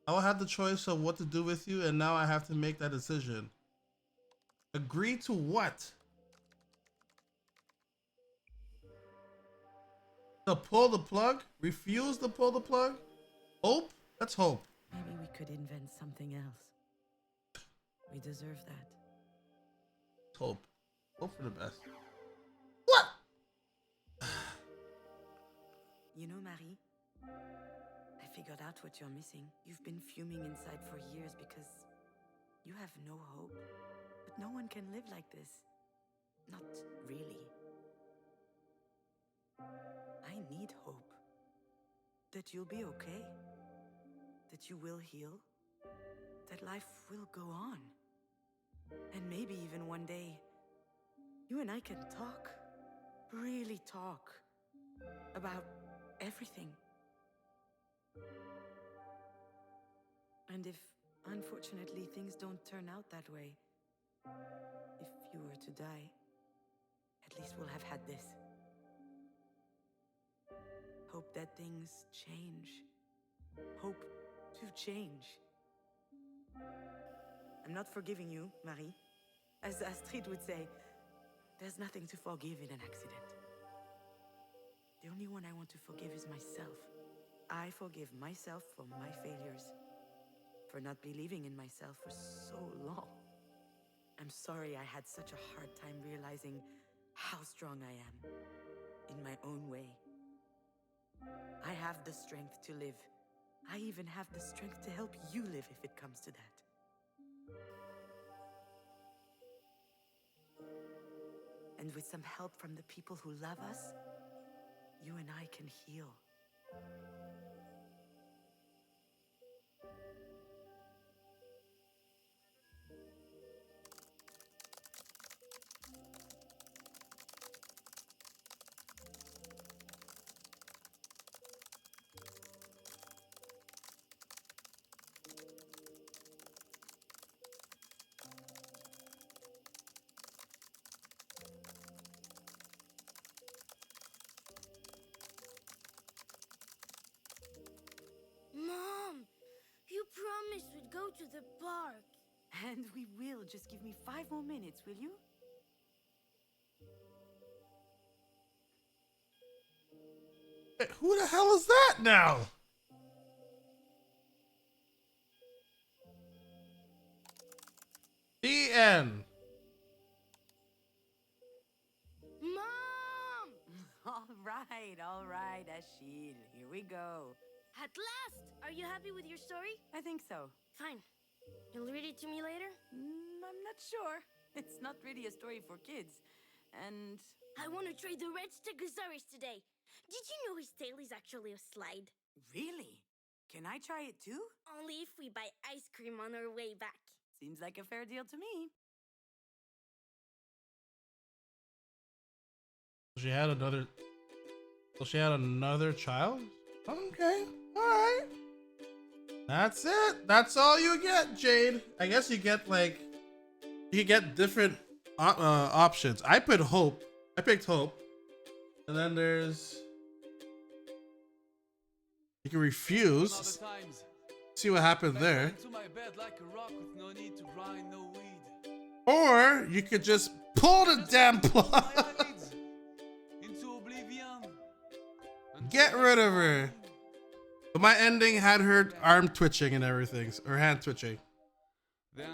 [SPEAKER 1] I will have the choice of what to do with you, and now I have to make that decision. Agree to what? To pull the plug? Refuse to pull the plug? Hope? Let's hope.
[SPEAKER 2] Maybe we could invent something else. We deserve that.
[SPEAKER 1] Hope. Hope for the best. What?
[SPEAKER 2] You know, Marie, I figured out what you're missing. You've been fuming inside for years because you have no hope. But no one can live like this. Not really. I need hope. That you'll be okay. That you will heal. That life will go on. And maybe even one day, you and I can talk. Really talk. About everything. And if, unfortunately, things don't turn out that way, if you were to die, at least we'll have had this. Hope that things change. Hope to change. I'm not forgiving you, Marie. As Astrid would say, there's nothing to forgive in an accident. The only one I want to forgive is myself. I forgive myself for my failures, for not believing in myself for so long. I'm sorry I had such a hard time realizing how strong I am in my own way. I have the strength to live. I even have the strength to help you live if it comes to that. And with some help from the people who love us, you and I can heal.
[SPEAKER 5] Mom, you promised we'd go to the park.
[SPEAKER 2] And we will. Just give me 5 more minutes, will you?
[SPEAKER 1] Hey, who the hell is that now? The end.
[SPEAKER 5] Mom!
[SPEAKER 2] All right, Achille. Here we go.
[SPEAKER 5] At last! Are you happy with your story?
[SPEAKER 2] I think so.
[SPEAKER 5] Fine. You'll read it to me later?
[SPEAKER 2] I'm not sure. It's not really a story for kids. And
[SPEAKER 5] I want to try the red Stegosaurus today. Did you know his tail is actually a slide?
[SPEAKER 2] really? Can I try it too?
[SPEAKER 5] Only if we buy ice cream on our way back.
[SPEAKER 2] Seems like a fair deal to me.
[SPEAKER 1] She had another. So she had another child? Okay. Alright. That's it. That's all you get, Jade. I guess you get like you get different options. I picked Hope. And then there's you can refuse. See what happened there. Or you could just pull the damn plug. Get rid of her. But my ending had her arm twitching and everything, or hand twitching. It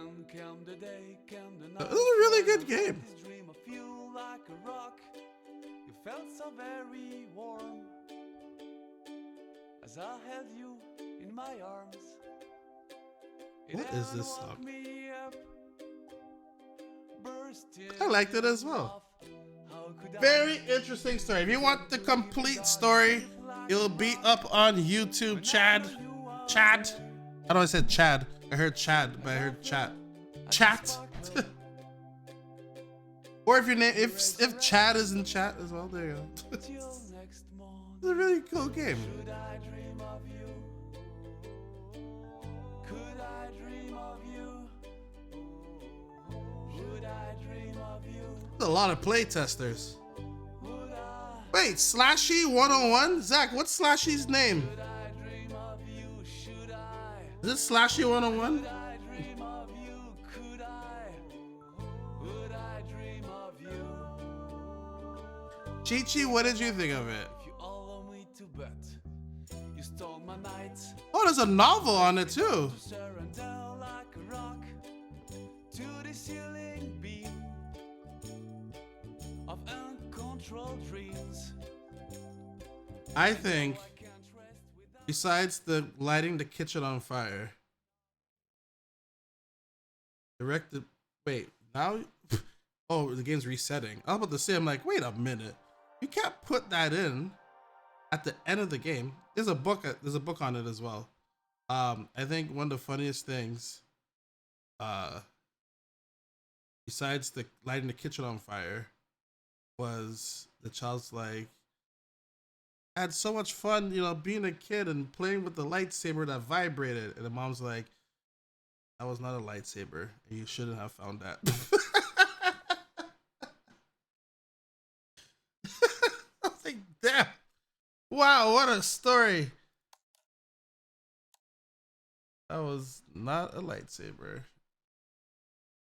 [SPEAKER 1] was a really good game.
[SPEAKER 10] You felt so very warm as I held you in my arms.
[SPEAKER 1] What is this song? I liked it as well. Very interesting story. If you want the complete story, it'll be up on YouTube. Chad. I know I said Chad. I heard Chad, but I heard chat. Or if your name, if Chad is in chat as well, there you go. It's a really cool game. There's a lot of play testers. Wait, Slashy 101? Zach, what's Slashy's name? Is it Slashy 101? Chi-Chi, what did you think of it? Oh, there's a novel on it too. I think, besides the lighting the kitchen on fire, directed. Wait, now. Oh, the game's resetting. I was about to say, I'm like, wait a minute. You can't put that in at the end of the game. There's a book on it as well. I think one of the funniest things, besides the lighting the kitchen on fire, was the child's like, I had so much fun, being a kid and playing with the lightsaber that vibrated. And the mom's like, that was not a lightsaber. You shouldn't have found that. I was like, damn. Wow, what a story. That was not a lightsaber.